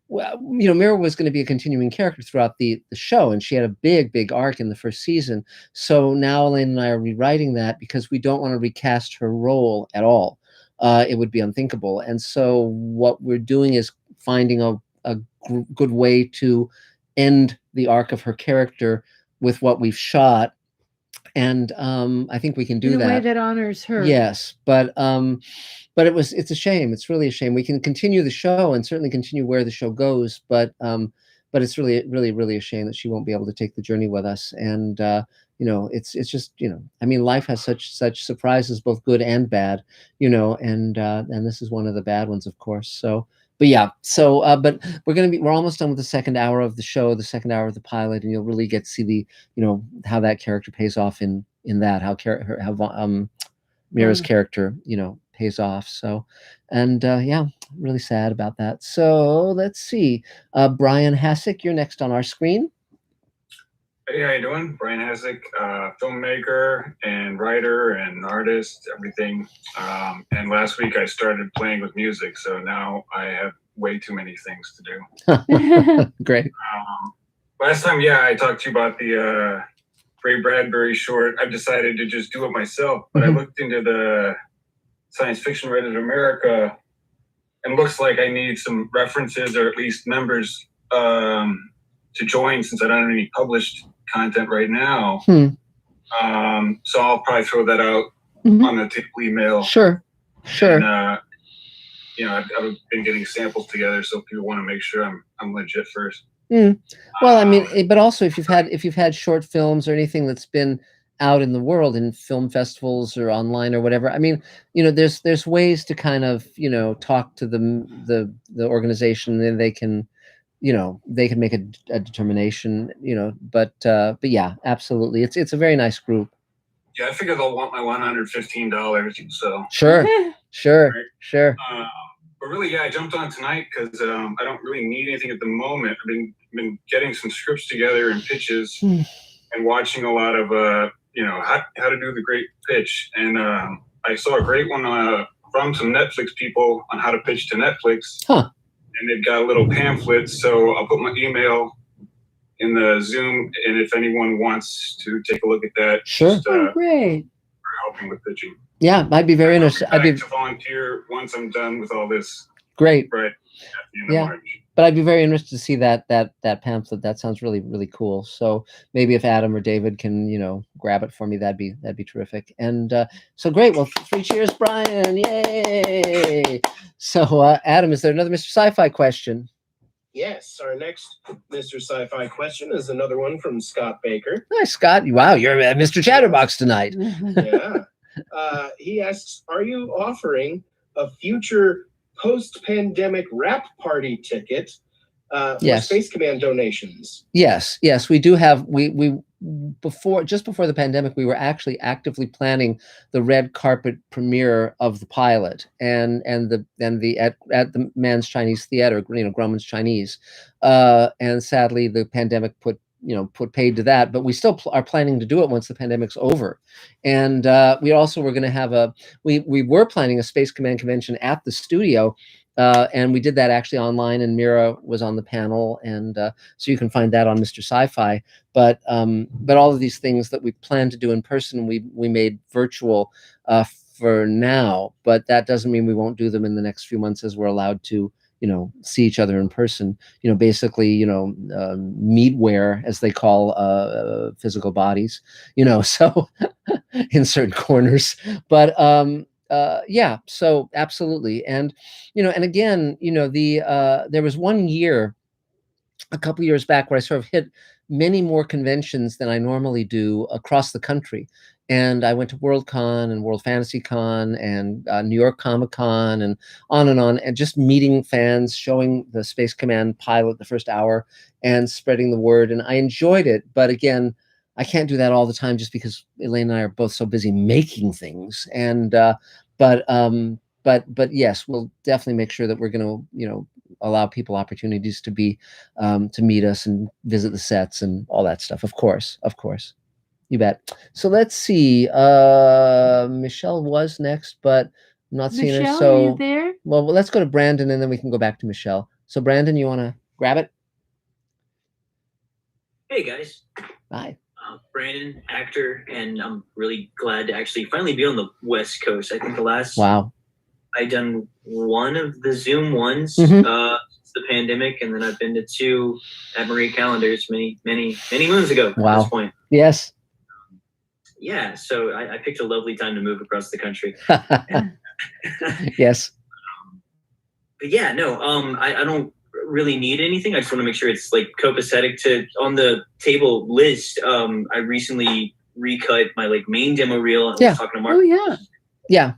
well, you know, Mira was going to be a continuing character throughout the show, and she had a big arc in the first season. So now Elaine and I are rewriting that because we don't want to recast her role at all. It would be unthinkable. And so what we're doing is finding a good way to end the arc of her character with what we've shot. And I think we can do in a that. way that honors her. Yes, but it's a shame. It's really a shame. We can continue the show and certainly continue where the show goes, but it's really a shame that she won't be able to take the journey with us. And you know, it's just, you know, I mean, life has such surprises, both good and bad, you know, and this is one of the bad ones, of course. So, but yeah, so but we're almost done with the second hour of the show, the second hour of the pilot, and you'll really get to see the, you know, how that character pays off in that, how Mira's character, you know, pays off. So, and yeah, really sad about that. So let's see, Brian Hassick, you're next on our screen. Hey, how you doing? Brian Hassick, filmmaker and writer and artist, everything. And last week I started playing with music, so now I have way too many things to do. Great. Last time, yeah, I talked to you about the Ray Bradbury short. I've decided to just do it myself, but I looked into the Science Fiction Reddit America, and looks like I need some references or at least members to join, since I don't have any published content right now. So I'll probably throw that out on the table email. Sure. And, you know, I've been getting samples together, so people want to make sure I'm legit first. Well, I mean, but also if you've had short films or anything that's been out in the world in film festivals or online or whatever, I mean, you know, there's ways to kind of, you know, talk to the organization, and they can, you know, they can make a determination, you know, but yeah, absolutely. It's a very nice group. Yeah, I figure they'll want my $115. So sure. But really, yeah, I jumped on tonight because I don't really need anything at the moment. I've been getting some scripts together and pitches, and watching a lot of you know, how to do the great pitch. And I saw a great one from some Netflix people on how to pitch to Netflix. And they've got a little pamphlet, so I'll put my email in the Zoom, and if anyone wants to take a look at that, sure. Just, great. For helping with pitching. Yeah, I'd be very interested. I'd be to volunteer once I'm done with all this. Great. Right. At the end of March. But I'd be very interested to see that pamphlet. That sounds really cool. So maybe if Adam or David can, you know, grab it for me, that'd be terrific. And so great. Well, 3 cheers, Brian! Yay! So Adam, is there another Mr. Sci-Fi question? Yes, our next Mr. Sci-Fi question is another one from Scott Baker. Hi, Scott. Wow, you're Mr. Chatterbox tonight. Yeah. He asks, are you offering a future post-pandemic wrap party ticket for Yes. Space Command donations? Yes, we do have. We just before the pandemic, we were actually actively planning the red carpet premiere of the pilot, and at the Mann's Chinese Theater, you know, Grumman's Chinese, and sadly the pandemic put paid to that, but we still are planning to do it once the pandemic's over. And we also were going to have we were planning a Space Command convention at the studio, and we did that actually online, and Mira was on the panel, and so you can find that on Mr. Sci-Fi. But all of these things that we planned to do in person, we made virtual for now, but that doesn't mean we won't do them in the next few months as we're allowed to, see each other in person, basically, meatware, as they call physical bodies, so in certain corners. But yeah, so absolutely. And, and again, there was one year, a couple years back, where I sort of hit many more conventions than I normally do across the country. And I went to Worldcon and World Fantasy Con and New York Comic Con and on, and just meeting fans, showing the Space Command pilot the first hour and spreading the word. And I enjoyed it. But again, I can't do that all the time just because Elaine and I are both so busy making things. And but yes, we'll definitely make sure that we're going to, allow people opportunities to be to meet us and visit the sets and all that stuff. Of course. You bet. So let's see. Michelle was next, but I'm not seeing her. So are you there? Well, let's go to Brandon and then we can go back to Michelle. So Brandon, you want to grab it? Hey guys. Hi. Brandon, actor, and I'm really glad to actually finally be on the West Coast. I think the last I done one of the Zoom ones since the pandemic, and then I've been to two at Marie Callender's many moons ago at this point. Yes. Yeah, so I picked a lovely time to move across the country. Yes. But yeah, no, I don't really need anything. I just want to make sure it's like copacetic to on the table list. I recently recut my main demo reel. I was talking to Mark. Oh yeah. Yeah.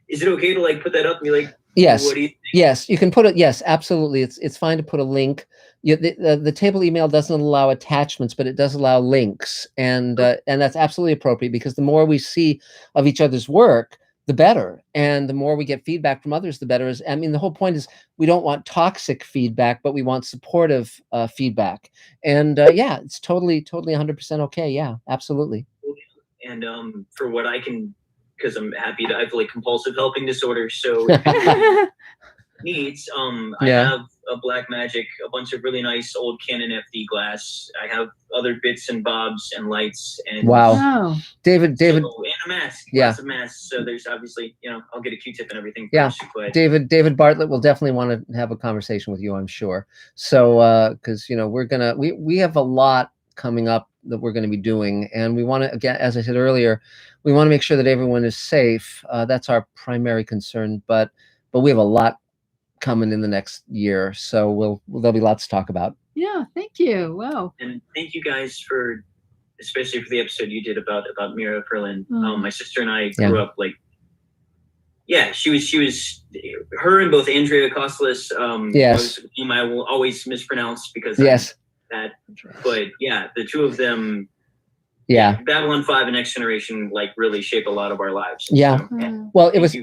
Is it okay to put that up and be like, yes, what do you think? Yes, you can put it. Yes, absolutely. It's fine to put a link. The table email doesn't allow attachments, but it does allow links, and that's absolutely appropriate because the more we see of each other's work, the better, and the more we get feedback from others, the better. The whole point is we don't want toxic feedback, but we want supportive feedback. And yeah, it's totally 100% okay. Yeah, absolutely. And for what I can. Because I'm happy that I have compulsive helping disorder. So needs, I have a Black Magic, a bunch of really nice old Canon FD glass. I have other bits and bobs and lights and David, and a mask, lots of masks. So there's obviously, I'll get a Q-tip and everything. Yeah, but David Bartlett will definitely want to have a conversation with you, I'm sure. So because we have a lot coming up that we're going to be doing, and we want to, again, as I said earlier, we want to make sure that everyone is safe. That's our primary concern, but we have a lot coming in the next year, so there'll be lots to talk about. Yeah, thank you. Wow. And thank you guys especially for the episode you did about Mira Furlan. My sister and I grew up she was her and both Andrea Kostelis, whom I will always mispronounce because that, but yeah, the two of them. Yeah, Babylon 5 and Next Generation really shape a lot it. Yeah, so, well, it was.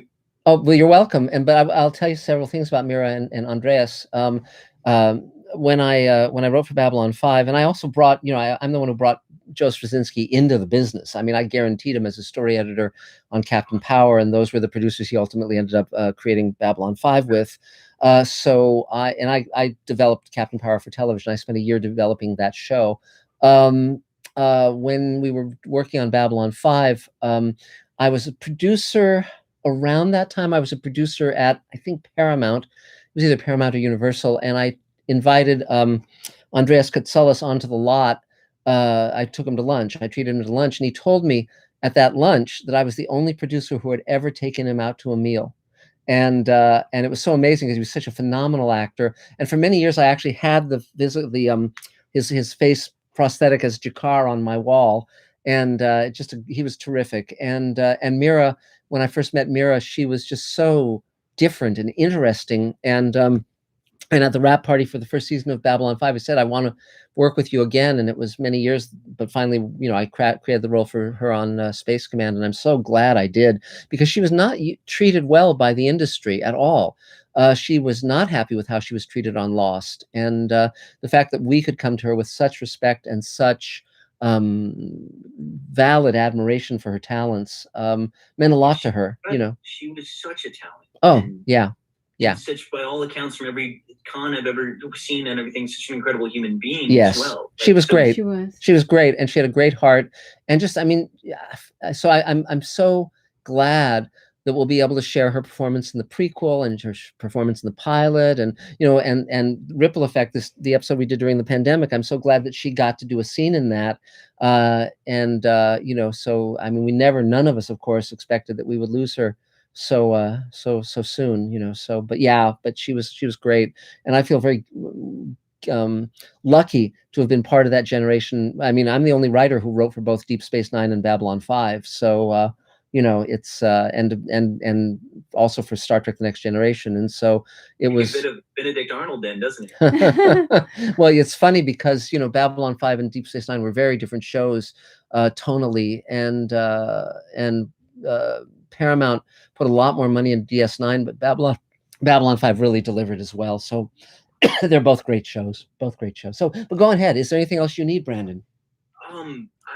Oh, well, you're welcome. But I'll tell you several things about Mira and Andreas. When I wrote for Babylon 5, and I also brought, I'm the one who brought Joe Straczynski into the business. I guaranteed him as a story editor on Captain Power, and those were the producers he ultimately ended up creating Babylon 5 with. So I developed Captain Power for television. I spent a year developing that show. When we were working on Babylon 5, I was a producer around that time. I was a producer at, I think, Paramount. It was either Paramount or Universal, and I invited Andreas Katsulas onto the lot. I took him to lunch. I treated him to lunch, and he told me at that lunch that I was the only producer who had ever taken him out to a meal. And it was so amazing because he was such a phenomenal actor. And for many years, I actually had his face prosthetic as Jakar on my wall, and he was terrific. And Mira, when I first met Mira, she was just so different and interesting. And at the wrap party for the first season of Babylon 5, I said, I want to work with you again. And it was many years, but finally, I created the role for her on Space Command. And I'm so glad I did, because she was not treated well by the industry at all. She was not happy with how she was treated on Lost. And the fact that we could come to her with such respect and such valid admiration for her talents meant a lot to her. She was such a talent. Oh, yeah. Yeah. Such, by all accounts, from every con I've ever seen and everything, such an incredible human being yes. as well. She was great. She was great, and she had a great heart. And just, so I'm so glad that we'll be able to share her performance in the prequel and her performance in the pilot, and and ripple effect. The episode we did during the pandemic. I'm so glad that she got to do a scene in that. So I mean, none of us, of course, expected that we would lose her so soon. But she was great, and I feel very lucky to have been part of that generation. I mean, I'm the only writer who wrote for both Deep Space Nine and Babylon 5. So, it's and also for Star Trek: The Next Generation. And so it was a bit of Benedict Arnold then, doesn't it? Well, it's funny because, Babylon 5 and Deep Space Nine were very different shows, tonally, and Paramount put a lot more money in DS9, but Babylon 5 really delivered as well. So they're both great shows. So, but go ahead. Is there anything else you need, Brandon?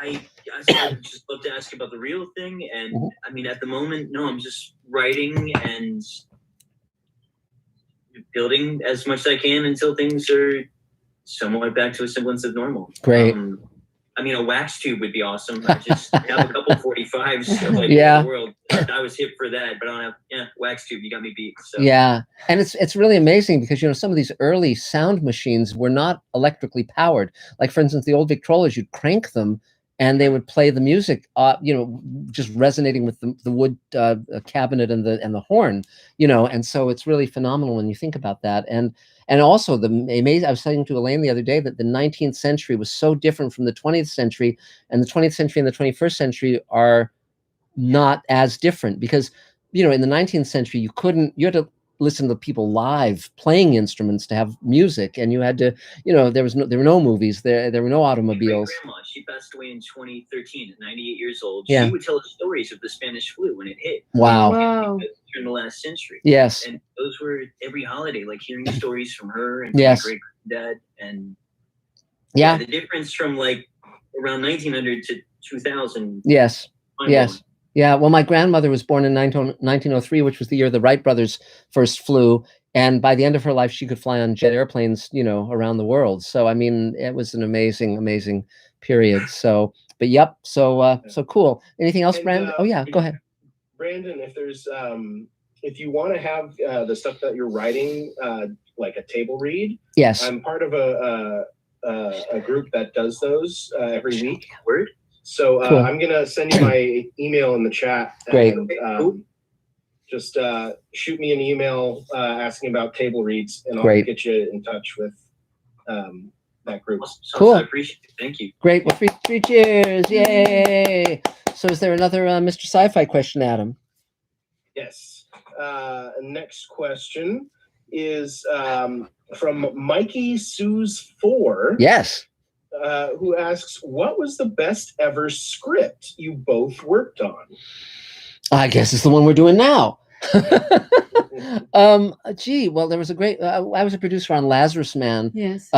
I just love to ask about the real thing, and I mean, at the moment, no, I'm just writing and building as much as I can until things are somewhat back to a semblance of normal. Great. I mean, a wax tube would be awesome. I just have a couple 45s of Yeah. the world. I was hip for that, but I don't have wax tube. You got me beat. So. Yeah, and it's really amazing because some of these early sound machines were not electrically powered. Like, for instance, the old Victrolas, you'd crank them and they would play the music, just resonating with the wood cabinet and the horn, and so it's really phenomenal when you think about that. And also the amazing, I was saying to Elaine the other day that the 19th century was so different from the 20th century, and the 20th century and the 21st century are not as different because, in the 19th century, you had to listen to people live playing instruments to have music, and you had to, there were no movies, there were no automobiles. My grandma, she passed away in 2013 at 98 years old. Yeah. She would tell us stories of the Spanish flu when it hit. Wow. In the last century. Yes. And those were every holiday, like hearing stories from her and yes. my great granddad. And yeah, the difference from like around 1900 to 2000. Yes. Yes. Yeah. Well, my grandmother was born in 1903, which was the year the Wright brothers first flew. And by the end of her life, she could fly on jet airplanes, around the world. So, I mean, it was an amazing, amazing period. So, but yep. So cool. Anything else, Brandon? Oh yeah, go ahead. Brandon, if there's, if you want to have the stuff that you're writing, like a table read. Yes. I'm part of a group that does those every week. Word. So Cool. I'm going to send you my email in the chat. Great. And, just shoot me an email asking about table reads, and I'll Great. get you in touch with that group. Cool. I appreciate it. Thank you. Great. Well, three cheers. Yay. So is there another Mr. Sci-Fi question, Adam? Yes. Next question is from Mikey Sue's 4. Yes. Who asks, what was the best ever script you both worked on? I guess it's the one we're doing now. Well, there was a great, I was a producer on Lazarus Man, yes,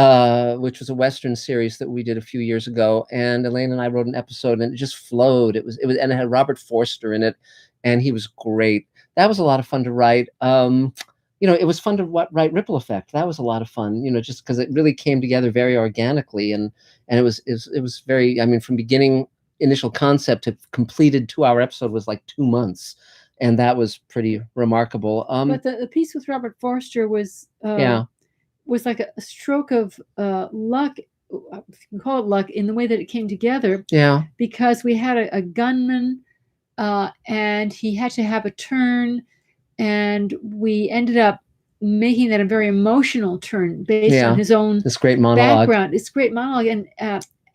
which was a Western series that we did a few years ago. And Elaine and I wrote an episode and it just flowed. It was, and it had Robert Forster in it, and he was great. That was a lot of fun to write. It was fun to write Ripple Effect. That was a lot of fun, just because it really came together very organically. And it was very, I mean, from beginning, initial concept to completed 2-hour episode was like 2 months. And that was pretty remarkable. But the piece with Robert Forster was was like a stroke of luck. You can call it luck in the way that it came together. Yeah. Because we had a gunman, and he had to have a turn, and we ended up making that a very emotional turn based on his own this great monologue. background. It's great monologue, and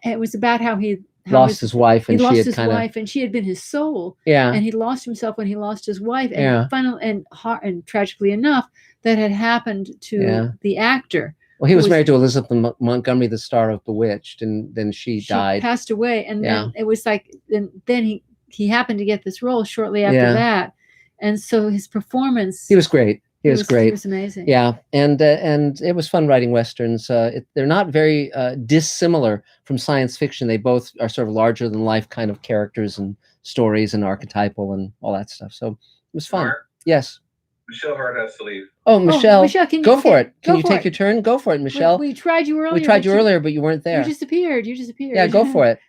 it was about how he lost his wife, and he lost had his kinda, wife, and she had been his soul. Yeah. And he lost himself when he lost his wife. And Yeah. finally, and tragically enough, that had happened to the actor. Well, he was married to Elizabeth Montgomery, the star of Bewitched, and then she died. Passed away, and then it was like then he happened to get this role shortly after Yeah. that, and so his performance. He was great. He was great. He was amazing. Yeah, and it was fun writing westerns. They're not very dissimilar from science fiction. They both are sort of larger than life kind of characters and stories and archetypal and all that stuff. So it was fun. Mark? Yes. Michelle Hart has to leave. Oh, Michelle, Michelle, can you go for it. Can go you for take it. your turn? Go for it, Michelle. We tried you earlier. We tried but you earlier, but you weren't there. You disappeared. Yeah, go for it.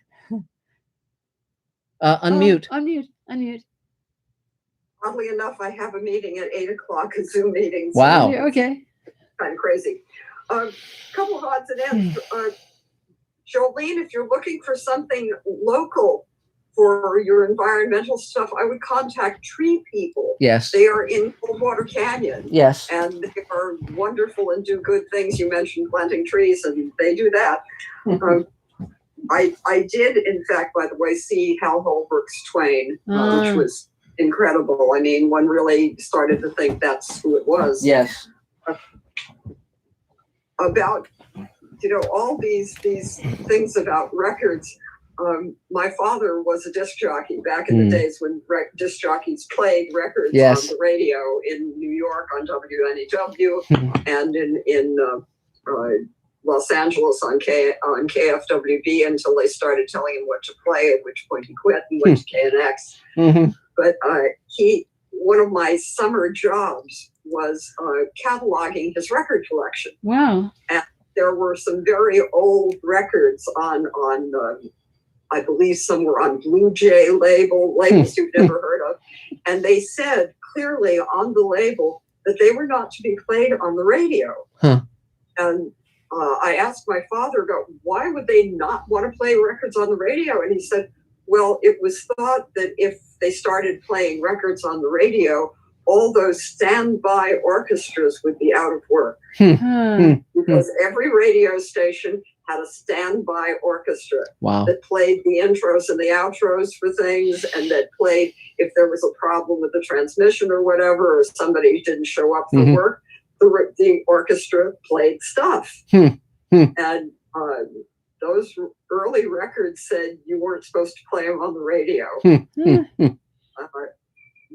Unmute. Unmute. Oddly enough, I have a meeting at 8:00, a Zoom meeting. So wow. Okay. Kind of crazy. Couple of odds and ends. Jolene, if you're looking for something local for your environmental stuff, I would contact Tree People. Yes. They are in Coldwater Canyon. Yes. And they are wonderful and do good things. You mentioned planting trees, and they do that. I did, in fact, by the way, see Hal Holbrook's Twain, which was incredible. I mean, one really started to think that's who it was. Yes. About, all these things about records. My father was a disc jockey back in the days when disc jockeys played records on the radio in New York on WNEW and in Los Angeles on KFWB until they started telling him what to play, at which point he quit and went to KNX. But one of my summer jobs was cataloging his record collection. Wow. And there were some very old records on I believe some were on Blue Jay labels you've never heard of. And they said clearly on the label that they were not to be played on the radio. And I asked my father, why would they not want to play records on the radio? And he said, well, it was thought that if they started playing records on the radio, all those standby orchestras would be out of work. Because every radio station had a standby orchestra that played the intros and the outros for things, and that played if there was a problem with the transmission or whatever, or somebody didn't show up for work, the orchestra played stuff. And those early records said you weren't supposed to play them on the radio.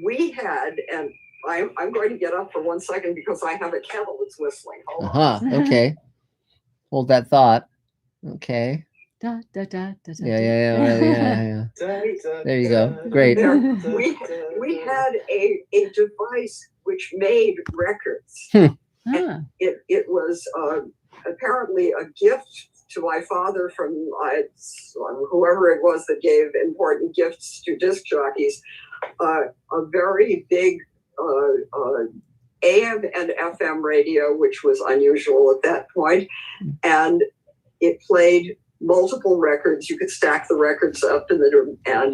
We had, and I'm going to get up for 1 second because I have a kettle that's whistling. Hold on. Okay. Hold that thought. Okay. Da, da, da, da, Yeah. There you go. Great. We had a device which made records. And it was apparently a gift to my father from whoever it was that gave important gifts to disc jockeys. A very big AM and FM radio, which was unusual at that point, and it played multiple records. You could stack the records up and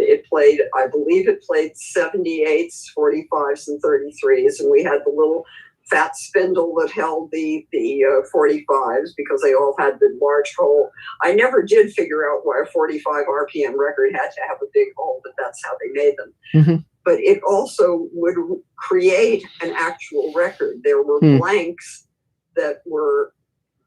it played, I believe it played 78s, 45s, and 33s, and we had the little fat spindle that held the 45s because they all had the large hole. I never did figure out why a 45 RPM record had to have a big hole, but that's how they made them. But it also would create an actual record. There were blanks that were,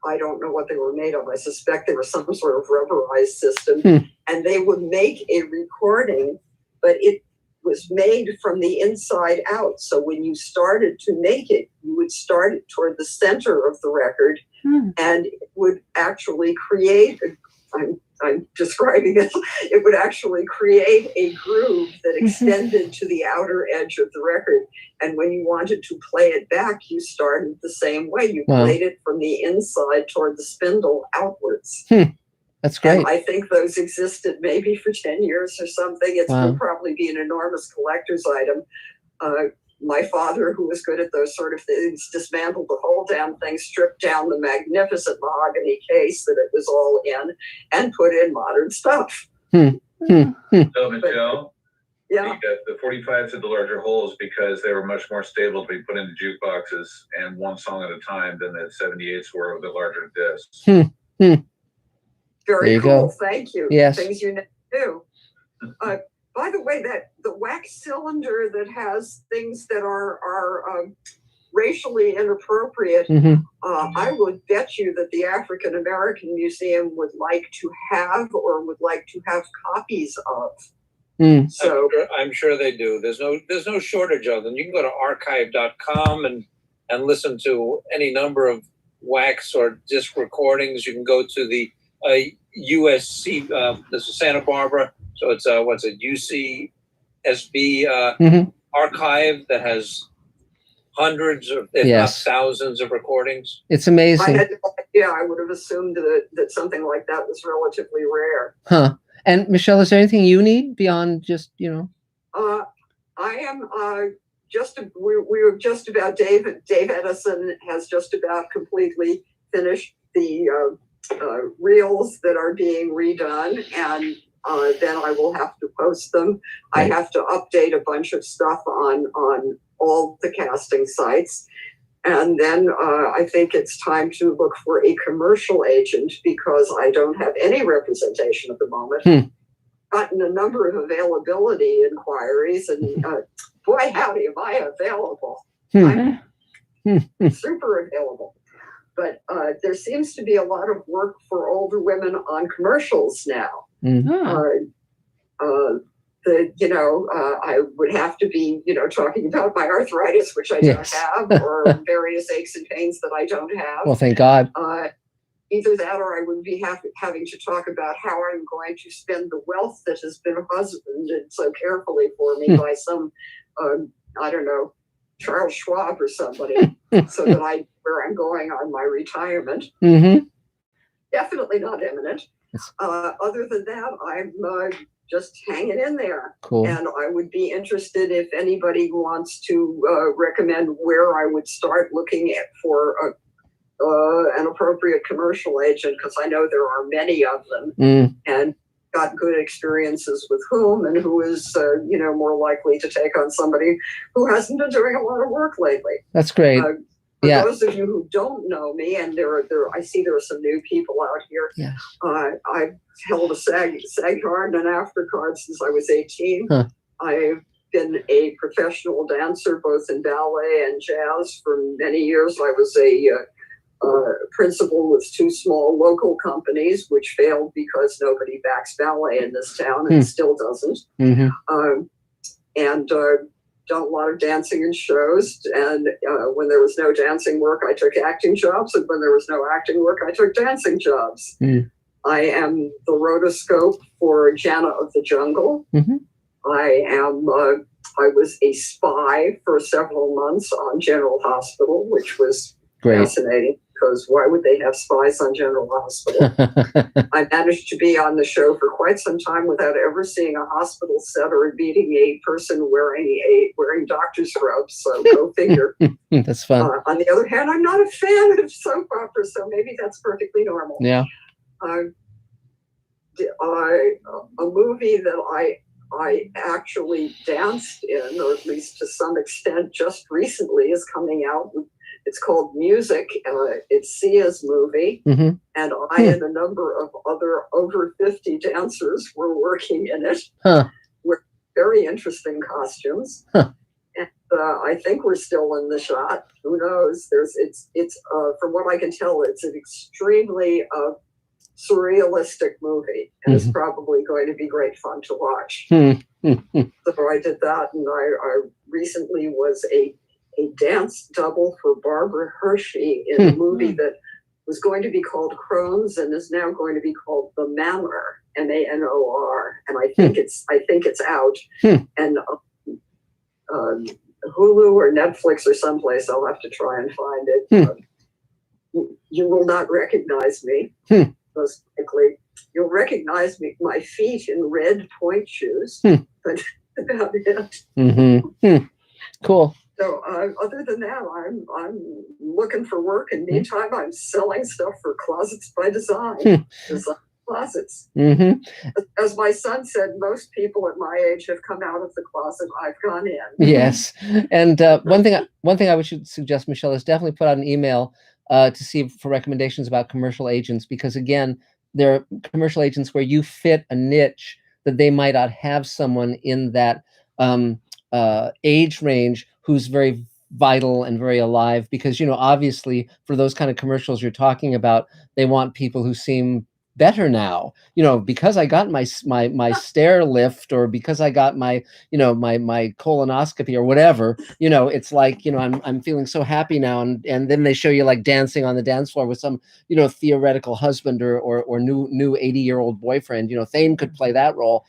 I don't know what they were made of. I suspect they were some sort of rubberized system. And they would make a recording, but it was made from the inside out. So when you started to make it, you would start it toward the center of the record, and it would actually create, I'm describing it, it would actually create a groove that extended to the outer edge of the record. And when you wanted to play it back, you started the same way. You played it from the inside toward the spindle outwards. That's great. And I think those existed maybe for 10 years or something. It would probably be an enormous collector's item. My father, who was good at those sort of things, dismantled the whole damn thing, stripped down the magnificent mahogany case that it was all in, and put in modern stuff. So, Michelle, yeah, the 45s had the larger holes because they were much more stable to be put into jukeboxes and one song at a time than the 78s were with the larger discs. Very cool. Thank you. Yes. Things you never do. By the way, that the wax cylinder that has things that are racially inappropriate, I would bet you that the African American Museum would like to have copies of. So I'm sure they do. There's no shortage of them. You can go to archive.com and listen to any number of wax or disc recordings. You can go to the USC, this is Santa Barbara. So it's UCSB archive that has hundreds of, if not thousands of recordings. It's amazing. I had no idea. I would have assumed that something like that was relatively rare. And Michelle, is there anything you need beyond just, I am we're just about Dave Edison has just about completely finished the reels that are being redone, and then I will have to post them. I have to update a bunch of stuff on all the casting sites. And then I think it's time to look for a commercial agent because I don't have any representation at the moment. Gotten a number of availability inquiries, and boy, howdy, am I available. I'm super available. But there seems to be a lot of work for older women on commercials now. I would have to be, talking about my arthritis, which I don't have, or various aches and pains that I don't have. Well, thank God. Either that, or I would be having to talk about how I'm going to spend the wealth that has been husbanded so carefully for me by some, I don't know, Charles Schwab or somebody, so that where I'm going on my retirement. Definitely not imminent. Other than that, I'm just hanging in there. Cool. And I would be interested if anybody wants to recommend where I would start looking at for an appropriate commercial agent, because I know there are many of them, and got good experiences with whom, and who is more likely to take on somebody who hasn't been doing a lot of work lately. That's great. For those of you who don't know me, and I see there are some new people out here. I've held a SAG card and an after card since I was 18. I've been a professional dancer both in ballet and jazz for many years. I was a principal with 2 small local companies, which failed because nobody backs ballet in this town, and still doesn't. And done a lot of dancing in shows. And when there was no dancing work, I took acting jobs. And when there was no acting work, I took dancing jobs. I am the rotoscope for Jana of the Jungle. I was a spy for several months on General Hospital, which was fascinating, because why would they have spies on General Hospital? I managed to be on the show for quite some time without ever seeing a hospital set or meeting a person wearing doctor's robes. So go figure. That's fun. On the other hand, I'm not a fan of soap operas, so maybe that's perfectly normal. Yeah. A movie that I actually danced in, or at least to some extent, just recently is coming out. It's called Music. It's Sia's movie. And I and a number of other over 50 dancers were working in it with very interesting costumes. And I think we're still in the shot. Who knows? It's from what I can tell, it's an extremely surrealistic movie, and it's probably going to be great fun to watch. So I did that, and I recently was a dance double for Barbara Hershey in a movie that was going to be called Crohn's and is now going to be called The Manor, Manor, and I think it's out, and Hulu or Netflix or someplace. I'll have to try and find it. You will not recognize me. Most likely, you'll recognize my feet in red point shoes, but about it. Cool. So other than that, I'm looking for work. In the meantime, I'm selling stuff for Closets by Design. Design closets. As my son said, most people at my age have come out of the closet I've gone in. Yes, and one thing I would suggest, Michelle, is definitely put out an email to see for recommendations about commercial agents, because again, there are commercial agents where you fit a niche that they might not have someone in that age range who's very vital and very alive, because obviously for those kind of commercials you're talking about, they want people who seem better now, because I got my stair lift, or because I got my my colonoscopy or whatever, it's like, I'm feeling so happy now, and then they show you like dancing on the dance floor with some theoretical husband or new 80-year-old boyfriend. Thane could play that role,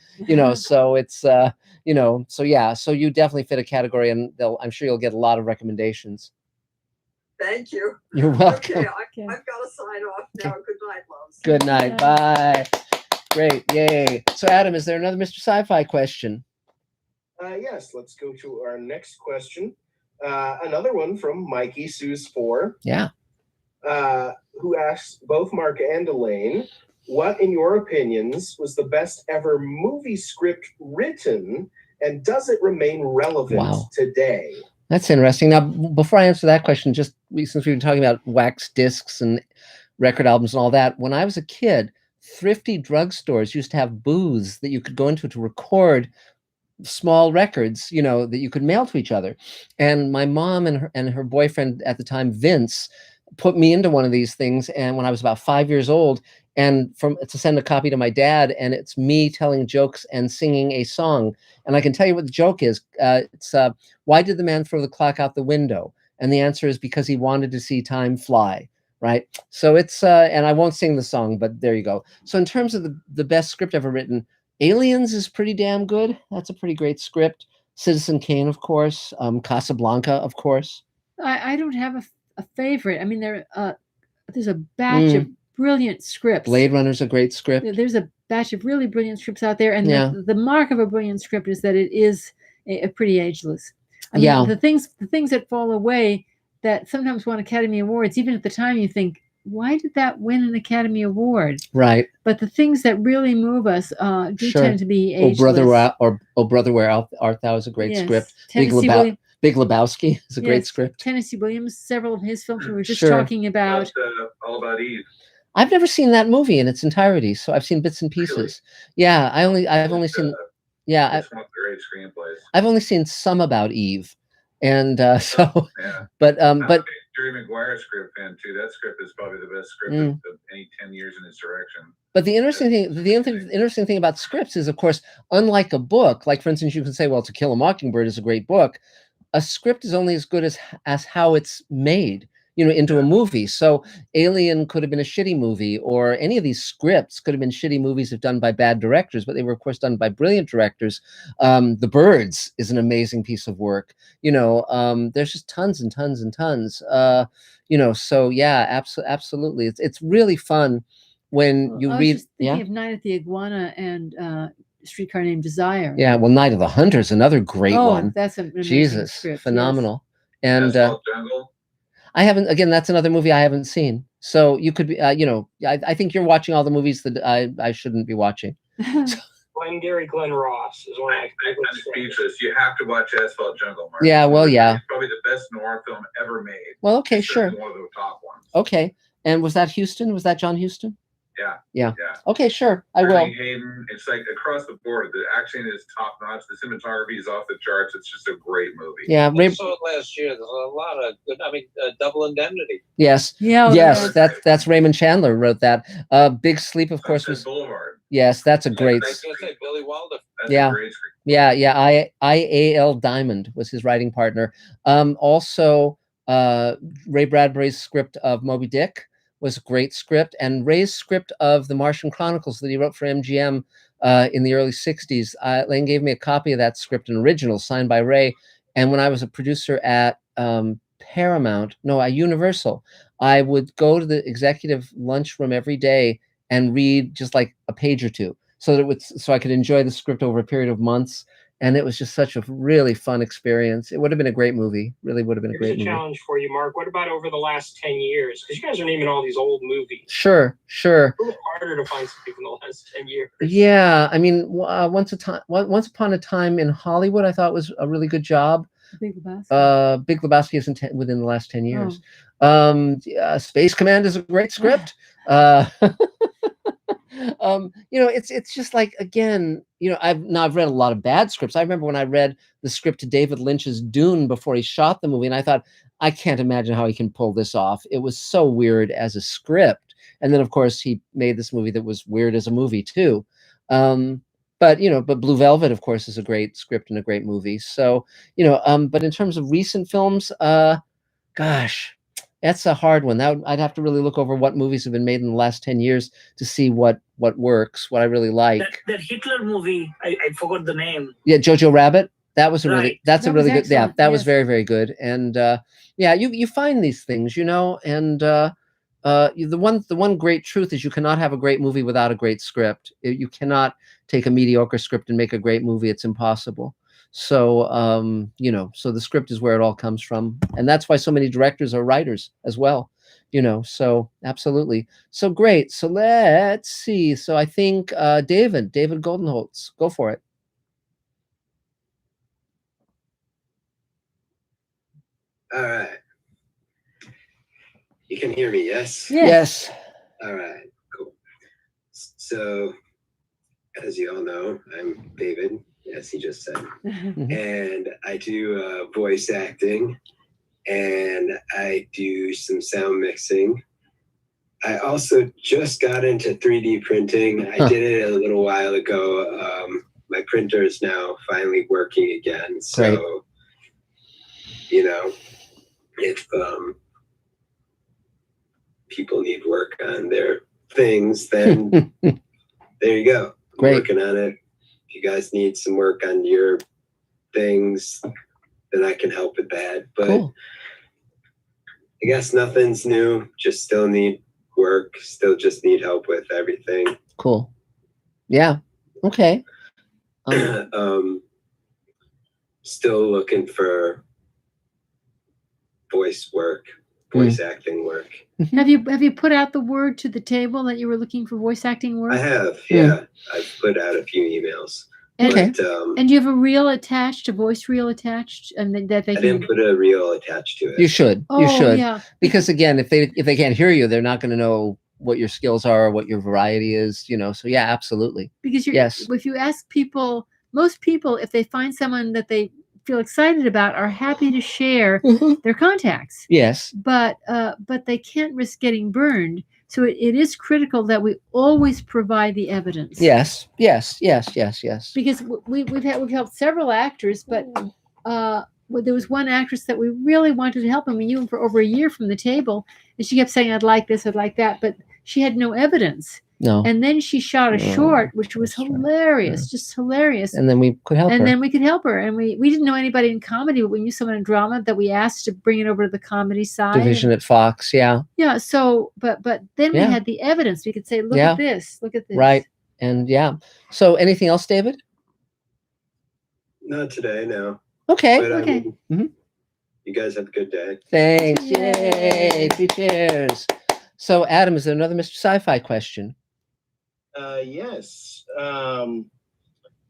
so it's so yeah, so you definitely fit a category, and I'm sure you'll get a lot of recommendations. Thank you. You're welcome. Okay, I've got to sign off now. Good night, loves. Good night. Bye. Great. Yay. So, Adam, is there another Mr. Sci-Fi question? Yes, let's go to our next question. Another one from Mikey Sue's 4. Yeah. Who asks both Mark and Elaine, what, in your opinions, was the best ever movie script written, and does it remain relevant today? That's interesting. Now, before I answer that question, just since we've been talking about wax discs and record albums and all that, when I was a kid, thrifty drugstores used to have booths that you could go into to record small records, you know, that you could mail to each other. And my mom and her boyfriend at the time, Vince, put me into one of these things. And when I was about 5 years old, and to send a copy to my dad, and it's me telling jokes and singing a song. And I can tell you what the joke is. It's why did the man throw the clock out the window? And the answer is because he wanted to see time fly. Right. So it's and I won't sing the song, but there you go. So in terms of the best script ever written, Aliens is pretty damn good. That's a pretty great script. Citizen Kane, of course. Casablanca, of course. I don't have a favorite. I mean, there's a batch of brilliant scripts. Blade Runner's a great script. There's a batch of really brilliant scripts out there, and the mark of a brilliant script is that it is a pretty ageless. I mean, the things that fall away that sometimes won Academy Awards, even at the time you think, why did that win an Academy Award? Right. But the things that really move us do tend to be ageless. Oh Brother, Where Art Thou is a great script. Big Lebowski is a great script. Tennessee Williams, several of his films we were just talking about. All About Eve. I've never seen that movie in its entirety, so I've seen bits and pieces. Really? Yeah, I've only seen. Yeah, it's one of the great screenplays. I've only seen some about Eve, and so. Yeah. But Jerry Maguire script fan too. That script is probably the best script of any 10 years in its direction. But the interesting thing about scripts is, of course, unlike a book, like for instance, you can say, well, To Kill a Mockingbird is a great book. A script is only as good as how it's made, you know, into a movie. So Alien could have been a shitty movie, or any of these scripts could have been shitty movies if done by bad directors, but they were, of course, done by brilliant directors. The Birds is an amazing piece of work. You know, there's just tons and tons and tons. You know, so yeah, absolutely. It's really fun when you read. Just thinking of Night at the Iguana and Streetcar Named Desire. Yeah, well, Night of the Hunter is another great one. That's an amazing Jesus, script, phenomenal. Yes. And Asphalt Jungle. I haven't. Again, that's another movie I haven't seen. So you could be, you know, I think you're watching all the movies that I shouldn't be watching. Glengarry Glen Ross is one of my favorite. I'm speechless. You have to watch Asphalt Jungle, Mark. Yeah, well, yeah. It's probably the best noir film ever made. Well, okay, sure. One of the top ones. Okay, and was that Houston? Was that John Huston? Yeah. Okay, sure. I will. Hayden, it's like across the board. The acting is top notch. The cinematography is off the charts. It's just a great movie. Yeah, I saw it last year. There's a lot of good. I mean, Double Indemnity. Yes. Yeah. Yes, that's Raymond Chandler wrote that. Big Sleep, of course, was Boulevard. Yes, that's a great. I was going to say Billy Wilder. That's a great script. Yeah. I.A.L. Diamond was his writing partner. Also, Ray Bradbury's script of Moby Dick was a great script, and Ray's script of The Martian Chronicles that he wrote for MGM in the early 60s. Lane gave me a copy of that script, an original signed by Ray. And when I was a producer at Universal, I would go to the executive lunchroom every day and read just like a page or two, so I could enjoy the script over a period of months. And it was just such a really fun experience. It would have been a great movie. Really would have been a great movie. Here's a challenge for you, Mark. What about over the last 10 years? Because you guys are naming all these old movies. Sure. It's a little harder to find something from the last 10 years. Yeah, I mean, Once Upon a Time in Hollywood, I thought was a really good job. Big Lebowski. Big Lebowski isn't within the last 10 years. Space Command is a great script. You know, it's just like, again, you know, I've read a lot of bad scripts. I remember when I read the script to David Lynch's Dune before he shot the movie, and I thought, I can't imagine how he can pull this off. It was so weird as a script. And then, of course, he made this movie that was weird as a movie too. But Blue Velvet, of course, is a great script and a great movie. So, you know, but in terms of recent films, gosh, that's a hard one. I'd have to really look over what movies have been made in the last 10 years to see what works, what I really like. That Hitler movie, I forgot the name. Yeah, Jojo Rabbit. That was a really that really good. Yeah, that was yes. very, very good. And yeah, you find these things, you know, and the one great truth is you cannot have a great movie without a great script. You cannot take a mediocre script and make a great movie. It's impossible. So, you know, so the script is where it all comes from. And that's why so many directors are writers as well, you know, so absolutely. So great. So let's see. So I think David Goldenholtz, go for it. All right. You can hear me, yes? Yes. All right, cool. So, as you all know, I'm David, as he just said. And I do voice acting, and I do some sound mixing. I also just got into 3D printing. I did it a little while ago. My printer is now finally working again. So, you know, if people need work on their things, then there you go. I'm working on it. If you guys need some work on your things, then I can help with that. But I guess nothing's new. Just still need work. Still just need help with everything. Cool. Yeah. Okay. Still looking for voice work, voice acting work. Have you put out the word to the table that you were looking for voice acting work? I have, yeah. I've put out a few emails. Okay. But, and do you have a reel attached, a voice reel attached, and that they I can? didn't put a reel attached to it. You should. You Oh, should. yeah. Because again, if they can't hear you, they're not going to know what your skills are, or what your variety is, you know. So yeah, absolutely. Because yes. If you ask people, most people, if they find someone that they feel excited about, are happy to share their contacts. Yes. But they can't risk getting burned. So it is critical that we always provide the evidence. Yes. Yes. Yes. Yes. Yes. Because we've helped several actors, but there was one actress that we really wanted to help, and we knew for over a year from the table, and she kept saying, "I'd like this, I'd like that," but she had no evidence. No. And then she shot a short, which was hilarious, just hilarious. And then we could help her. And then we could help her. And we didn't know anybody in comedy, but we knew someone in drama that we asked to bring it over to the comedy side. Division at Fox, yeah. Yeah. So, but then we had the evidence. We could say, look at this, look at this. Right. And yeah. So anything else, David? Not today, no. Okay. But, okay. You guys have a good day. Thanks. Yay. 3 cheers. So Adam, is there another Mr. Sci-Fi question? Yes.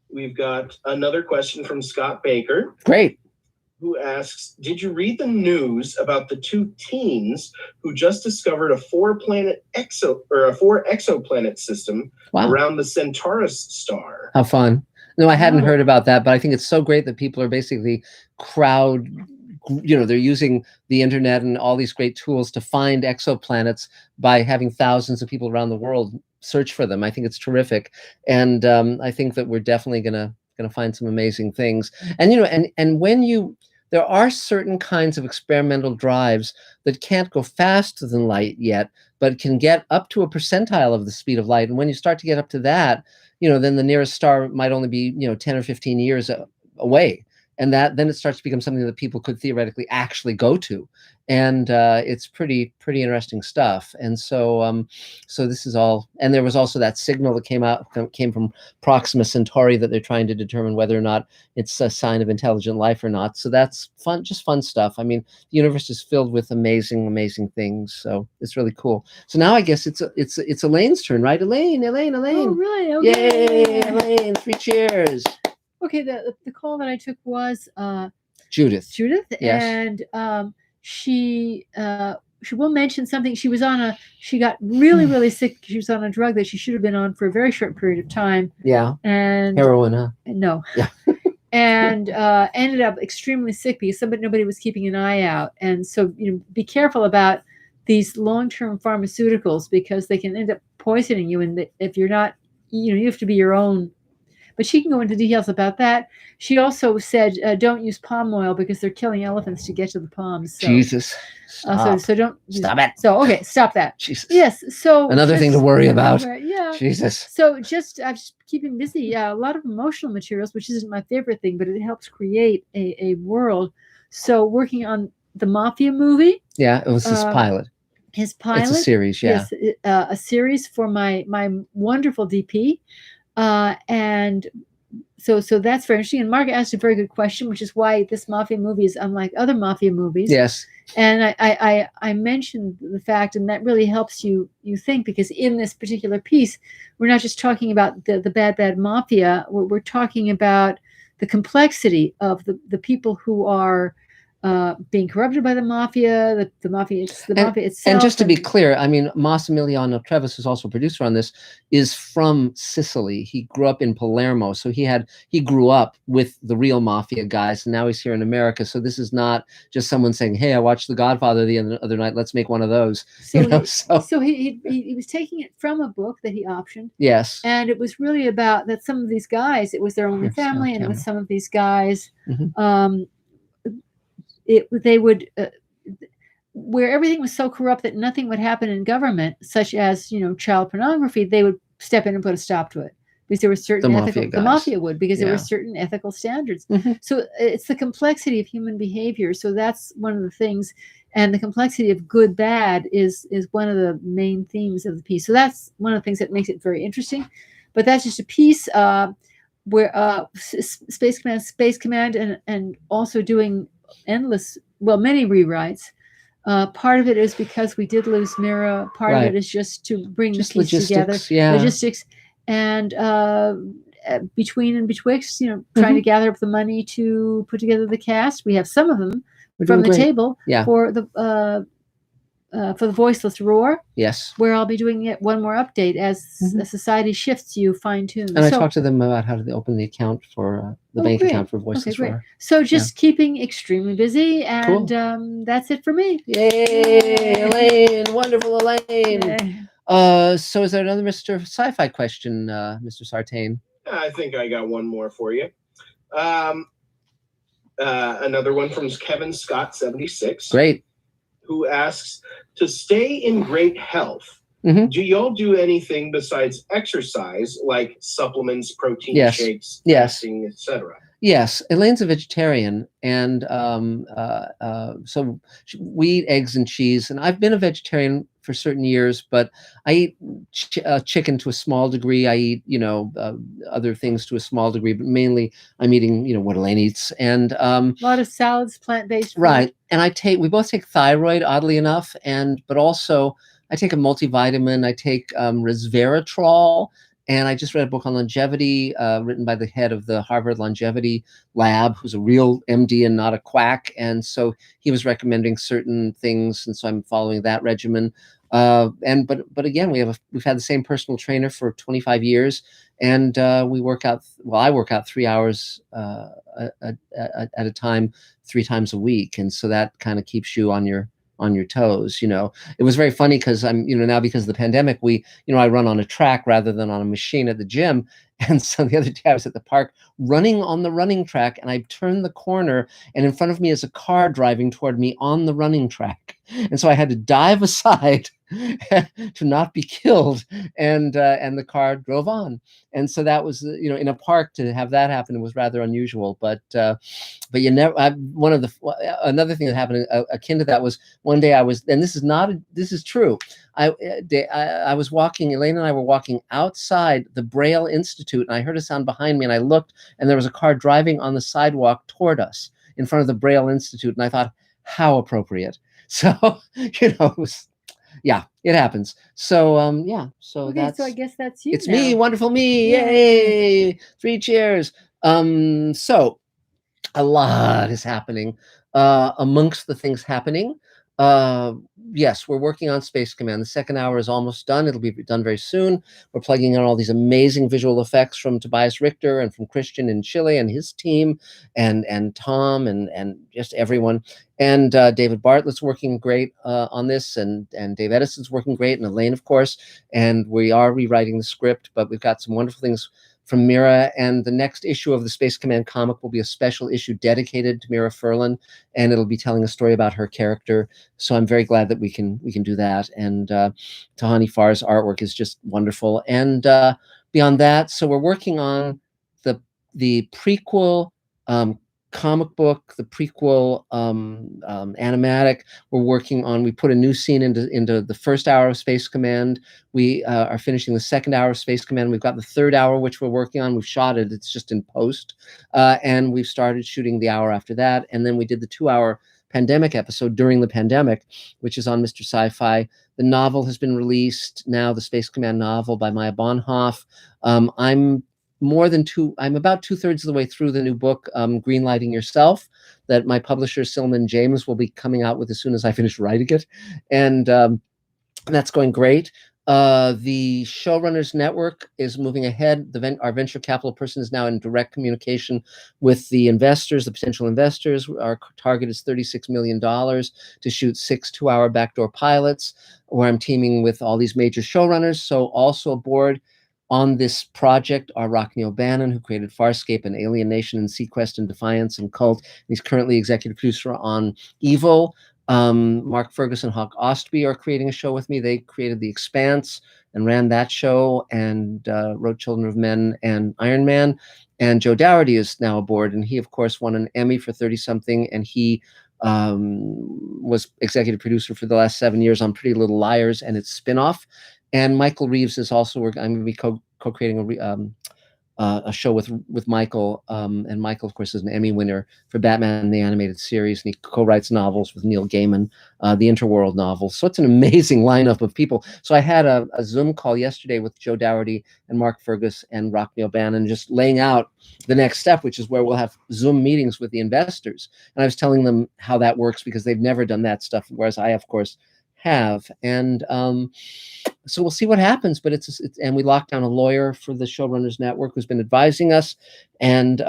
We've got another question from Scott Baker. Great. Who asks, did you read the news about the 2 teens who just discovered a 4 exoplanet system around the Centaurus star? How fun. No, I hadn't heard about that, but I think it's so great that people are basically they're using the internet and all these great tools to find exoplanets by having thousands of people around the world search for them. I think it's terrific. And I think that we're definitely gonna find some amazing things. And, you know, and when there are certain kinds of experimental drives that can't go faster than light yet, but can get up to a percentile of the speed of light. And when you start to get up to that, you know, then the nearest star might only be, 10 or 15 years away. And then it starts to become something that people could theoretically actually go to. And it's pretty interesting stuff. And so so this is all, and there was also that signal that came from Proxima Centauri that they're trying to determine whether or not it's a sign of intelligent life or not. So that's fun, just fun stuff. I mean, the universe is filled with amazing things. So it's really cool. So now I guess it's Elaine's turn, right? Elaine. Oh, really? Okay. Yay, Elaine, 3 cheers. Okay, the call that I took was Judith. Yes. And she will mention something. She got really sick. She was on a drug that she should have been on for a very short period of time. Yeah. And heroin, huh? No. Yeah. And ended up extremely sick because nobody was keeping an eye out. And so, be careful about these long-term pharmaceuticals because they can end up poisoning you. And if you're not, you have to be your own. But she can go into details about that. She also said, don't use palm oil because they're killing elephants to get to the palms. So, Jesus. Stop. So don't. Stop it. So, okay, stop that. Jesus. Yes. So another thing to worry about. Yeah. Jesus. So I'm just keeping busy. A lot of emotional materials, which isn't my favorite thing, but it helps create a world. So working on the Mafia movie. Yeah, it was his pilot. His pilot. It's a series, yeah. Yes, a series for my wonderful DP. And So that's very interesting. And Mark asked a very good question, which is why this mafia movie is unlike other mafia movies. Yes. And I mentioned the fact, and that really helps you think, because in this particular piece, we're not just talking about the bad mafia. We're talking about the complexity of the people who are being corrupted by the mafia, the mafia itself. And just to be clear, I mean, Massimiliano Trevis, who's also a producer on this, is from Sicily. He grew up in Palermo, so he grew up with the real mafia guys, and now he's here in America. So this is not just someone saying, "Hey, I watched The Godfather the other night. Let's make one of those." So he was taking it from a book that he optioned. Yes. And it was really about that some of these guys, it was their only family, and it was some of these guys. They would where everything was so corrupt that nothing would happen in government, such as child pornography. They would step in and put a stop to it because there were certain the mafia would, because there were certain ethical standards. So it's the complexity of human behavior. So that's one of the things, and the complexity of good bad is one of the main themes of the piece. So that's one of the things that makes it very interesting. But that's just a piece where Space Command and also doing many rewrites. Part of it is because we did lose Mira. Part of it is just to bring the piece together. Logistics. And between and betwixt, trying to gather up the money to put together the cast. We have some of them from the table for the Voiceless Roar. Yes. Where I'll be doing one more update as the society shifts, you fine tune. And I talked to them about how to open the account for the bank account for Voiceless Roar. So just keeping extremely busy, and that's it for me. Yay, Elaine! Wonderful, Elaine. So is there another Mr. Sci-Fi question, Mr. Sartain? I think I got one more for you. Another one from Kevin Scott 76. Great. Who asks, to stay in great health, do y'all do anything besides exercise, like supplements, protein shakes, fasting, etc.? Yes, Elaine's a vegetarian, and so we eat eggs and cheese. And I've been a vegetarian for certain years, but I eat chicken to a small degree. I eat, other things to a small degree, but mainly I'm eating, what Elaine eats. And a lot of salads, plant-based food. Right. And we both take thyroid, oddly enough, but also I take a multivitamin. I take resveratrol. And I just read a book on longevity written by the head of the Harvard Longevity Lab, who's a real MD and not a quack. And so he was recommending certain things, and so I'm following that regimen. But again, we've had the same personal trainer for 25 years, and we work out. Well, I work out 3 hours at a time, 3 times a week, and so that kind of keeps you on your toes. It was very funny because I'm, now because of the pandemic, I run on a track rather than on a machine at the gym. And so the other day I was at the park running on the running track, and I turned the corner, and in front of me is a car driving toward me on the running track. And so I had to dive aside to not be killed, and the car drove on. And so that was, in a park, to have that happen was rather unusual. But you never. Another thing that happened akin to that was one day I was, and this is true. I was walking. Elaine and I were walking outside the Braille Institute, and I heard a sound behind me, and I looked, and there was a car driving on the sidewalk toward us in front of the Braille Institute, and I thought, how appropriate. So it was. Yeah, it happens. So so so I guess that's you. It's me, wonderful me. Yay! 3 cheers. So a lot is happening. Amongst the things happening, yes, we're working on Space Command. The second hour is almost done. It'll be done very soon. We're plugging in all these amazing visual effects from Tobias Richter and from Christian in Chile and his team, and Tom and just everyone. And David Bartlett's working great on this, and Dave Edison's working great, and Elaine, of course. And we are rewriting the script, but we've got some wonderful things from Mira, and the next issue of the Space Command comic will be a special issue dedicated to Mira Furlan, and it'll be telling a story about her character. So I'm very glad that we can do that. And Tahani Farr's artwork is just wonderful. And beyond that, so we're working on the prequel comic book, the prequel, animatic. We're working on. We put a new scene into the first hour of Space Command. We are finishing the second hour of Space Command. We've got the third hour, which we're working on. We've shot it. It's just in post, and we've started shooting the hour after that. And then we did the 2-hour pandemic episode during the pandemic, which is on Mr. Sci-Fi. The novel has been released now, the Space Command novel by Maya Bonhoff. I'm about 2/3 of the way through the new book, Greenlighting Yourself, that my publisher, Silman James, will be coming out with as soon as I finish writing it. And that's going great. The Showrunners Network is moving ahead. Our venture capital person is now in direct communication with the investors, the potential investors. Our target is $36 million to shoot 6 2-hour backdoor pilots, where I'm teaming with all these major showrunners. So also aboard on this project are Rockne O'Bannon, who created Farscape and Alien Nation and Sequest and Defiance and Cult. He's currently executive producer on Evil. Mark Ferguson, Hawk Ostby are creating a show with me. They created The Expanse and ran that show and wrote Children of Men and Iron Man. And Joe Dougherty is now aboard, and he, of course, won an Emmy for 30-something, and he was executive producer for the last 7 years on Pretty Little Liars and its spinoff. And Michael Reeves is also I'm going to be co-creating a show with Michael, and Michael, of course, is an Emmy winner for Batman the Animated Series, and he co-writes novels with Neil Gaiman, the Interworld novels. So it's an amazing lineup of people. So I had a Zoom call yesterday with Joe Dougherty and Mark Fergus and Rockne O'Bannon, just laying out the next step, which is where we'll have Zoom meetings with the investors. And I was telling them how that works because they've never done that stuff, whereas I, of course, have. And so we'll see what happens, but and we locked down a lawyer for the Showrunners Network who's been advising us, and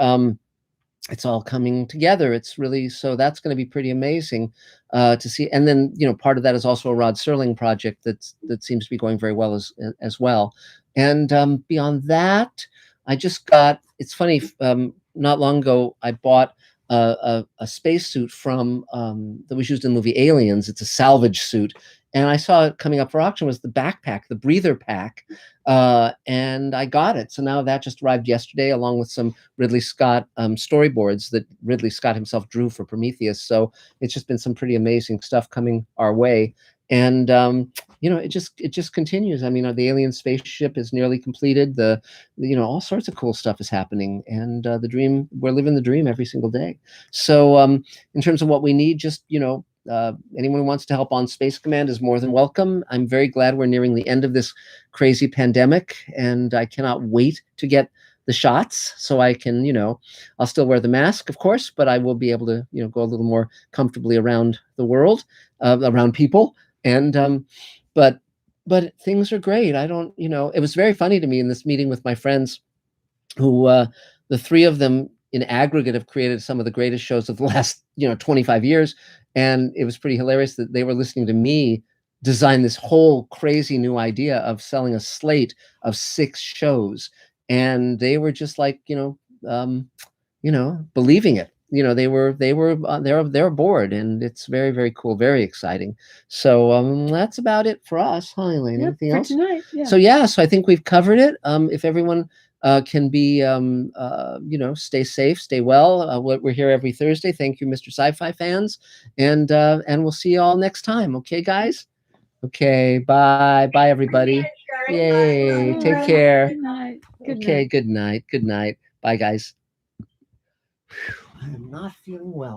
it's all coming together. It's really, so that's going to be pretty amazing to see. And then, part of that is also a Rod Serling project that seems to be going very well as well. And beyond that, I just got, it's funny, not long ago, I bought a spacesuit from that was used in the movie Aliens. It's a salvage suit, and I saw it coming up for auction was the backpack, the breather pack, and I got it. So now that just arrived yesterday, along with some Ridley Scott storyboards that Ridley Scott himself drew for Prometheus. So it's just been some pretty amazing stuff coming our way, and it just continues. I mean, the alien spaceship is nearly completed. All sorts of cool stuff is happening, and the dream, we're living the dream every single day. So in terms of what we need, just anyone who wants to help on Space Command is more than welcome. I'm very glad we're nearing the end of this crazy pandemic, and I cannot wait to get the shots so I can, I'll still wear the mask, of course, but I will be able to, go a little more comfortably around the world, around people. And but things are great. I don't, it was very funny to me in this meeting with my friends who, the three of them in aggregate have created some of the greatest shows of the last, 25 years. And it was pretty hilarious that they were listening to me design this whole crazy new idea of selling a slate of 6 shows. And they were just like, believing it. They're bored, and it's very, very cool, very exciting. So that's about it for us. Hi, Elaine. Anything else? Tonight, So I think we've covered it. If everyone can be, stay safe, stay well. We're here every Thursday. Thank you, Mr. Sci-Fi fans, and we'll see you all next time. Okay, guys. Okay, bye, everybody. Yay! Bye. Take care. Good night. Okay, good night. Good night. Bye, guys. I am not feeling well.